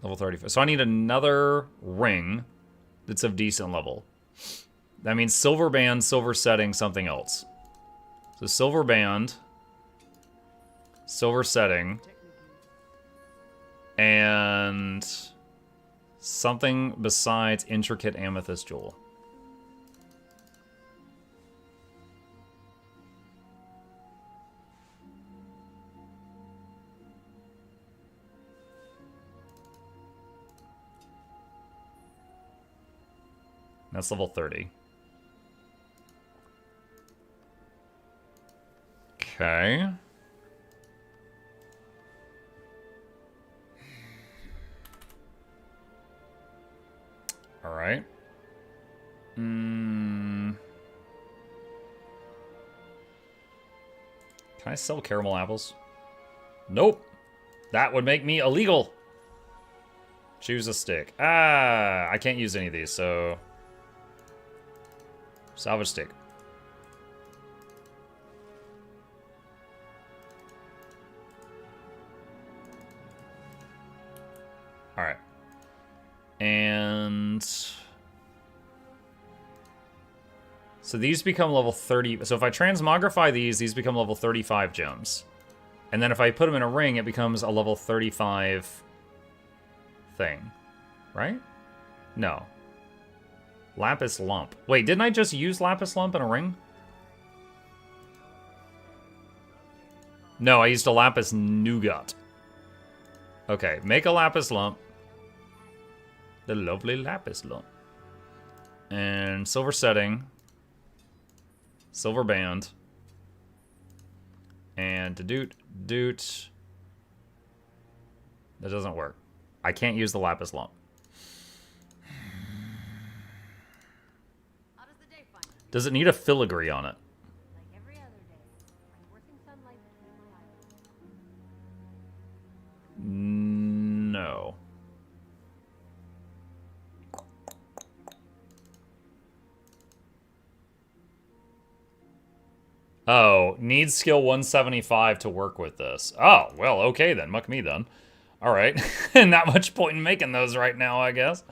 Level 35. So I need another ring that's of decent level. That means silver band, silver setting, something else. So silver band, silver setting, and something besides intricate amethyst jewel. That's level 30. Okay. Alright. Can I sell caramel apples? Nope. That would make me illegal. Choose a stick. Ah, I can't use any of these, so... Salvage stick. Alright. And... So these become level 30. So if I transmogrify these become level 35 gems. And then if I put them in a ring, it becomes a level 35 thing. Right? No. Lapis lump. Wait, didn't I just use lapis lump in a ring? No, I used a lapis nougat. Okay, make a lapis lump. The lovely lapis lump. And silver setting. Silver band. And doot. That doesn't work. I can't use the lapis lump. Does it need a filigree on it? No. Oh, needs skill 175 to work with this. Oh, well, okay then. Muck me then. Alright. Not much point in making those right now, I guess.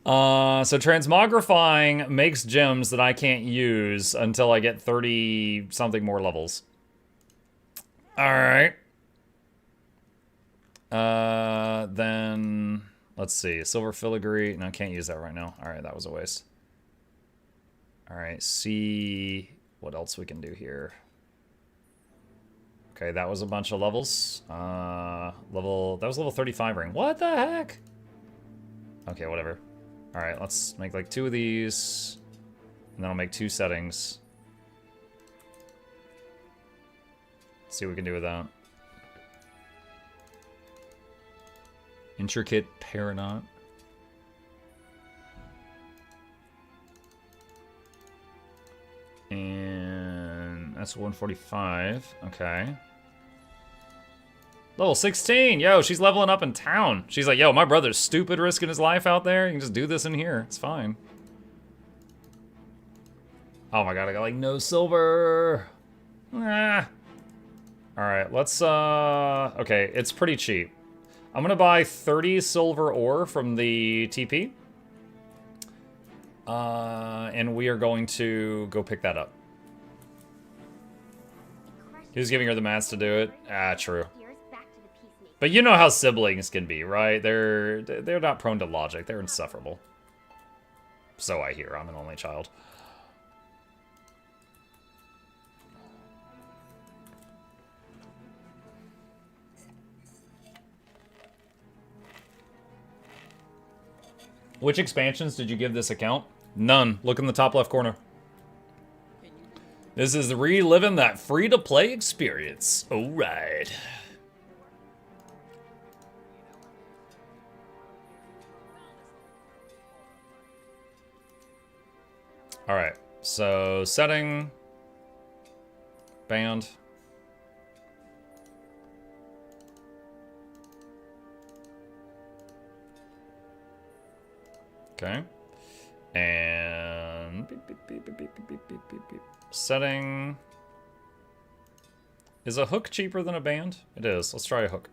So transmogrifying makes gems that I can't use until I get 30-something more levels. Alright. Then... Let's see. Silver filigree. No, I can't use that right now. Alright, that was a waste. Alright, see... what else we can do here. Okay, that was a bunch of levels. That was level 35 ring. What the heck? Okay, whatever. Alright, let's make like 2 of these. And then I'll make 2 settings. See what we can do with that. Intricate Paranaught. And that's 145. Okay. Level 16. Yo, she's leveling up in town. She's like, yo, my brother's stupid risking his life out there. You can just do this in here. It's fine. Oh my god, I got like no silver. Ah. Alright, let's okay, it's pretty cheap. I'm gonna buy 30 silver ore from the TP. And we are going to go pick that up. He was giving her the mats to do it. Ah, true. But you know how siblings can be, right? They're not prone to logic. They're insufferable. So I hear. I'm an only child. Which expansions did you give this account? None. Look in the top left corner. This is reliving that free-to-play experience. Alright. Alright. So, setting. Band. Okay. And setting. Is a hook cheaper than a band? It is. Let's try a hook.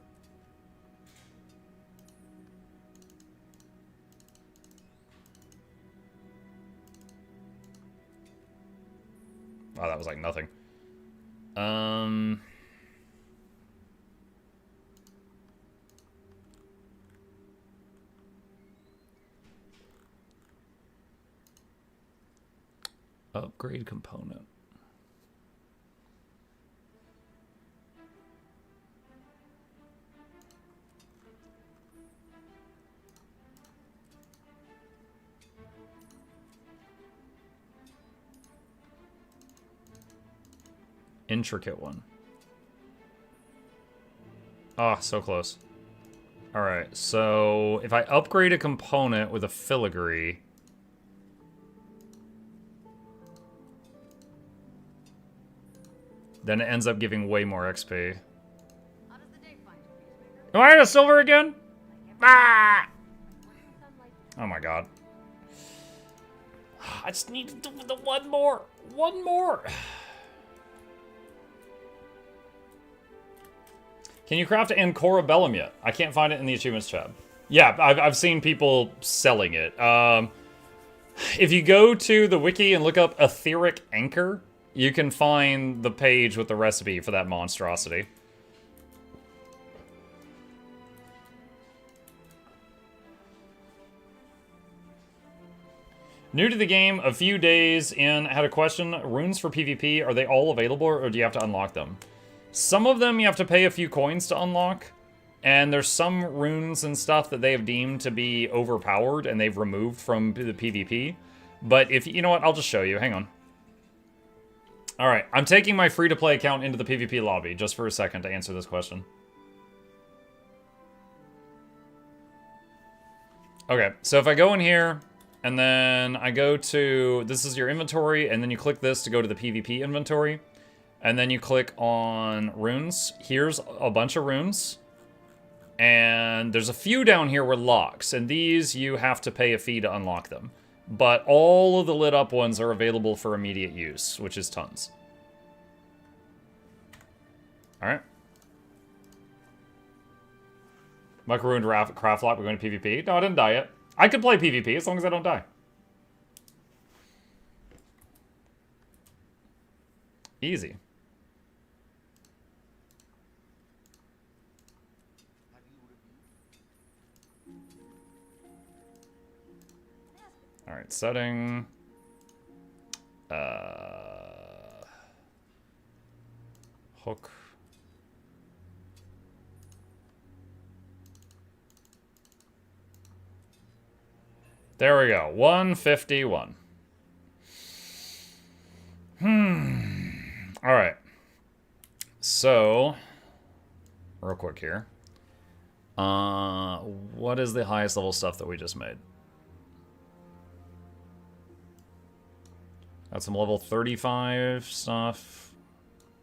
Wow, that was like nothing. Upgrade component. intricate one. Ah, so close. Alright, so if I upgrade a component with a filigree... then it ends up giving way more XP. Am I in a silver again? Ah! Oh my god. I just need to do the one more. One more. Can you craft Ancorabellum yet? I can't find it in the achievements tab. Yeah, I've seen people selling it. If you go to the wiki and look up Etheric Anchor, you can find the page with the recipe for that monstrosity. New to the game, a few days in, had a question. Runes for PvP, are they all available or do you have to unlock them? Some of them you have to pay a few coins to unlock. And there's some runes and stuff that they have deemed to be overpowered and they've removed from the PvP. But if, you know what, I'll just show you, hang on. Alright, I'm taking my free-to-play account into the PvP lobby just for a second to answer this question. Okay, so if I go in here, and then I go to, this is your inventory, and then you click this to go to the PvP inventory, and then you click on runes. Here's a bunch of runes, and there's a few down here were locks, and these you have to pay a fee to unlock them. But all of the lit up ones are available for immediate use, which is tons. Alright. Mike ruined Craftlocked, we're going to PvP. No, I didn't die yet. I could play PvP as long as I don't die. Easy. Alright, setting. Hook. There we go. 151. Alright. So, real quick here. What is the highest level stuff that we just made? Got some level 35 stuff.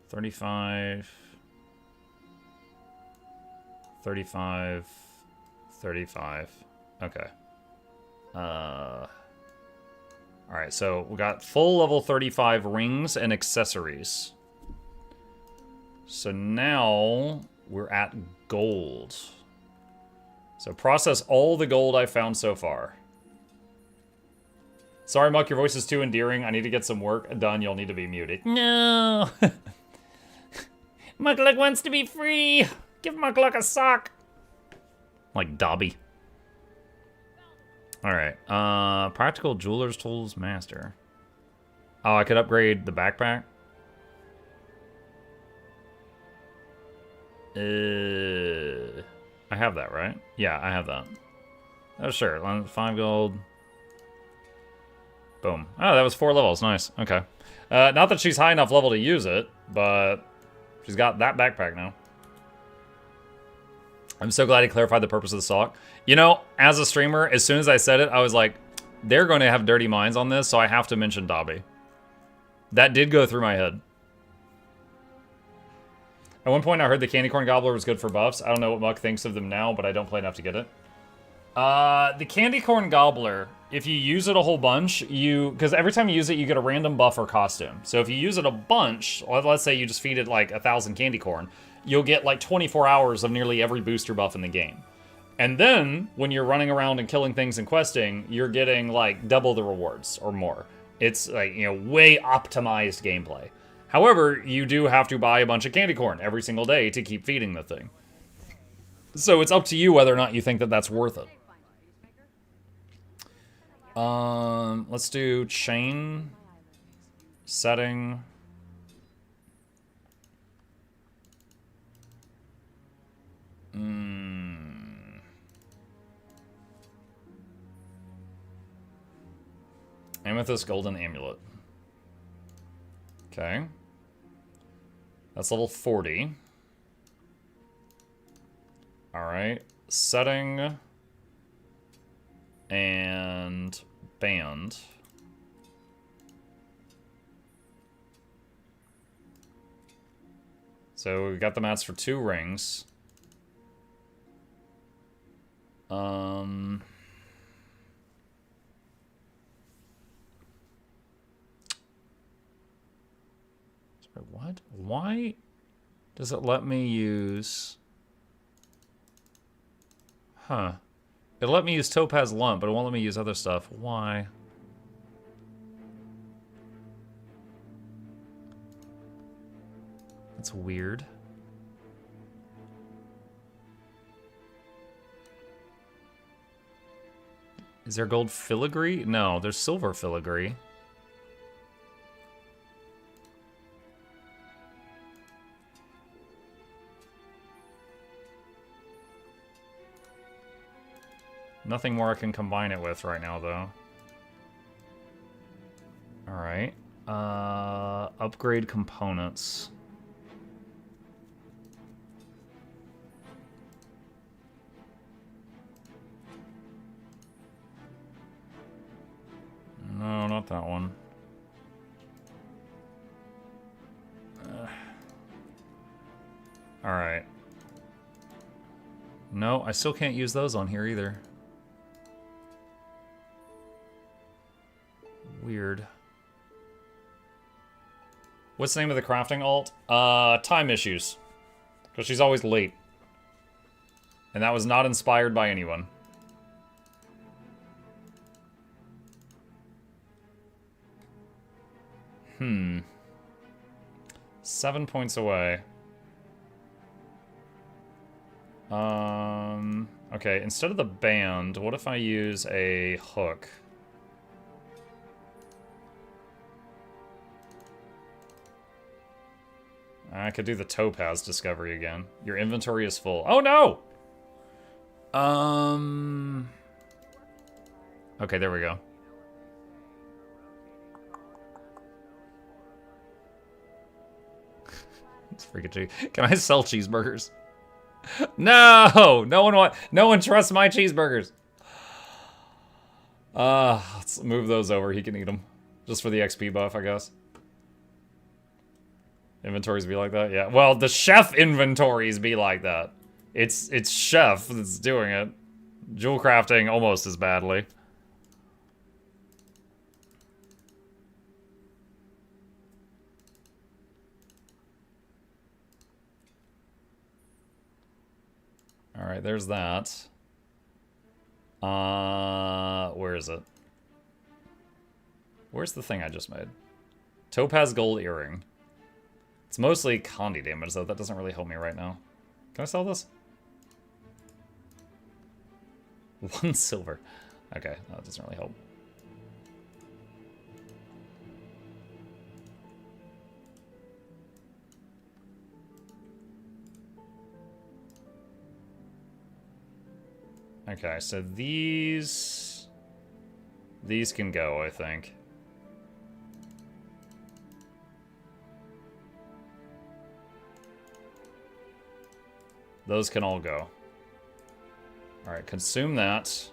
35. 35. 35. Okay. Alright, so we got full level 35 rings and accessories. So now we're at gold. So process all the gold I found so far. Sorry, Muck, your voice is too endearing. I need to get some work done. You'll need to be muted.
No! Mukluk wants to be free! Give Mukluk a sock!
Like Dobby. Alright, practical jeweler's tools master. Oh, I could upgrade the backpack? I have that, right? Yeah, I have that. Oh, sure, 5 gold. Boom. Oh, that was 4 levels, nice, okay. Not that she's high enough level to use it, but she's got that backpack now. I'm so glad he clarified the purpose of the sock. You know, as a streamer, as soon as I said it, I was like, they're going to have dirty minds on this, so I have to mention Dobby. That did go through my head. At one point, I heard the Candy Corn Gobbler was good for buffs. I don't know what Muck thinks of them now, but I don't play enough to get it. The Candy Corn Gobbler, if you use it a whole bunch, because every time you use it, you get a random buff or costume. So if you use it a bunch, let's say you just feed it like 1,000 candy corn, you'll get like 24 hours of nearly every booster buff in the game. And then, when you're running around and killing things and questing, you're getting like double the rewards or more. It's like, you know, way optimized gameplay. However, you do have to buy a bunch of candy corn every single day to keep feeding the thing. So it's up to you whether or not you think that that's worth it. Let's do chain setting. Amethyst Golden Amulet. Okay. That's level 40. Alright. Setting. And band. So we got the mats for 2 rings. Sorry, what? Why does it let me use... Huh. It let me use Topaz Lump, but it won't let me use other stuff. Why? That's weird. Is there gold filigree? No, there's silver filigree. Nothing more I can combine it with right now, though. Alright. Upgrade components. No, not that one. Alright. No, I still can't use those on here either. Weird. What's the name of the crafting alt? Time issues. Because she's always late. And that was not inspired by anyone. Hmm. 7 points away. Okay, instead of the band, what if I use a hook? I could do the Topaz discovery again. Your inventory is full. Oh no! Okay, there we go. It's freaking cheese. Can I sell cheeseburgers? No! No one trusts my cheeseburgers. Let's move those over. He can eat them. Just for the XP buff, I guess. Inventories be like that? Yeah. Well, the chef inventories be like that. It's chef that's doing it. Jewel crafting almost as badly. Alright, there's that. Where is it? Where's the thing I just made? Topaz gold earring. It's mostly Condi damage, though. That doesn't really help me right now. Can I sell this? 1 silver. Okay, that doesn't really help. Okay, so these can go, I think. Those can all go. Alright, consume that.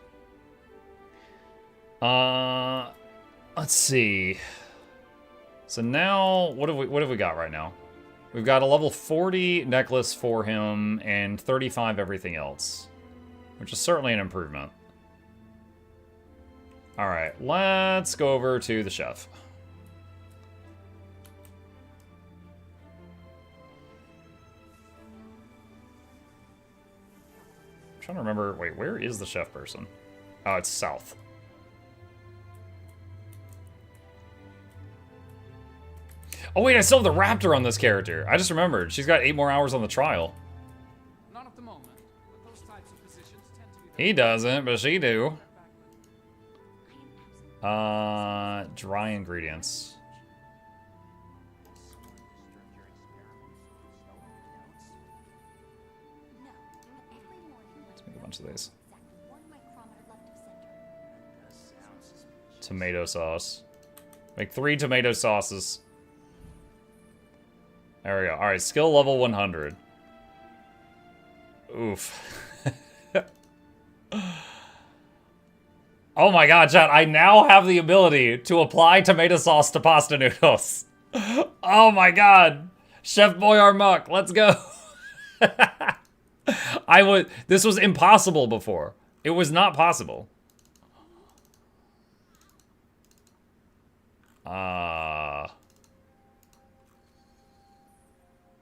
Let's see. So now, what have we got right now? We've got a level 40 necklace for him and 35 everything else. Which is certainly an improvement. Alright, let's go over to the chef. I'm trying to remember, wait, where is the chef person? Oh, it's south. Oh wait, I still have the raptor on this character. I just remembered. She's got 8 more hours on the trial.
Not at the moment, but those types of positions tend to be...
He doesn't, but she do. Dry ingredients. Let's make a bunch of these. Tomato sauce. Make 3 tomato sauces. There we go. Alright, skill level 100. Oof. Oh my god, chat, I now have the ability to apply tomato sauce to pasta noodles. Oh my god. Chef Boyar Muck, let's go. This was impossible before. It was not possible.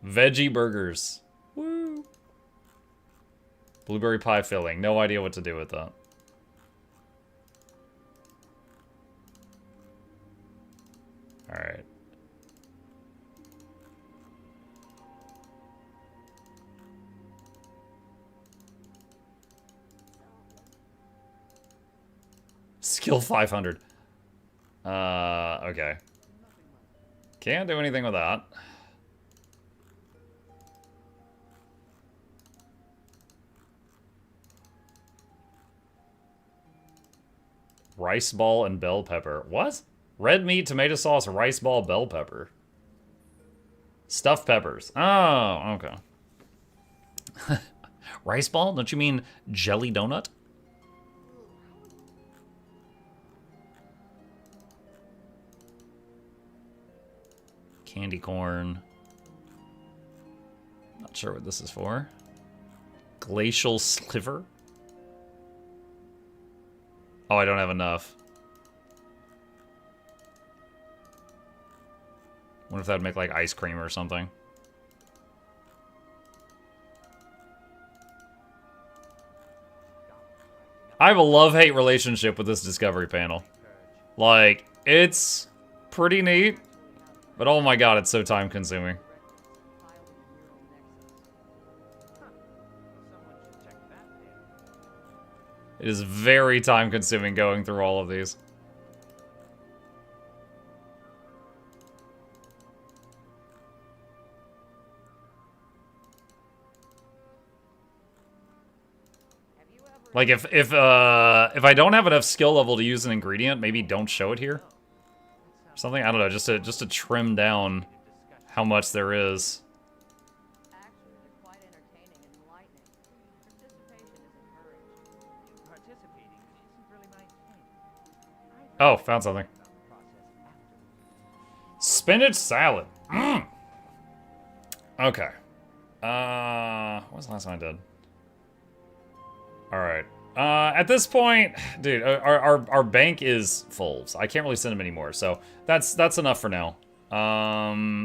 Veggie burgers. Woo. Blueberry pie filling. No idea what to do with that. Alright. Skill 500. Okay. Can't do anything with that. Rice ball and bell pepper. What? Red meat, tomato sauce, rice ball, bell pepper. Stuffed peppers. Oh, okay. Rice ball? Don't you mean jelly donut? Candy corn. Not sure what this is for. Glacial sliver? Oh, I don't have enough. What if that would make like ice cream or something? I have a love-hate relationship with this discovery panel. Like, it's pretty neat, but oh my god, it's so time-consuming. It is very time-consuming going through all of these. Like if I don't have enough skill level to use an ingredient, maybe don't show it here. Something, I don't know, just to trim down how much there is. Oh, found something. Spinach salad. Mm. Okay. What was the last one I did? Alright. At this point, dude, our bank is full. So I can't really send him anymore, so that's enough for now.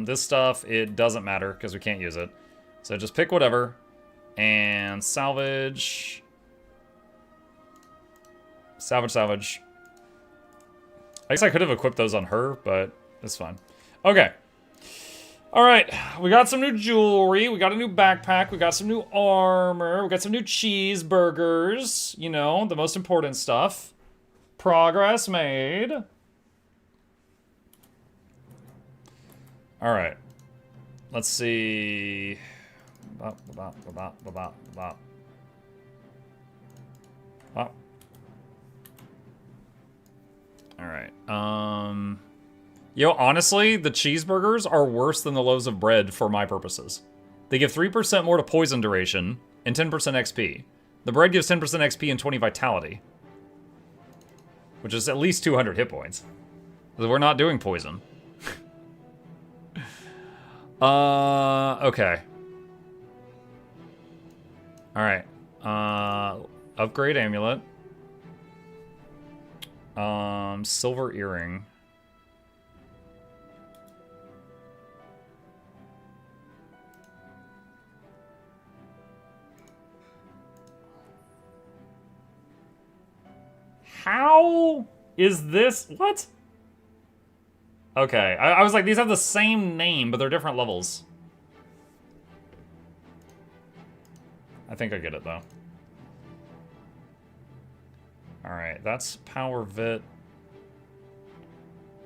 This stuff, it doesn't matter because we can't use it. So just pick whatever and salvage. Salvage. I guess I could have equipped those on her, but it's fine. Okay. Alright, we got some new jewelry, we got a new backpack, we got some new armor, we got some new cheeseburgers, you know, the most important stuff. Progress made. Alright. Let's see. Alright, yo, honestly, the cheeseburgers are worse than the loaves of bread for my purposes. They give 3% more to poison duration and 10% XP. The bread gives 10% XP and 20 vitality. Which is at least 200 hit points. We're not doing poison. Okay. Alright. Upgrade amulet. Silver earring. How is this? What? Okay, I was like, these have the same name, but they're different levels. I think I get it, though. Alright, that's power vit.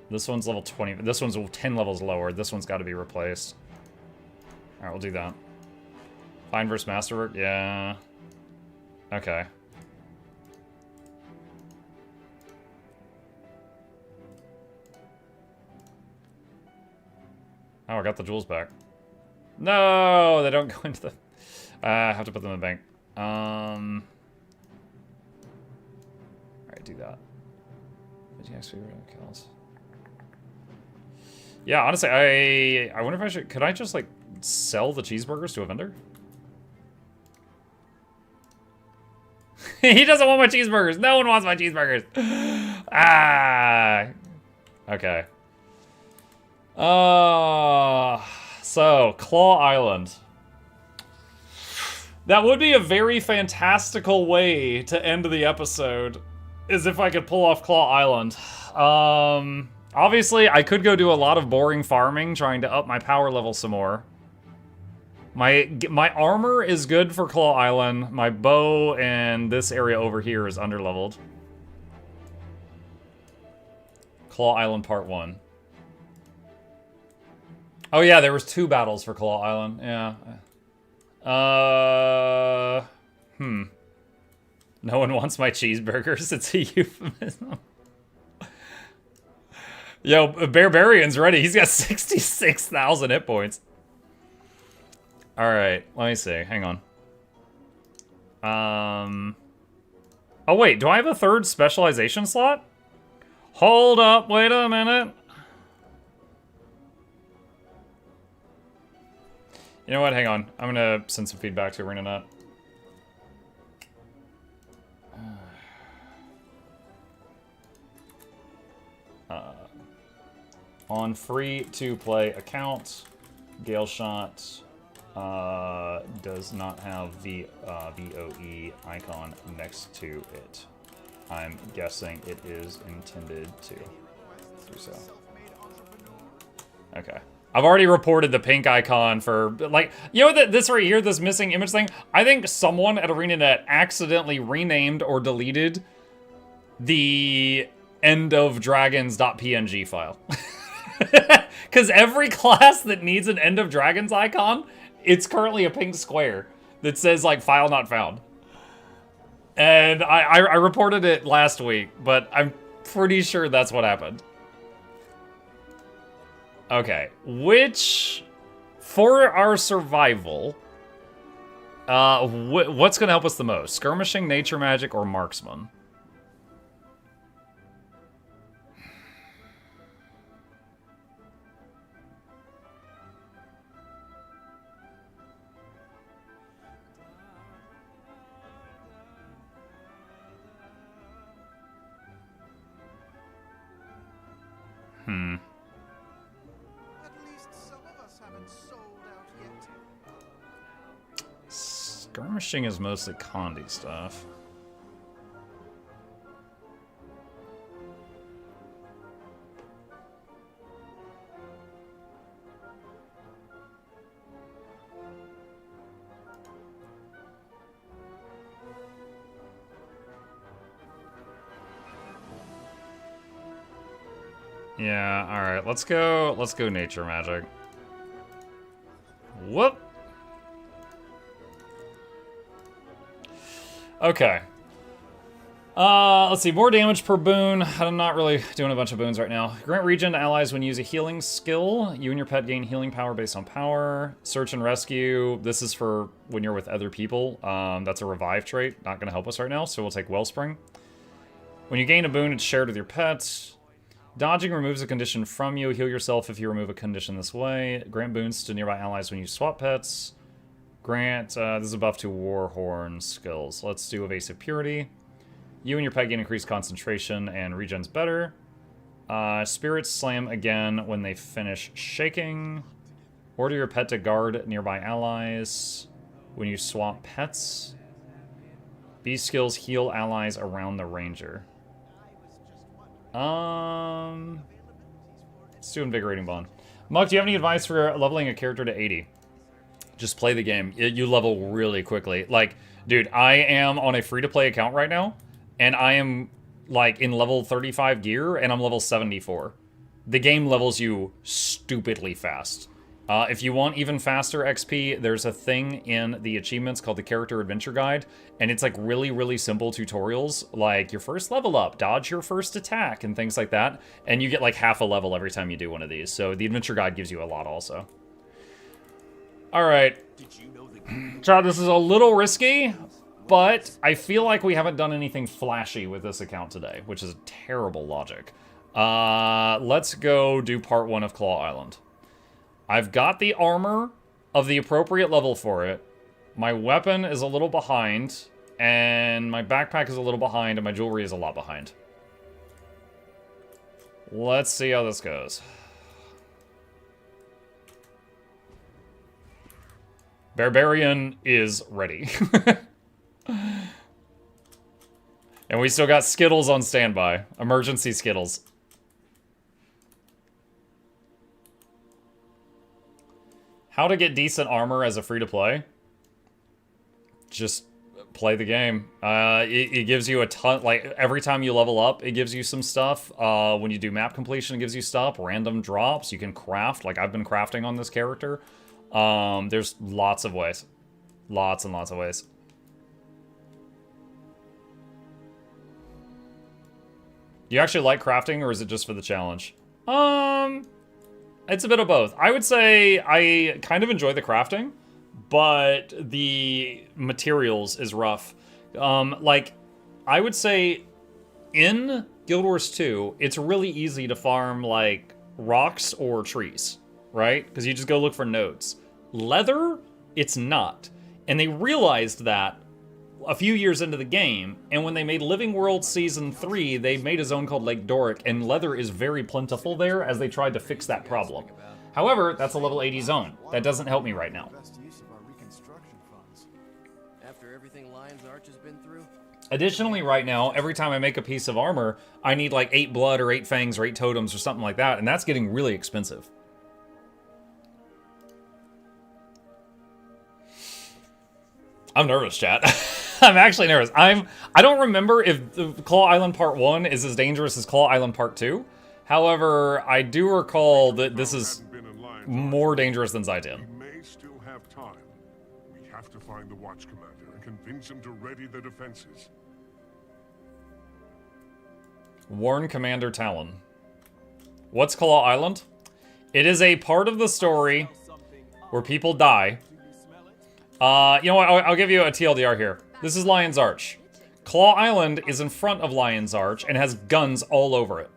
This one's level 20. This one's 10 levels lower. This one's got to be replaced. Alright, we'll do that. Fine versus Masterwork? Yeah. Okay. Oh, I got the jewels back. No, they don't go into the... I have to put them in the bank. Alright, do that. Yeah, honestly, I wonder if I should... Could I just, like, sell the cheeseburgers to a vendor? He doesn't want my cheeseburgers. No one wants my cheeseburgers. Ah. Okay. So, Claw Island. That would be a very fantastical way to end the episode, is if I could pull off Claw Island. Obviously, I could go do a lot of boring farming, trying to up my power level some more. My armor is good for Claw Island. My bow and this area over here is underleveled. Claw Island Part 1. Oh yeah, there was 2 battles for Claw Island. Yeah. No one wants my cheeseburgers. It's a euphemism. Yo, Barbarian's ready. He's got 66,000 hit points. Alright, let me see. Hang on. Oh wait, do I have a 3rd specialization slot? Hold up, wait a minute. You know what, hang on. I'm gonna send some feedback to ArenaNet. On free-to-play account, Gale Shot does not have the VOE icon next to it. I'm guessing it is intended to do so. Okay. I've already reported the pink icon for, like, you know this right here, this missing image thing? I think someone at ArenaNet accidentally renamed or deleted the endofdragons.png file. Because every class that needs an End of Dragons icon, it's currently a pink square that says, like, file not found. And I reported it last week, but I'm pretty sure that's what happened. Okay, which, for our survival, what's going to help us the most? Skirmishing, Nature Magic, or Marksman? Skirmishing is mostly Condi stuff. Yeah, alright, let's go Nature Magic. Whoop! Okay. Let's see, more damage per boon. I'm not really doing a bunch of boons right now. Grant regen to allies when you use a healing skill. You and your pet gain healing power based on power. Search and rescue. This is for when you're with other people. That's a revive trait. Not going to help us right now, so we'll take Wellspring. When you gain a boon, it's shared with your pet. Dodging removes a condition from you. Heal yourself if you remove a condition this way. Grant boons to nearby allies when you swap pets. Grant, this is a buff to Warhorn skills. Let's do Evasive Purity. You and your pet gain increased concentration and regen's better. Spirits slam again when they finish shaking. Order your pet to guard nearby allies when you swap pets. These skills heal allies around the ranger. Let's do Invigorating Bond. Muck, do you have any advice for leveling a character to 80? Just play the game. You level really quickly. Like, dude, I am on a free-to-play account right now, and I am, like, in level 35 gear, and I'm level 74. The game levels you stupidly fast. If you want even faster XP, there's a thing in the achievements called the Character Adventure Guide, and it's like really, really simple tutorials, like your first level up, dodge your first attack, and things like that, and you get like half a level every time you do one of these, so the Adventure Guide gives you a lot also. Alright. Chad, this is a little risky, but I feel like we haven't done anything flashy with this account today, which is terrible logic. Let's go do part 1 of Claw Island. I've got the armor of the appropriate level for it. My weapon is a little behind, and my backpack is a little behind, and my jewelry is a lot behind. Let's see how this goes. Barbarian is ready. And we still got Skittles on standby. Emergency Skittles. How to get decent armor as a free-to-play? Just play the game. It gives you a ton, like, every time you level up, it gives you some stuff. When you do map completion, it gives you stuff. Random drops. You can craft, like I've been crafting on this character. There's lots of ways. Lots and lots of ways. You actually like crafting, or is it just for the challenge? It's a bit of both. I would say I kind of enjoy the crafting, but the materials is rough. Like, I would say in Guild Wars 2, it's really easy to farm, like, rocks or trees, right? Because you just go look for nodes. Leather, it's not. And they realized that a few years into the game, and when they made Living World Season 3, they made a zone called Lake Doric, and leather is very plentiful there as they tried to fix that problem. However, that's a level 80 zone. That doesn't help me right now.
After everything Lion's Arch has been through?
Additionally, right now, every time I make a piece of armor, I need like 8 blood or 8 fangs or 8 totems or something like that, and that's getting really expensive. I'm nervous, chat. I'm actually nervous. I don't remember if the Claw Island Part 1 is as dangerous as Claw Island Part 2. However, I do recall that this is more dangerous than Zaitan.
We may still have time. We have to find the Watch Commander and convince him to ready the defenses.
Warn Commander Talon. What's Claw Island? It is a part of the story where people die. You know what? I'll give you a TLDR here. This is Lion's Arch. Claw Island is in front of Lion's Arch and has guns all over it.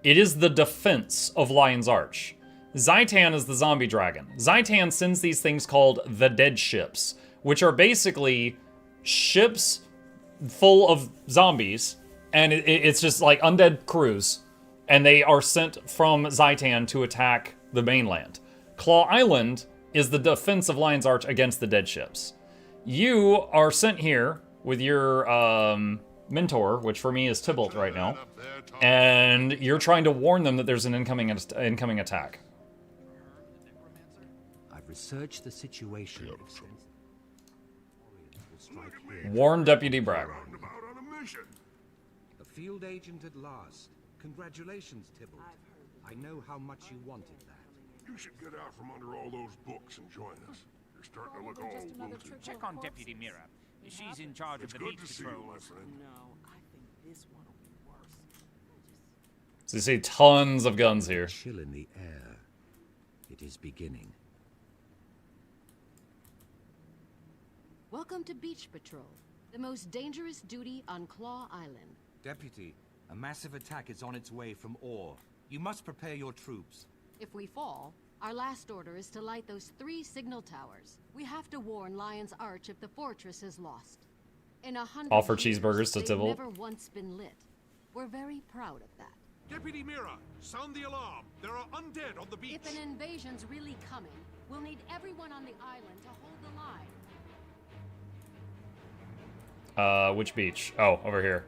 It is the defense of Lion's Arch. Zaitan is the zombie dragon. Zaitan sends these things called the Dead Ships, which are basically ships full of zombies, and it's just like undead crews, and they are sent from Zaitan to attack the mainland. Claw Island is the defense of Lion's Arch against the dead ships. You are sent here with your mentor, which for me is Tybalt right now, and you're trying to warn them that there's an incoming attack.
I've researched the situation.
Warn Deputy Bragg.
A field agent at last. Congratulations, Tybalt. I know how much you wanted that.
You should get out from under all those books and join us. You're starting to look all wilted.
Check on Deputy Mira. She's in charge of the beach patrol.
My friend.
No, I think this one will be worse.
So you see tons of guns here.
Chill in the air. It is beginning.
Welcome to Beach Patrol, the most dangerous duty on Claw Island.
Deputy, a massive attack is on its way from Ore. You must prepare your troops.
If we fall, our last order is to light those 3 signal towers. We have to warn Lion's Arch if the fortress is lost. In 100
Offer
years,
cheeseburgers to
they've
Tybalt.
never once been lit. We're very proud of that.
Deputy Mira, sound the alarm. There are undead on the beach.
If an invasion's really coming, we'll need everyone on the island to hold the line.
Which beach? Oh, over here.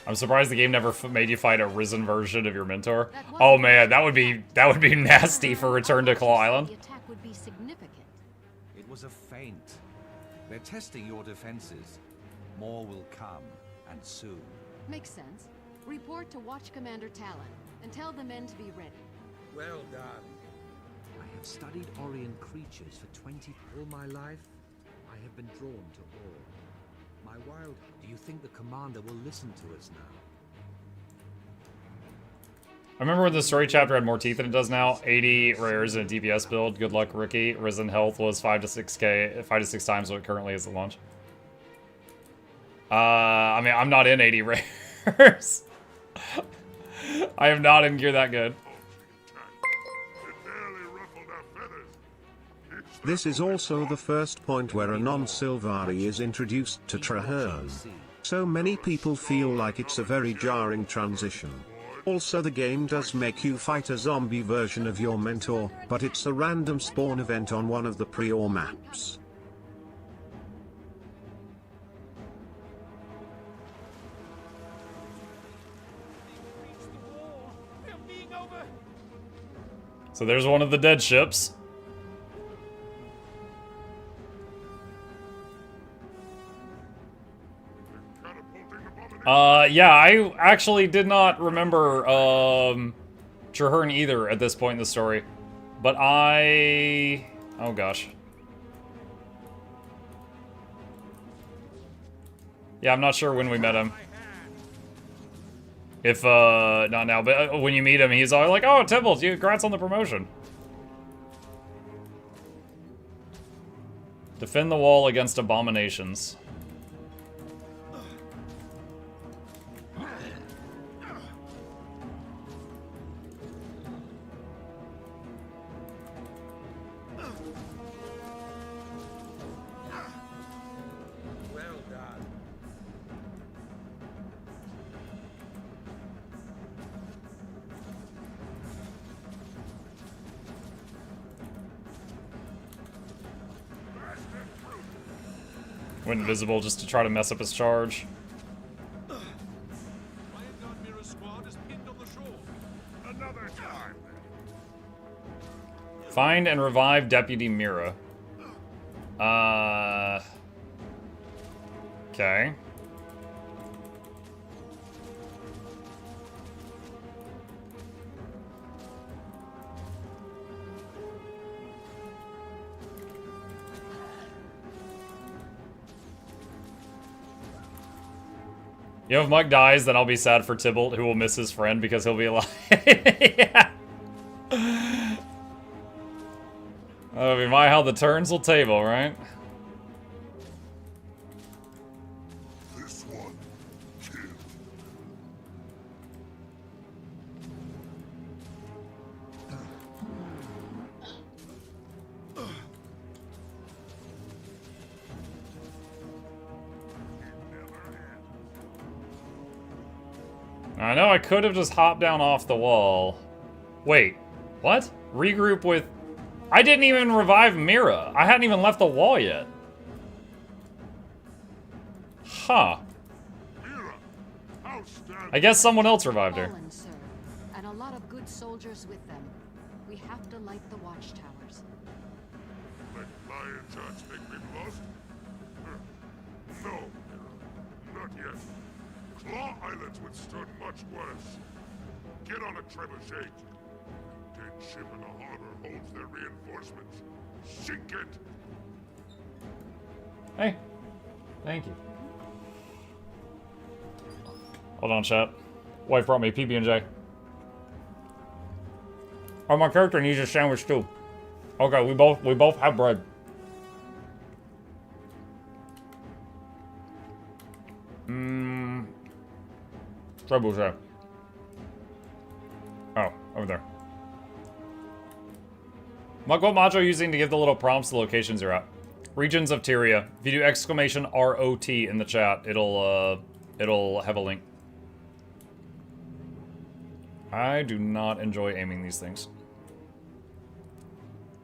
I'm surprised the game never made you fight a risen version of your mentor. Oh man, that would be nasty for Return to Claw Island.
The attack would be significant.
It was a feint. They're testing your defenses. More will come, and soon.
Makes sense. Report to Watch Commander Talon, and tell the men to be ready.
Well done. I have studied Orient creatures for 20 all my life. I have been drawn to all. My wild...
Do you think the commander will listen to us now?
I remember when the story chapter had more teeth than it does now. 80 rares in a DPS build. Good luck, rookie. Risen health was 5 to 6k, 5 to 6 times what it currently is at launch. I mean, I'm not in 80 rares. I am not in gear that good.
This is also the first point where a non-Sylvari is introduced to Traherne. So many people feel like it's a very jarring transition. Also, the game does make you fight a zombie version of your mentor, but it's a random spawn event on one of the Prior maps.
So there's one of the dead ships. Yeah, I actually did not remember Traherne either at this point in the story. But oh gosh. Yeah, I'm not sure when we met him. If, not now, but when you meet him, he's all like, oh, Tibbles, congrats on the promotion. Defend the wall against abominations. Went invisible just to try to mess up his charge. Find and revive Deputy Mira. Okay. You know, if Mike dies, then I'll be sad for Tybalt, who will miss his friend because he'll be alive. Yeah. That'll be how the turns will table, right?
This one killed.
I know I could have just hopped down off the wall. Wait, what? Regroup with... I didn't even revive Mira. I hadn't even left the wall yet. Huh. I guess someone else revived her.
Fallen, sir, and a lot of good soldiers with them. We have to light the watchtowers.
Let Lion's Arch think we've lost? No, not yet. Claw Islands withstood much worse. Get on a trebuchet. Dead ship in the harbor holds their reinforcements. Sink it!
Hey. Thank you. Hold on, chat. Wife brought me PB&J. Oh, my character needs a sandwich too. Okay, we both have bread. Trebuchet. Oh, over there. Mug, what mod are you using to give the little prompts the locations you're at? Regions of Tyria. If you do exclamation ROT in the chat, it'll have a link. I do not enjoy aiming these things.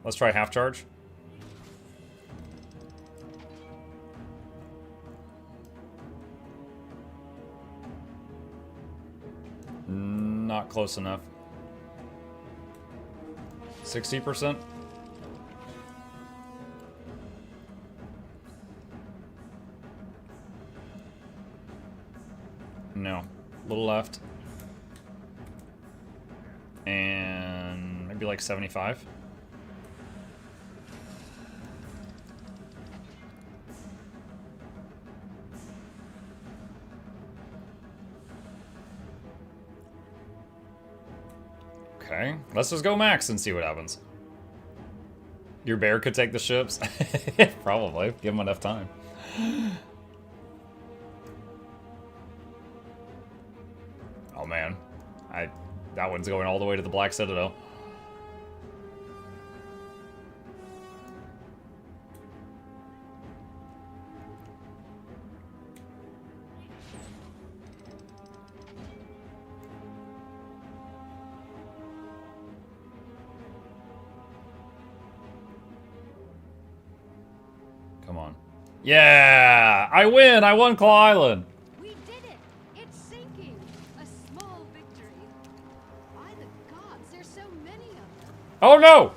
Let's try half charge. Not close enough. 60%? No. A little left. And maybe like 75. Okay, let's just go max and see what happens. Your bear could take the ships? Probably, give him enough time. Oh man, that one's going all the way to the Black Citadel. Come on. Yeah! I win! I won Claw Island!
We did it! It's sinking! A small victory. By the gods, there's so many of them.
Oh no!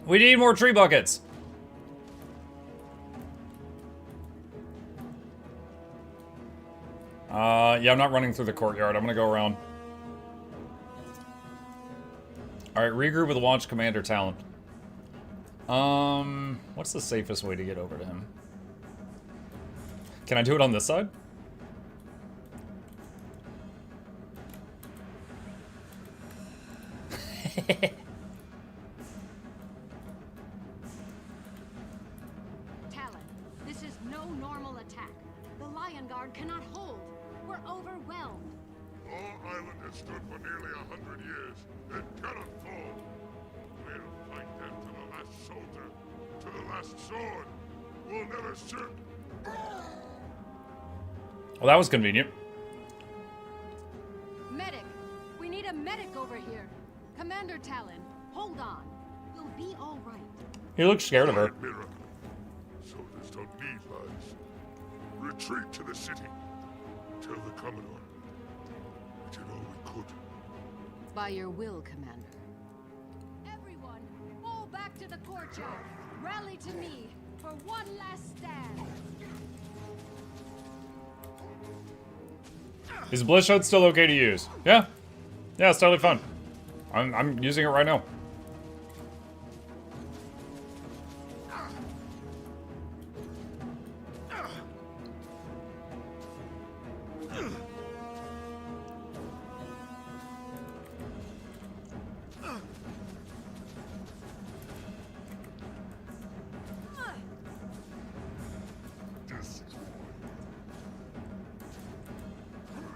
We need more tree buckets! Yeah, I'm not running through the courtyard. I'm gonna go around. Alright, regroup with launch commander talent. What's the safest way to get over to him? Can I do it on this side?
Talon, this is no normal attack. The Lion Guard cannot hold. We're overwhelmed.
Our island has stood for nearly 100 years. It cannot fall. We'll fight them to the last soldier, to the last sword. We'll never shirk.
Well, that was convenient.
Medic! We need a medic over here. Commander Talon, hold on. We'll be all right.
He looks scared of her.
Mirror. Soldiers don't need lives. Retreat to the city. Tell the Commodore. We did all we could.
By your will, Commander. Everyone, fall back to the courtyard. Rally to me for one last stand.
Is Bliss Hood still okay to use? Yeah. Yeah, it's totally fun. I'm using it right now.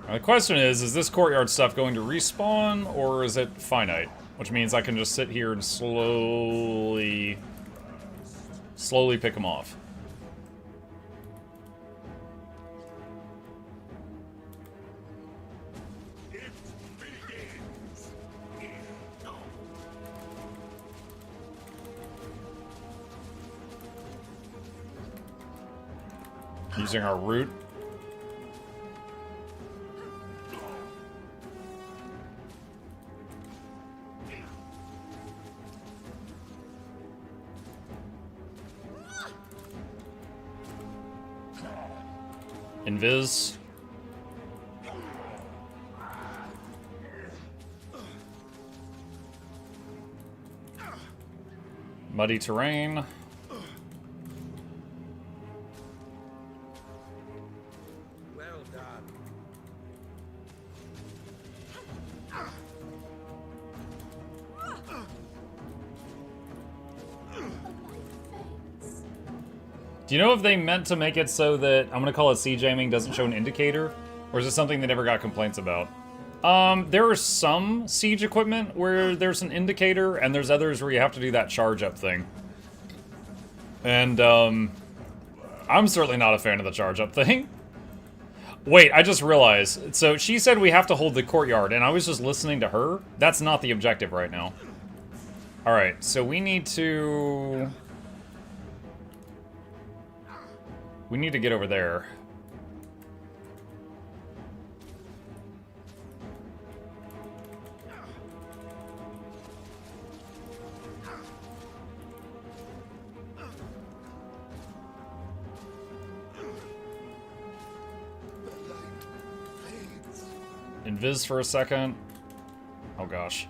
Now, the question is this courtyard stuff going to respawn, or is it finite? Which means I can just sit here and slowly pick them off. Using our route. Invis. Muddy terrain.
Well done.
Do you know if they meant to make it so that, I'm gonna call it sea jamming, doesn't show an indicator? Or is it something they never got complaints about? There are some siege equipment where there's an indicator, and there's others where you have to do that charge up thing. And, I'm certainly not a fan of the charge up thing. Wait, I just realized. So she said we have to hold the courtyard, and I was just listening to her. That's not the objective right now. Alright, so we need to... We need to get over there. invis for a second. Oh gosh.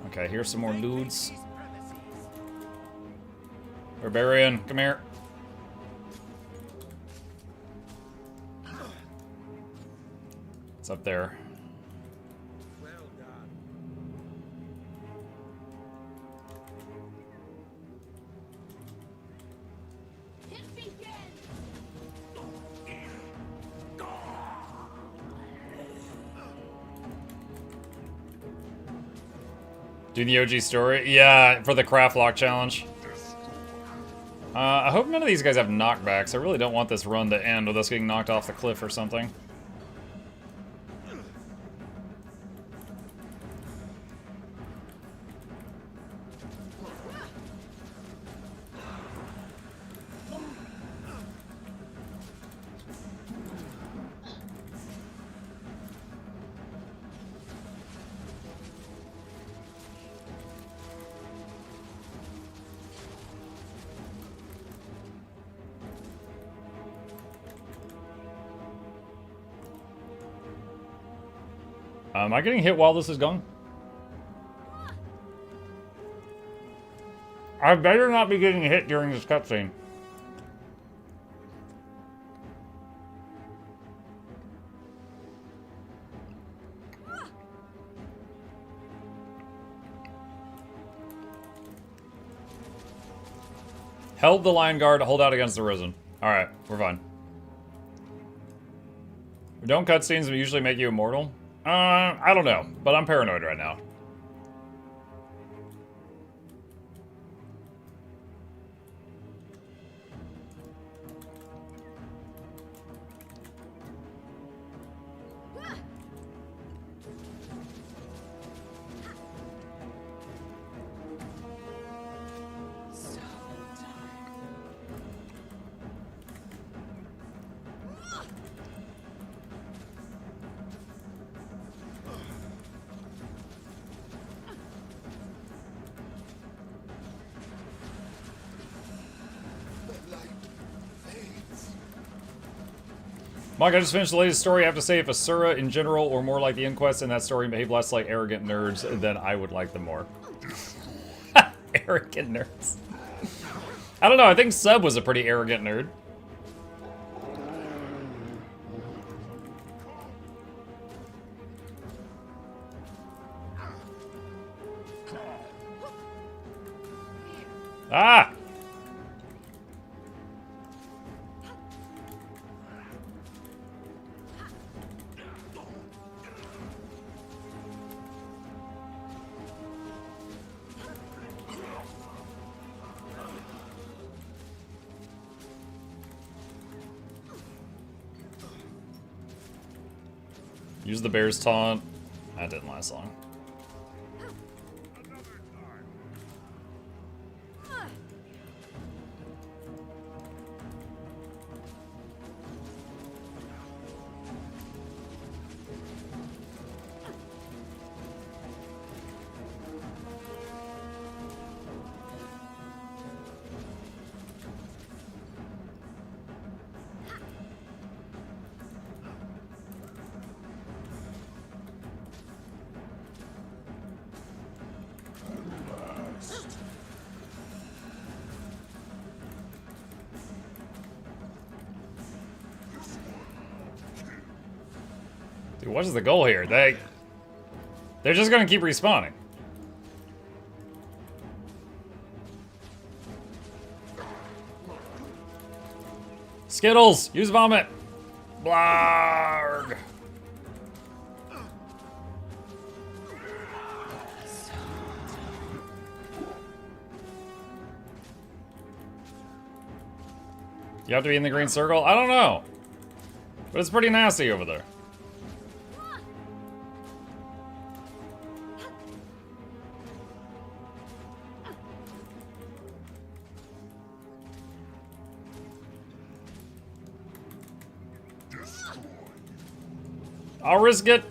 Okay, here's some more dudes. Barbarian, come here. It's up there. Do the OG story? Yeah, for the Craftlocked challenge. I hope none of these guys have knockbacks. I really don't want this run to end with us getting knocked off the cliff or something. Am I getting hit while this is going? I better not be getting hit during this cutscene. Held the Lion Guard, hold out against the Risen. Alright, we're fine. Don't cutscenes usually make you immortal? I don't know, but I'm paranoid right now. Mike, I just finished the latest story. I have to say, if Asura in general, or more like the Inquest in that story, behave less like arrogant nerds, then I would like them more. Arrogant nerds. I don't know, I think Seb was a pretty arrogant nerd. Ah! Use the bear's taunt. That didn't last long. Dude, what is the goal here? They're just gonna keep respawning. Skittles! Use vomit! Blarg! You have to be in the green circle? I don't know. But it's pretty nasty over there. I'll risk it.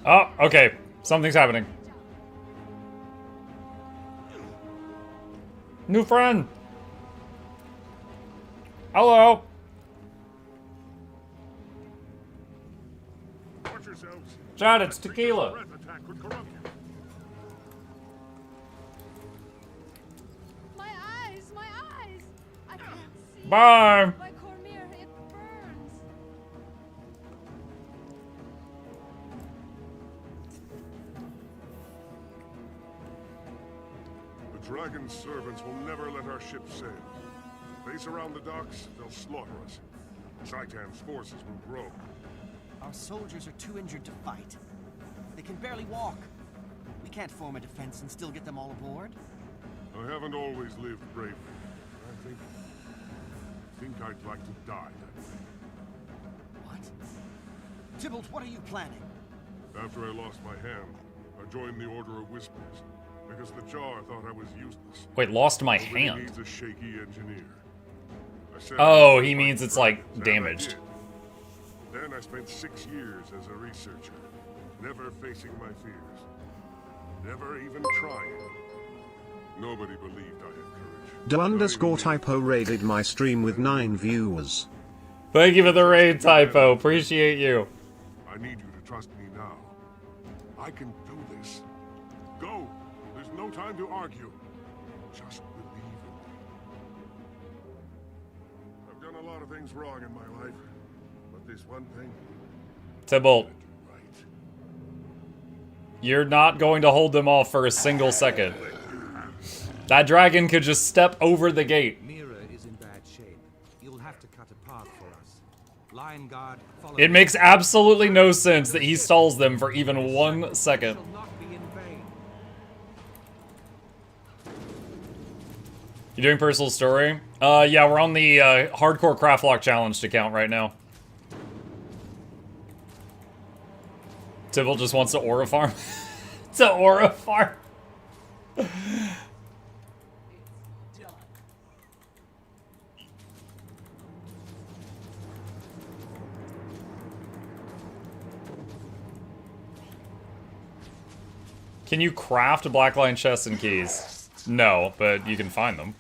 Oh, okay. Something's happening. New friend. Hello.
Watch yourselves.
Chad, it's tequila.
Breath attack could corrupt you.
My eyes! My eyes! I can't see.
Bye.
My Cormier, it burns.
The Dragon's servants will never let our ship sail. If they surround the docks, they'll slaughter us. Shaitan's forces will grow.
Our soldiers are too injured to fight. They can barely walk. We can't form a defense and still get them all aboard.
I haven't always lived bravely. I think I'd like to die that way.
What? Tybalt, what are you planning?
After I lost my hand, I joined the Order of Whispers, because the Jar thought I was useless.
Wait, lost my
Nobody
hand?
needs a shaky engineer. I said
Oh,
I'd
he
fight
means
the
it's, like,
dragons, and
damaged.
I did. Then I spent 6 years as a researcher, never facing my fears. Never even trying. Nobody believed I had courage.
Do_typo raided my stream with 9 viewers.
Thank you for the raid, Typo. Appreciate you.
I need you to trust me now. I can do this. Go. There's no time to argue. Just believe in me. I've done a lot of things wrong in my life, but this one thing,
Tybalt. You're not going to hold them off for a single second. That dragon could just step over the gate.
Mira is in bad shape. You'll have to cut a path for us. Lion Guard, follow
It makes absolutely no sense that he stalls them for even 1 second. You doing personal story? Yeah, we're on the hardcore Craftlocked challenged account right now. Tybalt just wants to aura farm. To aura farm. Can you craft blackline chests and keys? No, but you can find them.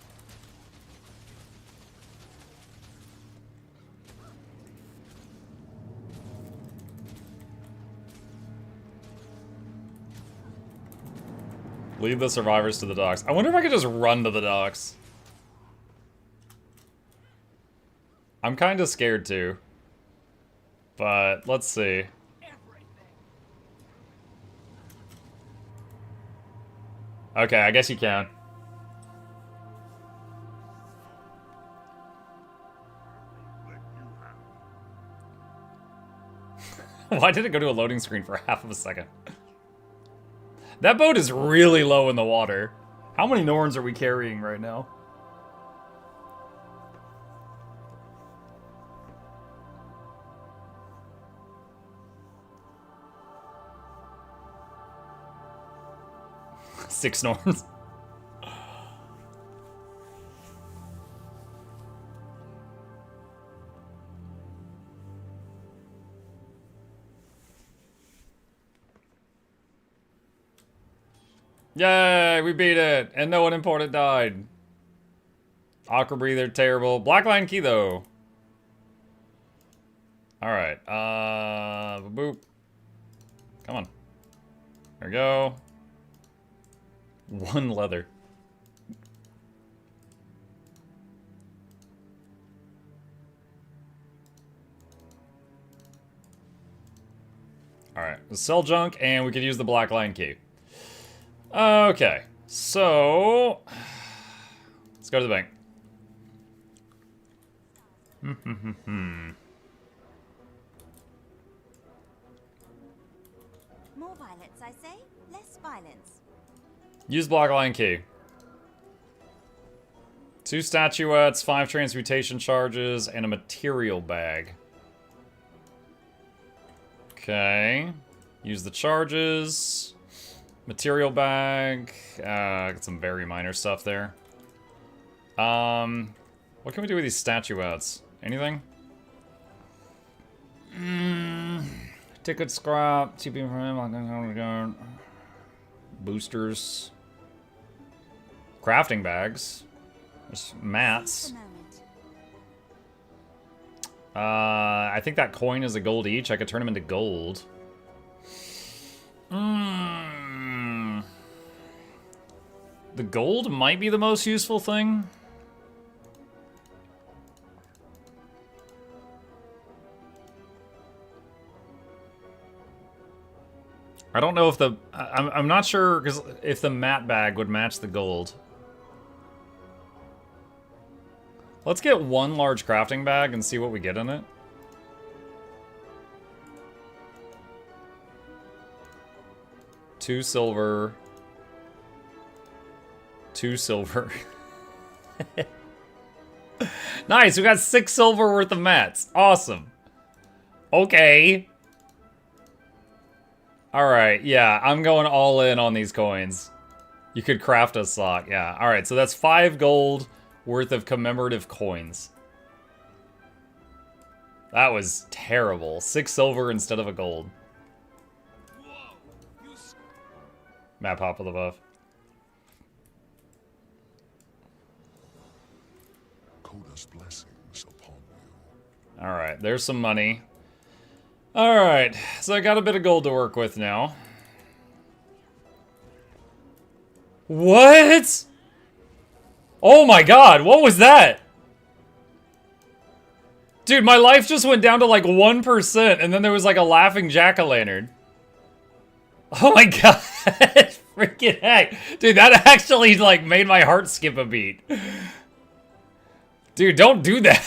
Lead the survivors to the docks. I wonder if I could just run to the docks. I'm kind of scared too. But let's see. Okay, I guess you can. Why did it go to a loading screen for half of a second? That boat is really low in the water. How many Norns are we carrying right now? Six Norns. Yay, we beat it! And no one important died. Aqua breather, terrible. Blackline key, though. Alright, boop. Come on. There we go. 1 leather. Alright, let's sell junk, and we could use the blackline key. Okay, so let's go to the bank.
More violence, I say. Less violence.
Use blackline key. 2 statuettes, 5 transmutation charges, and a material bag. Okay. Use the charges. Material bag. Got some very minor stuff there. What can we do with these statuettes? Anything? Ticket scrap, TP from him, boosters, crafting bags, there's mats. I think that coin is a gold each. I could turn them into gold. The gold might be the most useful thing. I don't know if the... I'm not sure because if the mat bag would match the gold. Let's get one large crafting bag and see what we get in it. Two silver. 2 silver. Nice, we got 6 silver worth of mats. Awesome. Okay. Alright, yeah, I'm going all in on these coins. You could craft a sock, yeah. Alright, so that's 5 gold worth of commemorative coins. That was terrible. 6 silver instead of a gold. Map hop with the buff.
Blessings upon you.
Alright, there's some money. Alright, so I got a bit of gold to work with now. What? Oh my god, what was that? Dude, my life just went down to like 1%, and then there was like a laughing jack-o'-lantern. Oh my god, freaking heck. Dude, that actually like made my heart skip a beat. Dude, don't do that.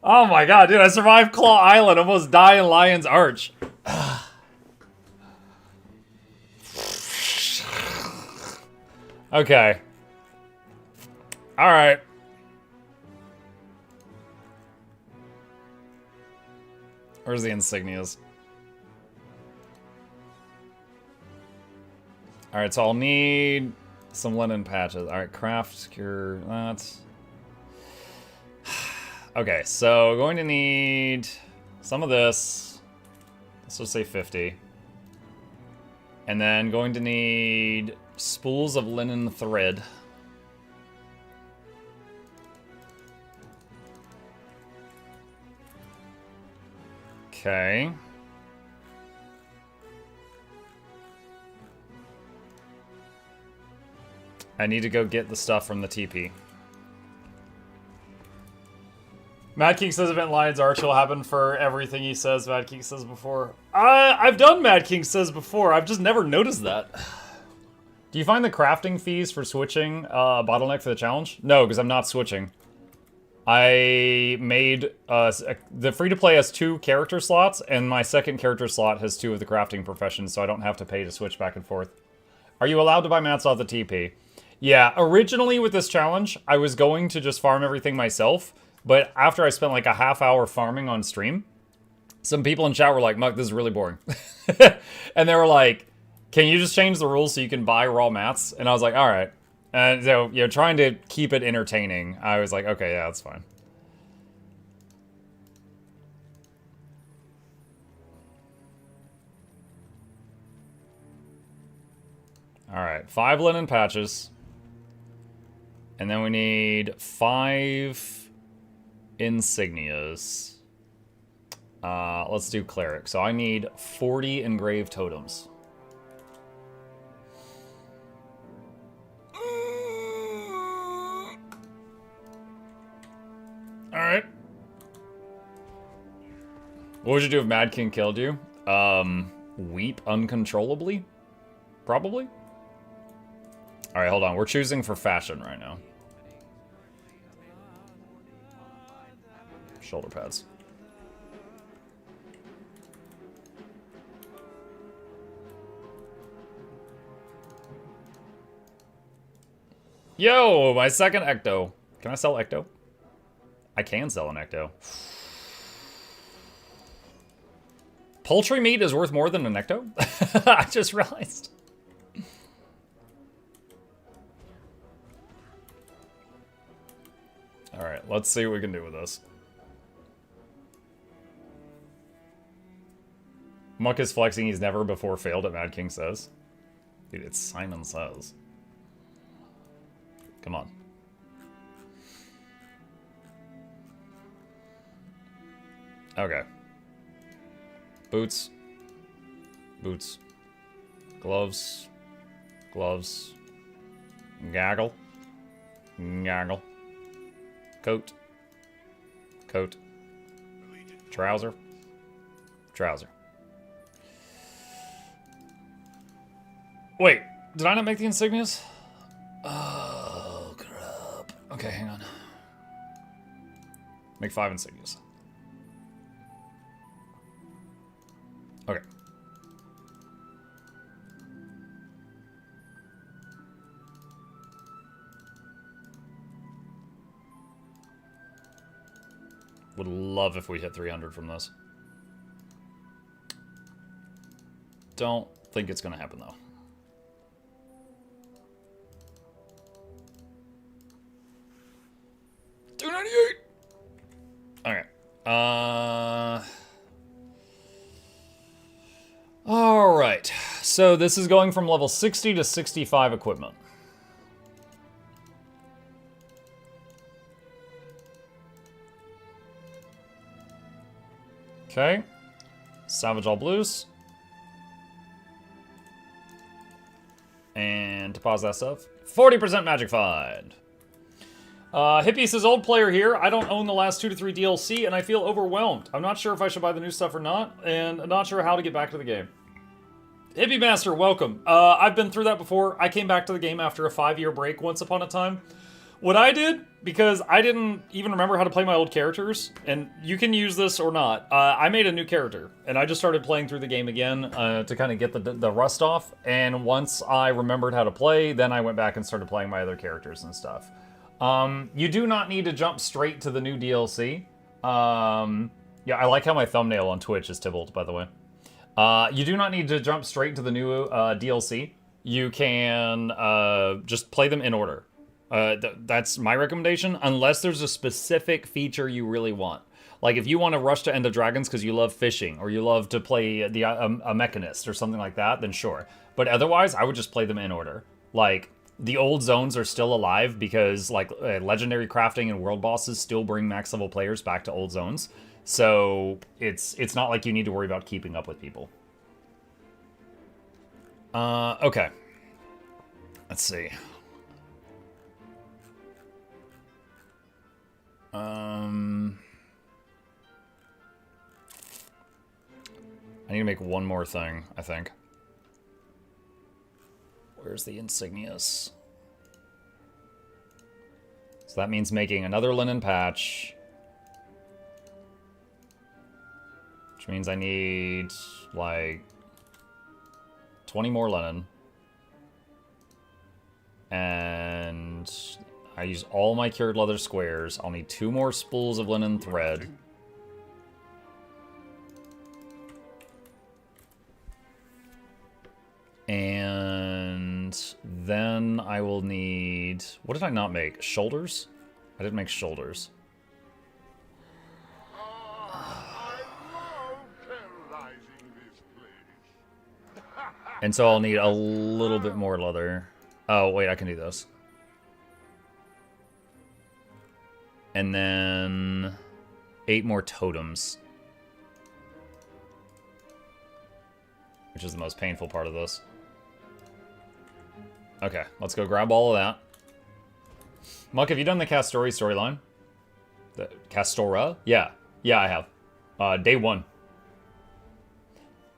Oh my god, dude, I survived Claw Island, almost die in Lion's Arch. Okay. Alright. Where's the insignias? Alright, so I'll need some linen patches. Alright, craft, secure, that. Okay, so going to need some of this. Let's just say 50. And then going to need spools of linen thread. Okay. I need to go get the stuff from the TP. Mad King says Event Lion's Arch will happen for everything he says Mad King says before. I've done Mad King says before. I've just never noticed that. Do you find the crafting fees for switching bottleneck for the challenge? No, because I'm not switching. I made... the free-to-play has 2 character slots, and my second character slot has 2 of the crafting professions, so I don't have to pay to switch back and forth. Are you allowed to buy mats off the TP? Yeah, originally with this challenge, I was going to just farm everything myself, but after I spent like a half hour farming on stream, some people in chat were like, Muck, this is really boring. And they were like, can you just change the rules so you can buy raw mats? And I was like, all right. And so, you know, trying to keep it entertaining, I was like, okay, yeah, that's fine. All right, 5 linen patches. And then we need 5 insignias. Let's do cleric. So I need 40 engraved totems. Alright. What would you do if Mad King killed you? Weep uncontrollably? Probably? Alright, hold on. We're choosing for fashion right now. Shoulder pads. Yo, my second ecto. Can I sell ecto? I can sell an ecto. Poultry meat is worth more than an ecto? I just realized. Alright, let's see what we can do with this. Muck is flexing he's never before failed at Mad King Says. Dude, it's Simon Says. Come on. Okay. Boots. Boots. Gloves. Gloves. Gaggle. Gaggle. Coat. Coat. Trouser. Trouser. Wait, did I not make the insignias? Oh, crap. Okay, hang on. Make 5 insignias. Okay. Would love if we hit 300 from this. Don't think it's gonna happen though. Okay. Alright. So this is going from level 60 to 65 equipment. Okay. Salvage all blues. And deposit that stuff. 40% magic find. Hippie says, old player here. I don't own the last 2 to 3 DLC, and I feel overwhelmed. I'm not sure if I should buy the new stuff or not, and I'm not sure how to get back to the game. Hippie Master, welcome. I've been through that before. I came back to the game after a 5-year break once upon a time. What I did, because I didn't even remember how to play my old characters, and you can use this or not, I made a new character, and I just started playing through the game again to kind of get the rust off, and once I remembered how to play, then I went back and started playing my other characters and stuff. You do not need to jump straight to the new DLC. Yeah, I like how my thumbnail on Twitch is Tybalt, by the way. You do not need to jump straight to the new DLC. You can just play them in order. That's my recommendation, unless there's a specific feature you really want. Like if you want to rush to End of Dragons because you love fishing, or you love to play a Mechanist or something like that, then sure. But otherwise, I would just play them in order. Like, the old zones are still alive because like legendary crafting and world bosses still bring max level players back to old zones. So it's not like you need to worry about keeping up with people. Okay. Let's see. I need to make one more thing, I think. Where's the insignias? So that means making another linen patch. Which means I need, like, 20 more linen. And I use all my cured leather squares. I'll need 2 more spools of linen thread. And then I will need... What did I not make? Shoulders? I didn't make shoulders. And so I'll need a little bit more leather. Oh, wait, I can do this. And then 8 more totems. Which is the most painful part of this. Okay, let's go grab all of that. Muck, have you done the Castori storyline? The Castora? Yeah. Yeah, I have. Day 1.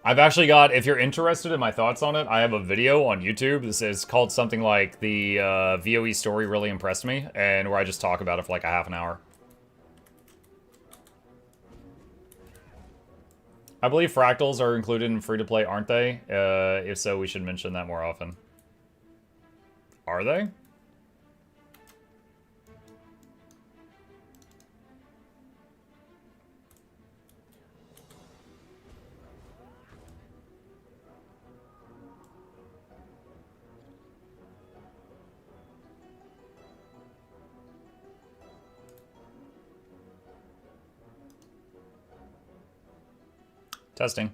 I've actually got, if you're interested in my thoughts on it, I have a video on YouTube. This is called something like the VOE story really impressed me, and where I just talk about it for like a half an hour. I believe fractals are included in free-to-play, aren't they? If so, we should mention that more often. Are they? Testing.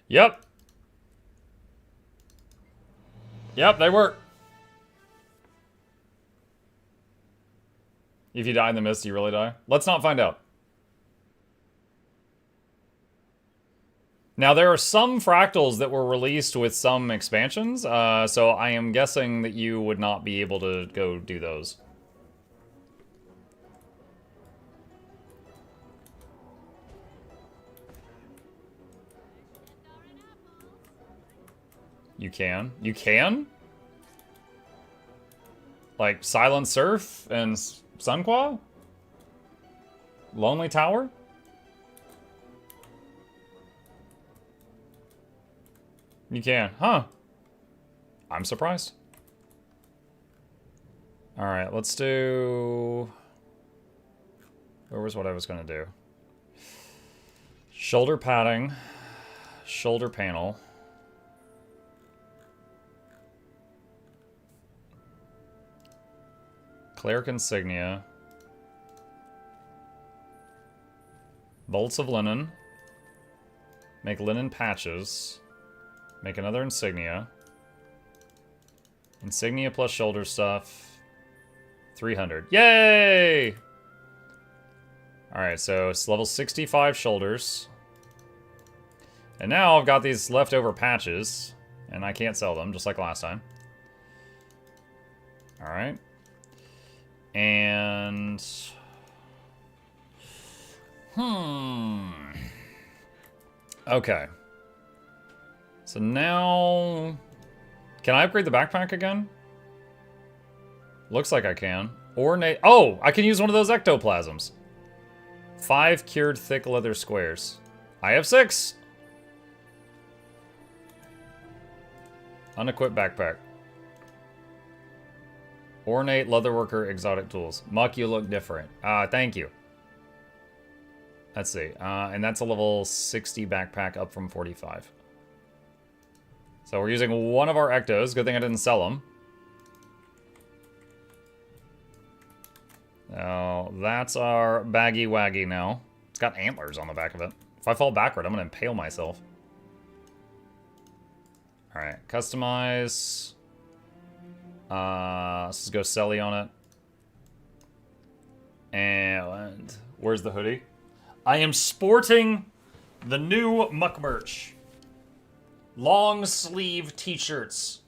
Yep. Yep, they work. If you die in the mist, you really die? Let's not find out. Now, there are some fractals that were released with some expansions, so I am guessing that you would not be able to go do those. You can? You can? Like Silent Surf and Sunquaw? Lonely Tower? You can. Huh. I'm surprised. Alright, let's do... Where was what I was going to do? Shoulder padding. Shoulder panel. Cleric insignia. Bolts of linen. Make linen patches. Make another insignia. Insignia plus shoulder stuff. 300. Yay! Alright, so it's level 65 shoulders. And now I've got these leftover patches. And I can't sell them, just like last time. Alright. And... Okay. So now... Can I upgrade the backpack again? Looks like I can. Ornate... Oh! I can use one of those ectoplasms. 5 cured thick leather squares. I have 6! Unequipped backpack. Ornate leatherworker exotic tools. Muck, you look different. Thank you. Let's see. And that's a level 60 backpack up from 45. So we're using one of our ectos. Good thing I didn't sell them. Now, that's our baggy waggy now. It's got antlers on the back of it. If I fall backward, I'm going to impale myself. Alright, customize. Let's just go Selly on it. And where's the hoodie? I am sporting the new Muck merch. Long sleeve t-shirts.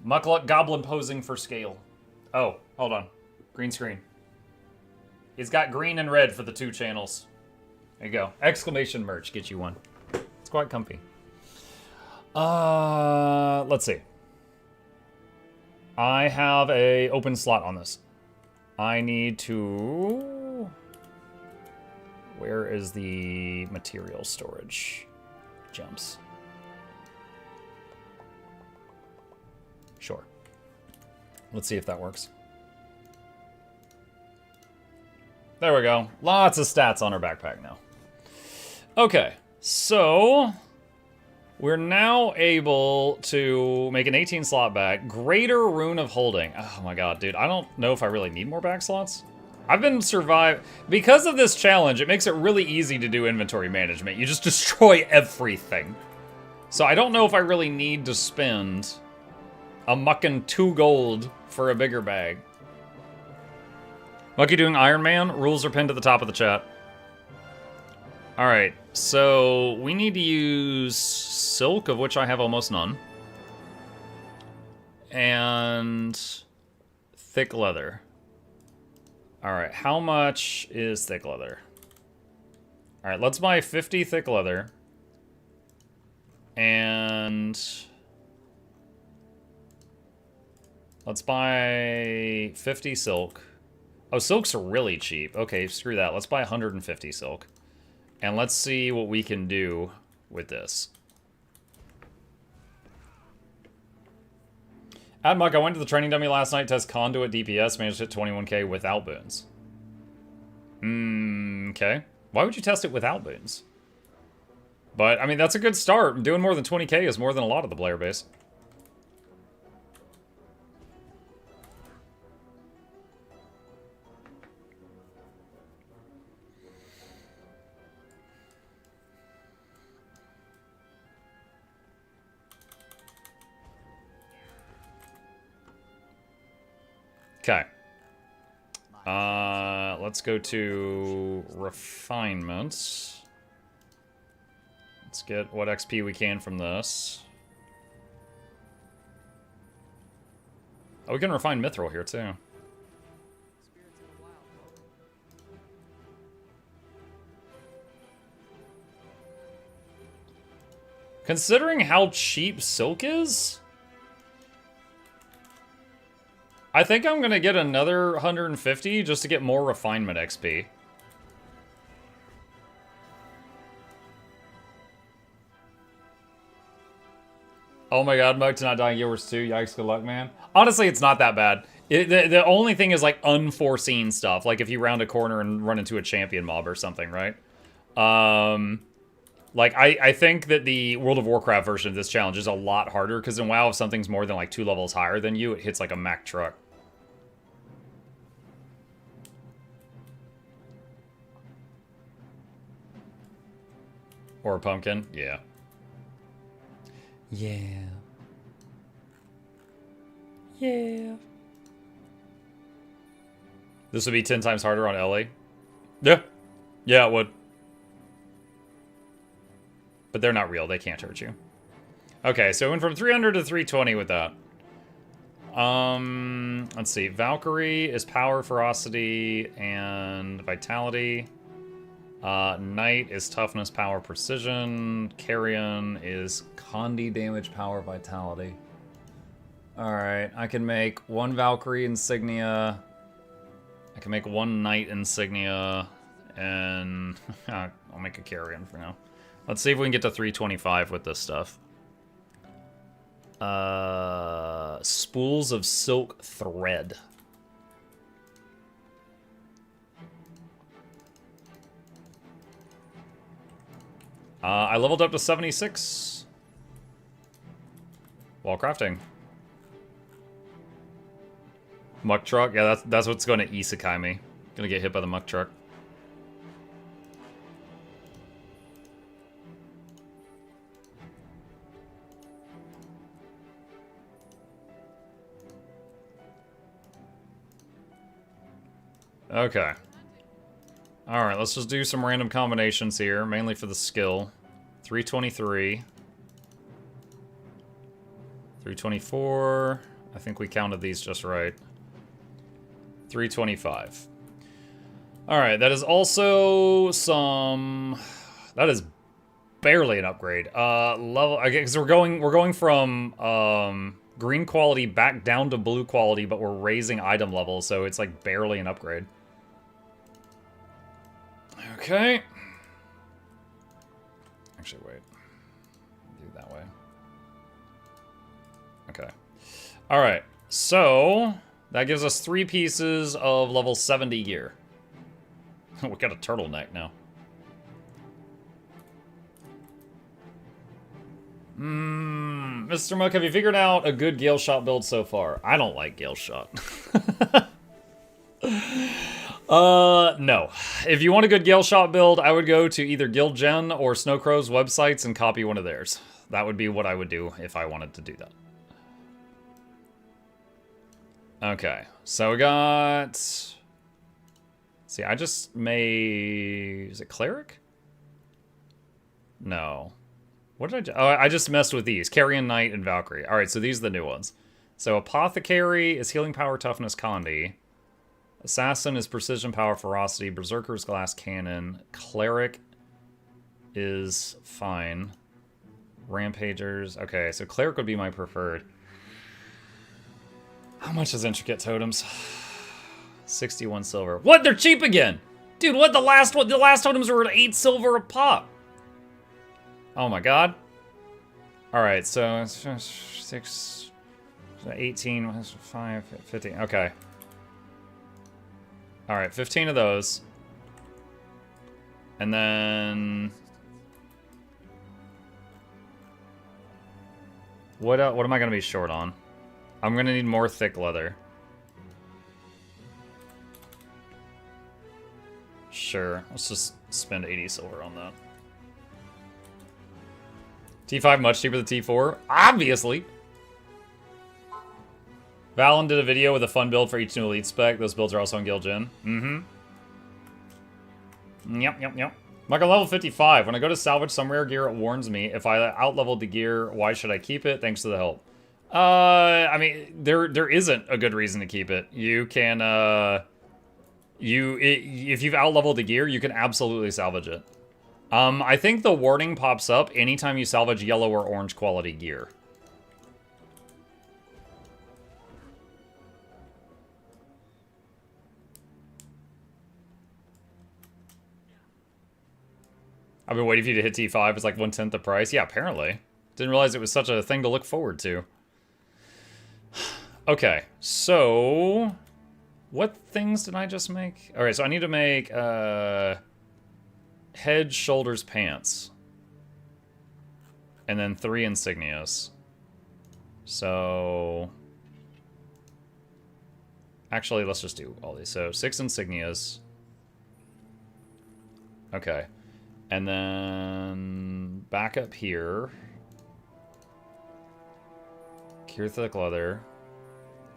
Mukluk goblin posing for scale. Oh, hold on. Green screen. It's got green and red for the 2 channels. There you go. Exclamation merch. Get you one. It's quite comfy. Let's see. I have a open slot on this. I need to... Where is the material storage? Jumps. Sure. Let's see if that works. There we go. Lots of stats on our backpack now. Okay, so we're now able to make an 18 slot bag. Greater Rune of Holding. Oh my god, dude. I don't know if I really need more back slots. I've been survived. Because of this challenge, it makes it really easy to do inventory management. You just destroy everything. So I don't know if I really need to spend a muckin' 2 gold for a bigger bag. Lucky doing Iron Man. Rules are pinned to the top of the chat. Alright, so we need to use silk, of which I have almost none. And thick leather. Alright, how much is thick leather? Alright, let's buy 50 thick leather. And let's buy 50 silk. Oh, silk's really cheap. Okay, screw that. Let's buy 150 silk. And let's see what we can do with this. Admuck, I went to the training dummy last night, test conduit DPS, managed to hit 21k without boons. Okay. Why would you test it without boons? But, I mean, that's a good start. Doing more than 20k is more than a lot of the player base. Okay. Let's go to refinements. Let's get what XP we can from this. Oh, we can refine mithril here too. Considering how cheap silk is, I think I'm gonna get another 150 just to get more refinement XP. Oh my god, Mug to not dying Guild Wars 2. Yikes, good luck, man. Honestly, it's not that bad. The only thing is, like, unforeseen stuff. Like, if you round a corner and run into a champion mob or something, right? Like, I think that the World of Warcraft version of this challenge is a lot harder, because in WoW, if something's more than, like, 2 levels higher than you, it hits, like, a Mack truck. Or a pumpkin, yeah. Yeah. Yeah. This would be 10 times harder on LA? Yeah. Yeah, it would. But they're not real. They can't hurt you. Okay, so it went from 300 to 320 with that. Let's see. Valkyrie is power, ferocity, and vitality. Knight is toughness, power, precision. Carrion is Condi damage, power, vitality. Alright, I can make 1 Valkyrie insignia. I can make 1 Knight insignia. And I'll make a Carrion for now. Let's see if we can get to 325 with this stuff. Spools of silk thread. I leveled up to 76 while crafting. Muck truck, yeah, that's what's going to isekai me. Gonna get hit by the muck truck. Okay. Alright, let's just do some random combinations here, mainly for the skill. 323. 324. I think we counted these just right. 325. Alright, that is also some... That is barely an upgrade. Level... Because we're going from green quality back down to blue quality, but we're raising item level, so it's like barely an upgrade. Okay. Actually, wait. Do it that way. Okay. Alright, so that gives us 3 pieces of level 70 gear. We got a turtleneck now. Mr. Muck, have you figured out a good Gale Shot build so far? I don't like Gale Shot. No. If you want a good Gale Shot build, I would go to either Guild Gen or Snowcrow's websites and copy one of theirs. That would be what I would do if I wanted to do that. Okay, so we got... See, I just made... Is it Cleric? No. What did I... Oh, I just messed with these. Carrion, Knight, and Valkyrie. Alright, so these are the new ones. So Apothecary is healing power, toughness, Condi. Assassin is precision, power, ferocity. Berserker's glass cannon. Cleric is fine. Rampagers. Okay, so Cleric would be my preferred. How much is Intricate Totems? 61 silver. What? They're cheap again! Dude, what? The last totems were at 8 silver a pop. Oh my god. Alright, so 6, 18, 5, 15. Okay. Alright, 15 of those. And then... What am I going to be short on? I'm going to need more thick leather. Sure, let's just spend 80 silver on that. T5 much cheaper than T4? Obviously! Valen did a video with a fun build for each new elite spec. Those builds are also on Guild Gen. Yep. Like, level 55. When I go to salvage some rare gear, it warns me. If I out-leveled the gear, why should I keep it? Thanks for the help. I mean, there isn't a good reason to keep it. You can, if you've out-leveled the gear, you can absolutely salvage it. I think the warning pops up anytime you salvage yellow or orange quality gear. I've been waiting for you to hit T5. It's like 1/10 the price. Yeah, apparently. Didn't realize it was such a thing to look forward to. Okay, so... what things did I just make? Alright, so I need to make, head, shoulders, pants. And then 3 insignias. So... actually, let's just do all these. So, 6 insignias. Okay. And then back up here. Cure thick leather.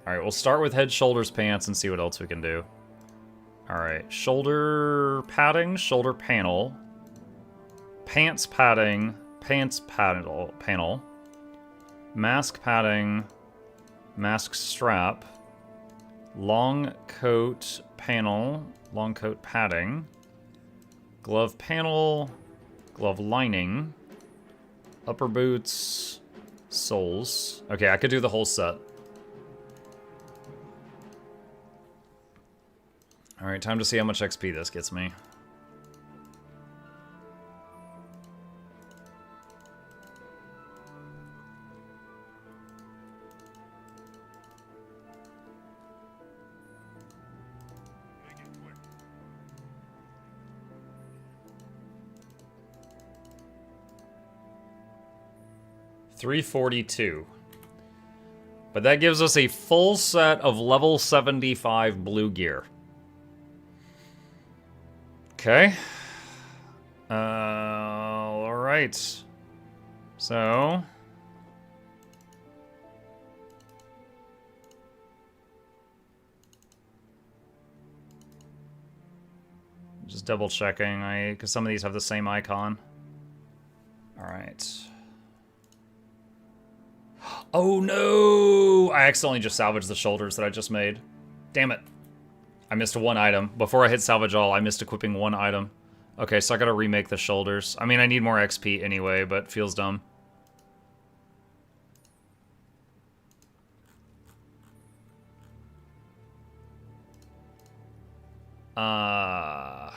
Alright, we'll start with head, shoulders, pants, and see what else we can do. Alright, shoulder padding, shoulder panel. Pants padding, pants panel. Mask padding, mask strap. Long coat panel, long coat padding. Glove panel, glove lining, upper boots, soles. Okay, I could do the whole set. Alright, time to see how much XP this gets me. $342. But that gives us a full set of level 75 blue gear. Okay. Alright. So... just double checking, because some of these have the same icon. Alright. Oh no! I accidentally just salvaged the shoulders that I just made. Damn it. I missed one item. Before I hit salvage all, I missed equipping one item. Okay, so I gotta remake the shoulders. I mean, I need more XP anyway, but feels dumb. I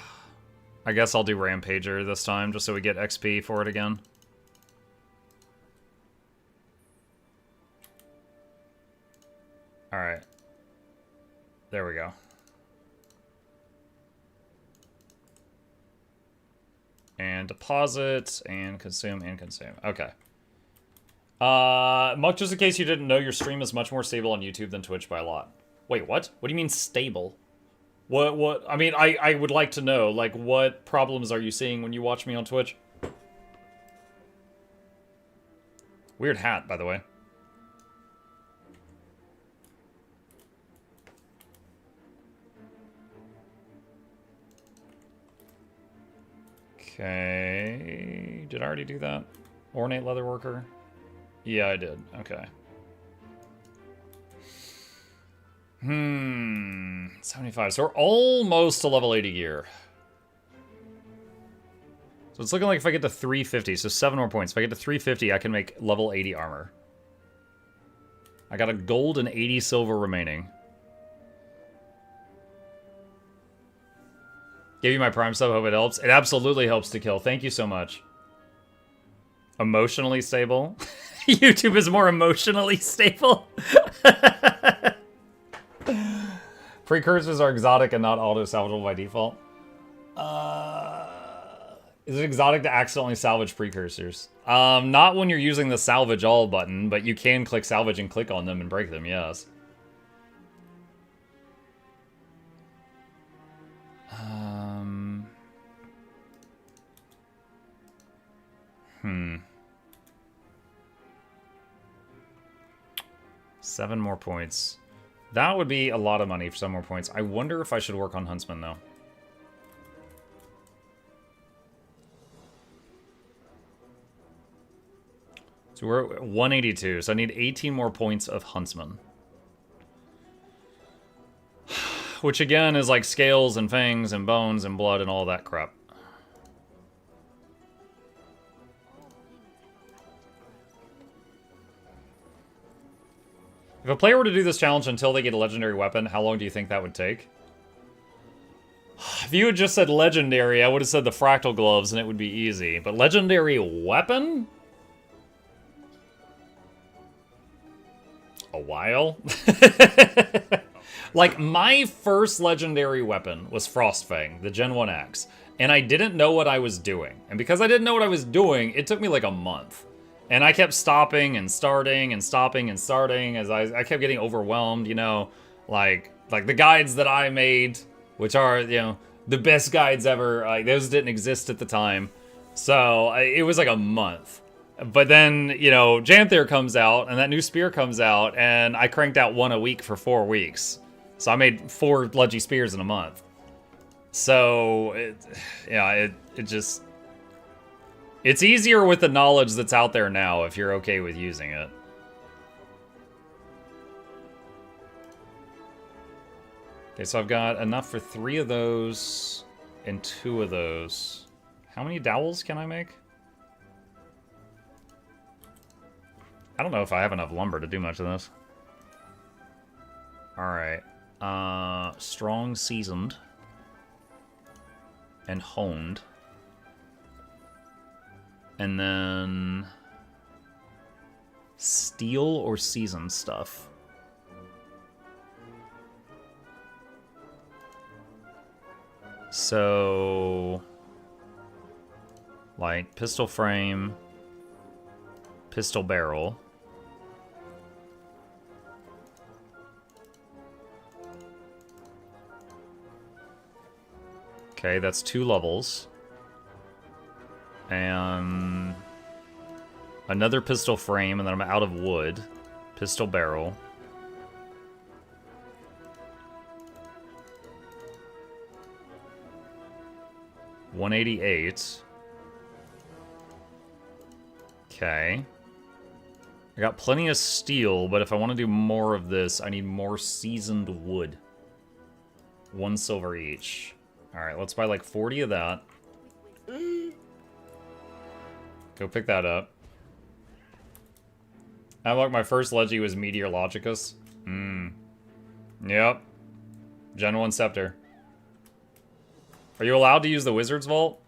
guess I'll do Rampager this time, just so we get XP for it again. Alright. There we go. And deposit, and consume, and consume. Okay. Muck, just in case you didn't know, your stream is much more stable on YouTube than Twitch by a lot. Wait, what? What do you mean stable? What? I mean, I would like to know, like, what problems are you seeing when you watch me on Twitch? Weird hat, by the way. Okay, did I already do that? Ornate leatherworker? Yeah, I did. Okay. 75. So we're almost to level 80 gear. So it's looking like if I get to 350, so 7 more points. If I get to 350, I can make level 80 armor. I got a gold and 80 silver remaining. Gave you my Prime sub, hope it helps. It absolutely helps to kill. Thank you so much. Emotionally stable? YouTube is more emotionally stable? Precursors are exotic and not auto-salvageable by default. Is it exotic to accidentally salvage precursors? Not when you're using the salvage all button, but you can click salvage and click on them and break them, yes. Seven more points. That would be a lot of money for some more points. I wonder if I should work on Huntsman, though. So we're at 182, so I need 18 more points of Huntsman. Which again is like scales and fangs and bones and blood and all that crap. If a player were to do this challenge until they get a legendary weapon, how long do you think that would take? If you had just said legendary, I would have said the fractal gloves and it would be easy. But legendary weapon? A while? Like, my first legendary weapon was Frostfang, the Gen 1 axe. And I didn't know what I was doing. And because I didn't know what I was doing, it took me like a month. And I kept stopping and starting and stopping and starting as I kept getting overwhelmed, you know. Like the guides that I made, which are, you know, the best guides ever, like, those didn't exist at the time. So, it was like a month. But then, you know, Janther comes out, and that new spear comes out, and I cranked out one a week for 4 weeks. So I made 4 Ledgy Spears in a month. So, it just... It's easier with the knowledge that's out there now, if you're okay with using it. Okay, so I've got enough for 3 of those, and 2 of those. How many dowels can I make? I don't know if I have enough lumber to do much of this. Alright. Strong seasoned. And honed. And then... steel or seasoned stuff. So... like, pistol frame. Pistol barrel. Okay, that's 2 levels. And another pistol frame, and then I'm out of wood. Pistol barrel. $188. Okay. I got plenty of steel, but if I want to do more of this, I need more seasoned wood. 1 silver each. Alright, let's buy like 40 of that. Go pick that up. I like my first Leggy was Meteorologicus. Yep. Gen 1 Scepter. Are you allowed to use the Wizard's Vault?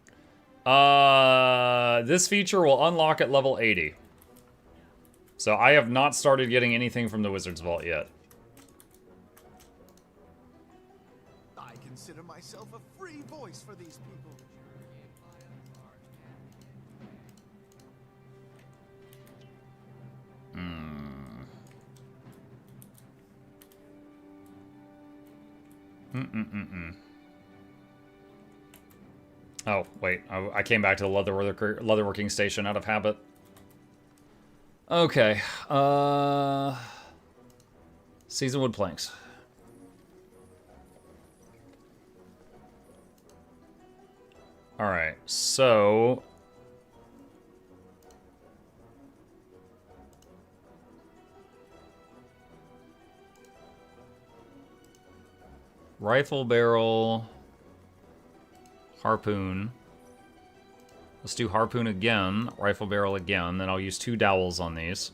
This feature will unlock at level 80. So I have not started getting anything from the Wizard's Vault yet.
I consider myself a free voice for these people.
Oh, wait. I came back to the leatherworking station out of habit. Okay. Seasoned wood planks. Alright, so... rifle barrel... harpoon. Let's do harpoon again, rifle barrel again, then I'll use 2 dowels on these.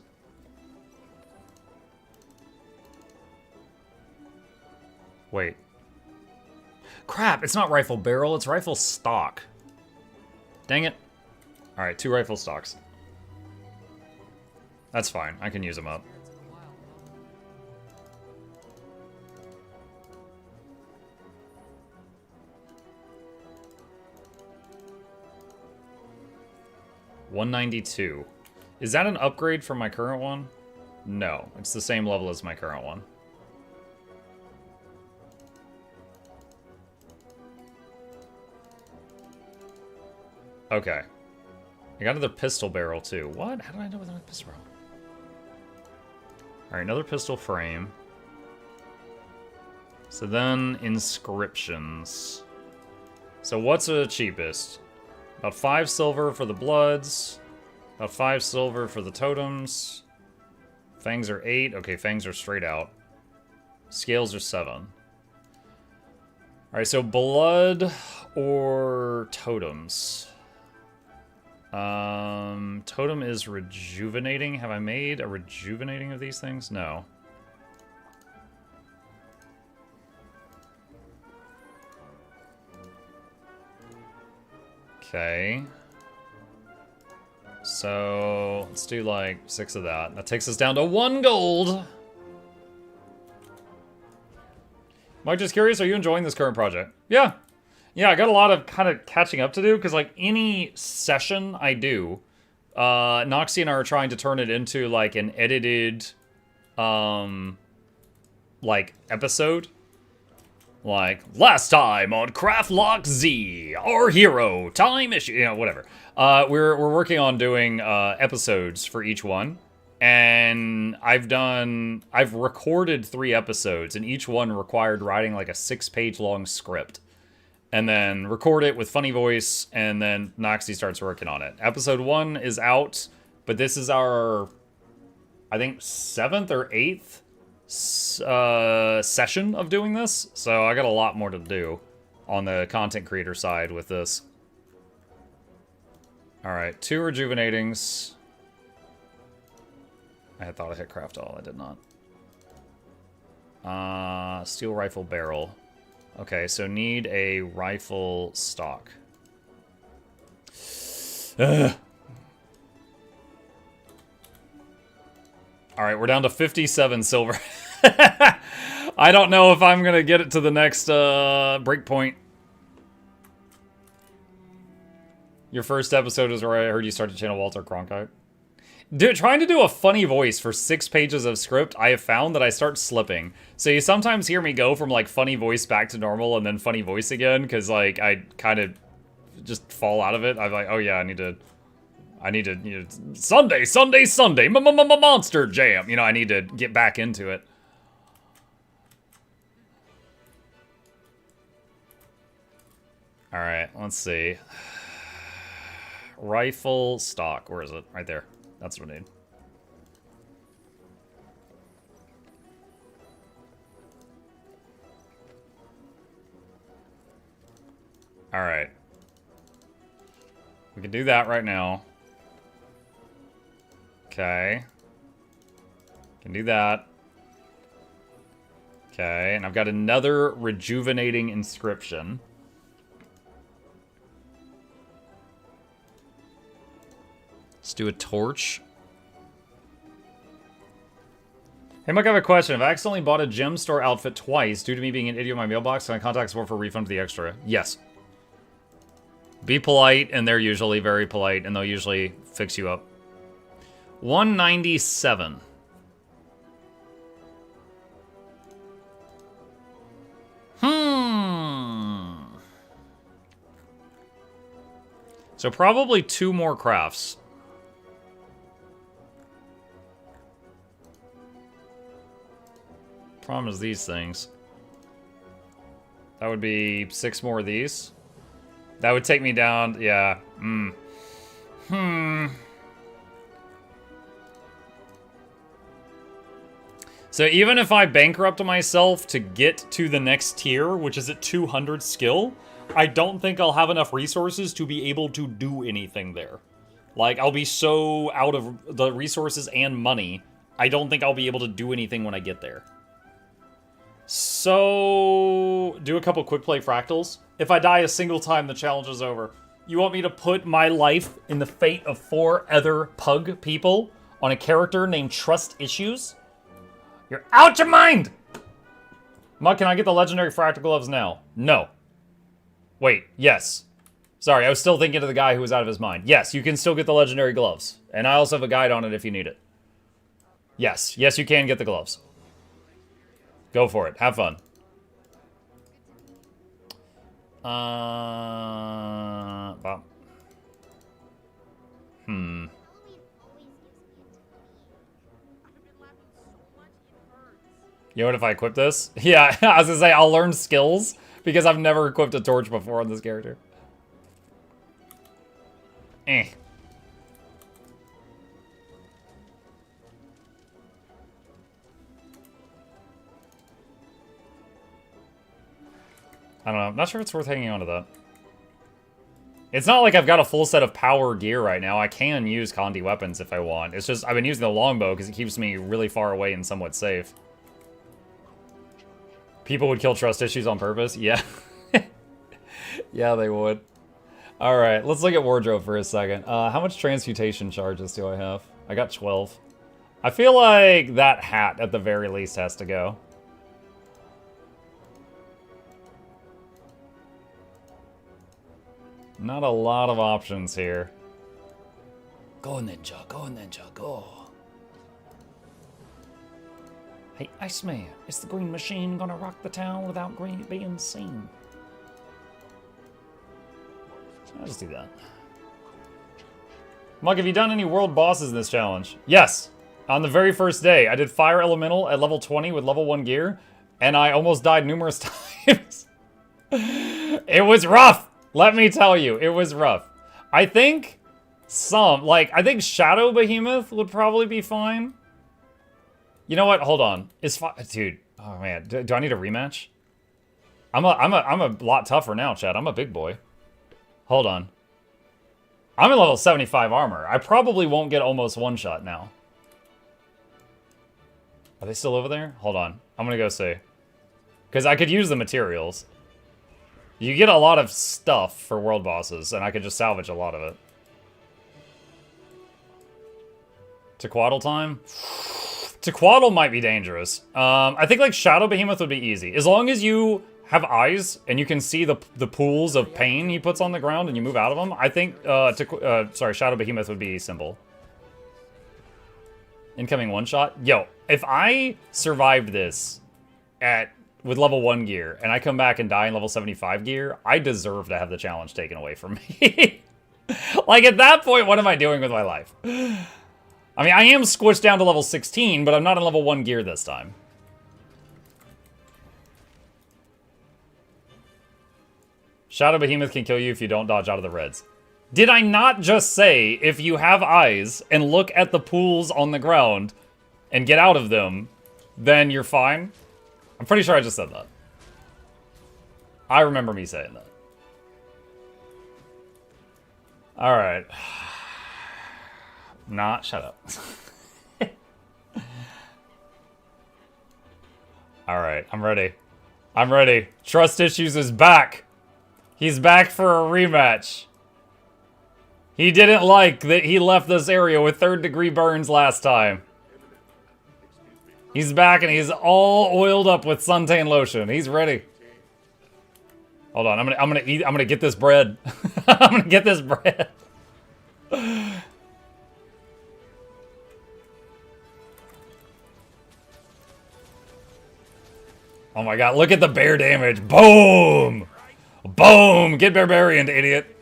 Wait. Crap, it's not rifle barrel, it's rifle stock. Dang it. Alright, 2 rifle stocks. That's fine, I can use them up. $192. Is that an upgrade from my current one? No, it's the same level as my current one. Okay. I got another pistol barrel too. What? How did I know with another pistol barrel? Alright, another pistol frame. So then inscriptions. So what's the cheapest? About 5 silver for the bloods. About 5 silver for the totems. Fangs are 8. Okay, fangs are straight out. Scales are 7. Alright, so blood or totems? Totem is rejuvenating. Have I made a rejuvenating of these things? No. Okay. So, let's do like 6 of that. That takes us down to 1 gold! Mike, just curious, are you enjoying this current project? Yeah. Yeah, I got a lot of kind of catching up to do, because like any session I do, Noxxi and I are trying to turn it into like an edited, like episode. Like, last time on Craftlocked Z, our hero, time issue, you know, whatever. We're working on doing episodes for each one. And I've recorded 3 episodes, and each one required writing like a 6-page long script. And then record it with funny voice, and then Noxxi starts working on it. Episode 1 is out, but this is our, I think, 7th or 8th session of doing this. So I got a lot more to do on the content creator side with this. Alright, 2 rejuvenatings. I had thought I hit craft all, I did not. Steel rifle barrel. Okay, so need a rifle stock. Alright, we're down to 57 silver. I don't know if I'm gonna get it to the next breakpoint. Your first episode is where I heard you start to channel Walter Cronkite. Dude, trying to do a funny voice for 6 pages of script, I have found that I start slipping. So you sometimes hear me go from, like, funny voice back to normal and then funny voice again, because, like, I kind of just fall out of it. I'm like, oh yeah, I need to, you know, Sunday, Monster Jam. You know, I need to get back into it. Alright, let's see. Rifle stock, where is it? Right there. That's what I need. Alright. We can do that right now. Okay. Can do that. Okay, and I've got another rejuvenating inscription. Let's do a torch. Hey, Mike, I have a question. If I accidentally bought a gem store outfit twice due to me being an idiot in my mailbox, can I contact support for a refund for the extra? Yes. Be polite, and they're usually very polite, and they'll usually fix you up. 197. So probably 2 more crafts. Problem is these things. That would be 6 more of these. That would take me down, yeah. So even if I bankrupt myself to get to the next tier, which is at 200 skill, I don't think I'll have enough resources to be able to do anything there. Like, I'll be so out of the resources and money, I don't think I'll be able to do anything when I get there. So, do a couple quick play fractals. If I die a single time, the challenge is over. You want me to put my life in the fate of 4 other pug people on a character named Trust Issues? You're out your mind! Mud, can I get the legendary fractal gloves now? No. Wait, yes. Sorry, I was still thinking of the guy who was out of his mind. Yes, you can still get the legendary gloves. And I also have a guide on it if you need it. Yes, yes, you can get the gloves. Go for it. Have fun. Well. You know what, if I equip this? Yeah, I was gonna say, I'll learn skills, because I've never equipped a torch before on this character. Eh. I don't know. I'm not sure if it's worth hanging on to that. It's not like I've got a full set of power gear right now. I can use Condi weapons if I want. It's just I've been using the longbow because it keeps me really far away and somewhat safe. People would kill trust issues on purpose? Yeah. Yeah, they would. Alright, let's look at wardrobe for a second. How much transmutation charges do I have? I got 12. I feel like that hat at the very least has to go. Not a lot of options here. Go ninja, go. Hey, Iceman, is the green machine gonna rock the town without being seen? I'll just do that. Mug, have you done any world bosses in this challenge? Yes! On the very first day, I did Fire Elemental at level 20 with level 1 gear, and I almost died numerous times. It was rough! Let me tell you, it was rough. I think I think Shadow Behemoth would probably be fine. You know what? Hold on. Dude. Oh man, do I need a rematch? I'm a lot tougher now, Chad. I'm a big boy. Hold on. I'm in level 75 armor. I probably won't get almost one shot now. Are they still over there? Hold on. I'm gonna go see. Because I could use the materials. You get a lot of stuff for world bosses, and I could just salvage a lot of it. Tequaddle time? Tequaddle might be dangerous. I think like Shadow Behemoth would be easy. As long as you have eyes and you can see the pools of pain he puts on the ground and you move out of them, I think Shadow Behemoth would be simple. Incoming one shot? Yo, if I survived this with level 1 gear, and I come back and die in level 75 gear, I deserve to have the challenge taken away from me. Like, at that point, what am I doing with my life? I mean, I am squished down to level 16, but I'm not in level 1 gear this time. Shadow Behemoth can kill you if you don't dodge out of the reds. Did I not just say, if you have eyes and look at the pools on the ground and get out of them, then you're fine? I'm pretty sure I just said that. I remember me saying that. Alright. Shut up. Alright, I'm ready. I'm ready. Trust Issues is back. He's back for a rematch. He didn't like that he left this area with 3rd degree burns last time. He's back and he's all oiled up with suntan lotion. He's ready. Hold on, I'm gonna get this bread. I'm gonna get this bread. Oh my god, look at the bear damage. Boom! Boom! Get barbarian, idiot.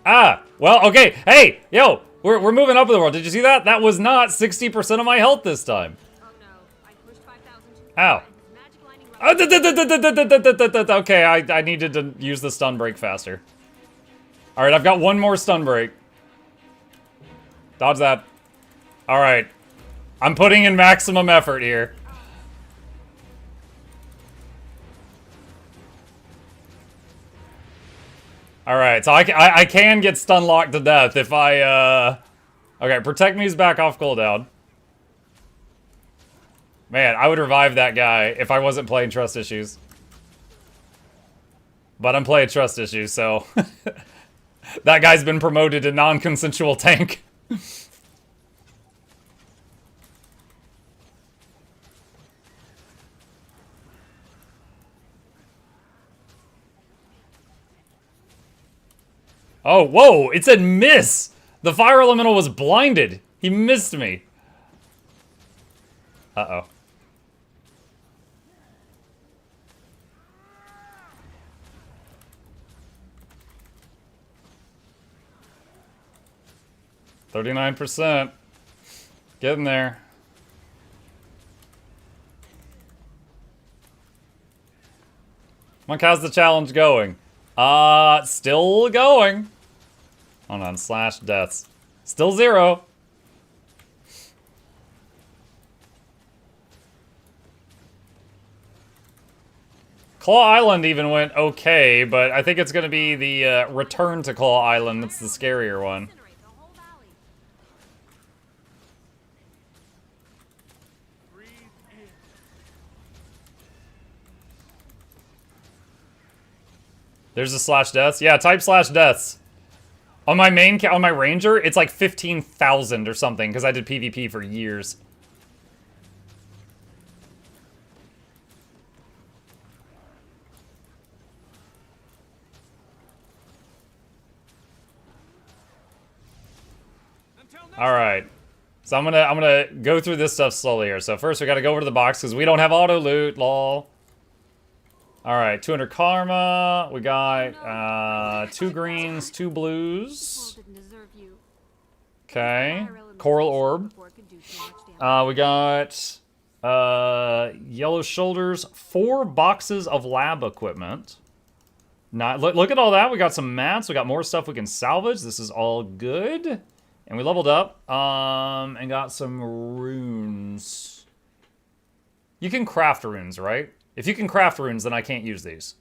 Ah, well, okay. Hey, yo, we're moving up in the world. Did you see that? That was not 60% of my health this time. Ow. Okay, I needed to use the stun break faster. Alright, I've got one more stun break. Dodge that. Alright. I'm putting in maximum effort here. Alright, so I can get stun locked to death if I, Okay, Protect Me's back off cooldown. Man, I would revive that guy if I wasn't playing Trust Issues. But I'm playing Trust Issues, so... that guy's been promoted to non-consensual tank. Oh, whoa! It said miss! The Fire Elemental was blinded! He missed me. Uh-oh. $39%. Getting there. Monk, how's the challenge going? Still going. Hold on, slash deaths. Still 0. Claw Island even went okay, but I think it's going to be the return to Claw Island that's the scarier one. There's a slash deaths. Yeah, type slash deaths. On my on my ranger, it's like 15,000 or something because I did PvP for years. All right, so I'm gonna go through this stuff slowly here. So first we gotta go over to the box because we don't have auto loot. Lol. All right, 200 karma. We got 2 greens, 2 blues. Okay, coral orb. We got yellow shoulders. 4 boxes of lab equipment. Not look at all that. We got some mats. We got more stuff we can salvage. This is all good. And we leveled up, and got some runes. You can craft runes, right? If you can craft runes, then I can't use these.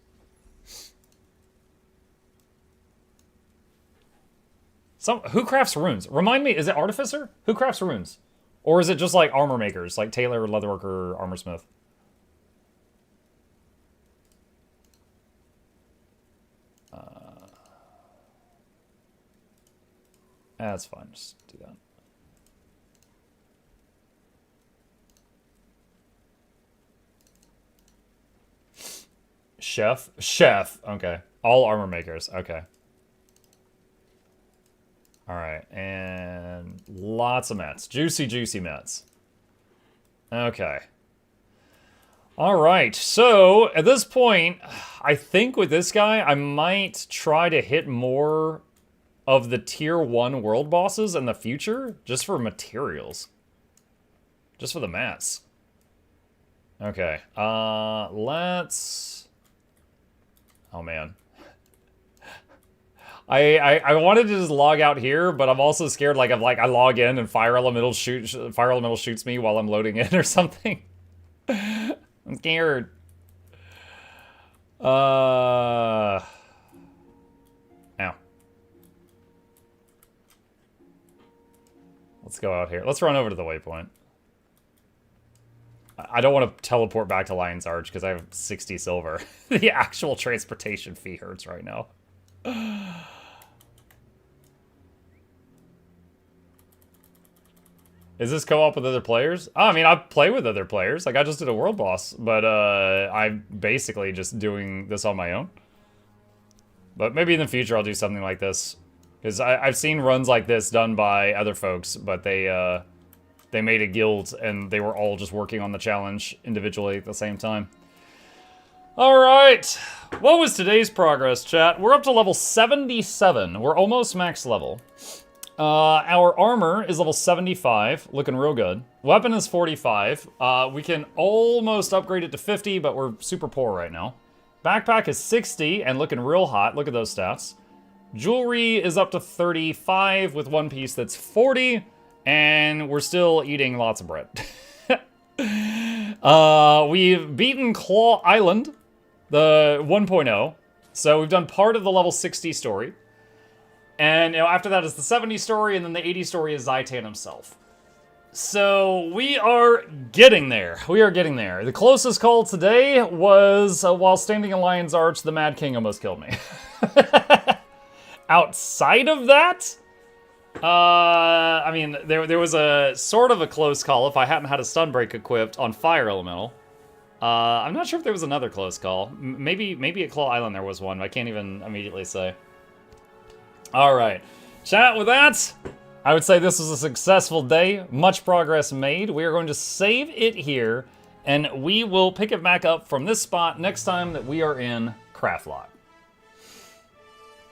Who crafts runes? Remind me, is it Artificer? Who crafts runes? Or is it just like armor makers, like Tailor, Leatherworker, Armorsmith? That's fine, just do that. Chef, okay. All armor makers, okay. Alright, and lots of mats. Juicy mats. Okay. Alright, so at this point, I think with this guy, I might try to hit more of the tier 1 world bosses in the future, just for materials. Just for the mats. Okay, let's... Oh, man. I wanted to just log out here, but I'm also scared, like, I log in and Fire Elemental shoots me while I'm loading in or something. I'm scared. Ow. Let's go out here. Let's run over to the waypoint. I don't want to teleport back to Lion's Arch because I have 60 silver. The actual transportation fee hurts right now. Is this co-op with other players? Oh, I mean, I play with other players. Like, I just did a world boss, but I'm basically just doing this on my own. But maybe in the future I'll do something like this. Because I've seen runs like this done by other folks, but they made a guild and they were all just working on the challenge individually at the same time. Alright, what was today's progress, chat? We're up to level 77. We're almost max level. Our armor is level 75, looking real good. Weapon is 45. We can almost upgrade it to 50, but we're super poor right now. Backpack is 60 and looking real hot. Look at those stats. Jewelry is up to 35 with one piece that's 40, and we're still eating lots of bread. We've beaten Claw Island, the 1.0, so we've done part of the level 60 story. And after that is the 70 story, and then the 80 story is Zaitan himself. So we are getting there. We are getting there. The closest call today was while standing in Lion's Arch, the Mad King almost killed me. Outside of that, I mean, there was a sort of a close call if I hadn't had a stun break equipped on Fire Elemental. I'm not sure if there was another close call. Maybe at Claw Island there was one. I can't even immediately say. All right, chat, with that, I would say this was a successful day. Much progress made. We are going to save it here, and we will pick it back up from this spot next time that we are in Craftlocked.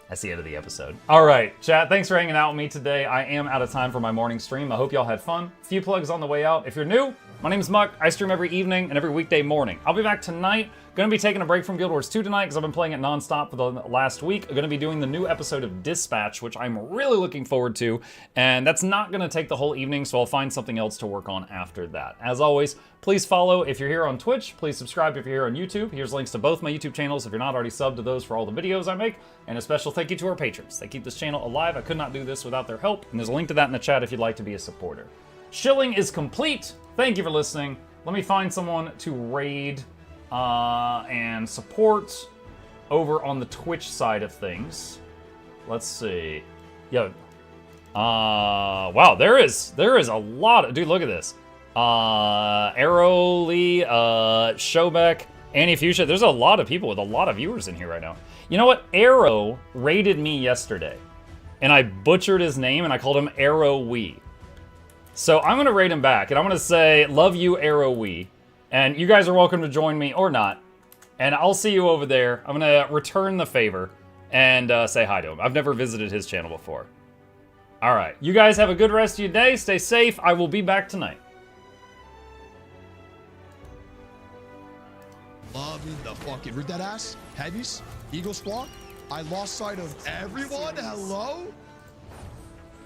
That's the end of the episode. All right, chat, thanks for hanging out with me today. I am out of time for my morning stream. I hope y'all had fun. A few plugs on the way out. If you're new, My name is Muck. I stream every evening and every weekday morning. I'll be back tonight. Gonna be taking a break from Guild Wars 2 tonight because I've been playing it non-stop for the last week. I'm gonna be doing the new episode of Dispatch, which I'm really looking forward to, and that's not gonna take the whole evening, so I'll find something else to work on after that. As always, please follow if you're here on Twitch. Please subscribe if you're here on YouTube. Here's links to both my YouTube channels if you're not already subbed to those for all the videos I make. And a special thank you to our patrons. They keep this channel alive. I could not do this without their help, and there's a link to that in the chat if you'd like to be a supporter. Shilling is complete. Thank you for listening. Let me find someone to raid and support over on the Twitch side of things. Let's see. Yo. Wow, there is a lot of, dude, look at this. Arrow Lee, Showbeck, Annie Fuchsia. There's a lot of people with a lot of viewers in here right now. You know what? Arrow raided me yesterday, and I butchered his name, and I called him Arrow Wee. So I'm gonna raid him back, and I'm gonna say, love you, Arrow Wee. And you guys are welcome to join me, or not. And I'll see you over there. I'm gonna return the favor and say hi to him. I've never visited his channel before. All right, you guys have a good rest of your day. Stay safe. I will be back tonight.
Loving the fucking root that ass. Heavies, Eagle Squad. I lost sight of everyone. Hello?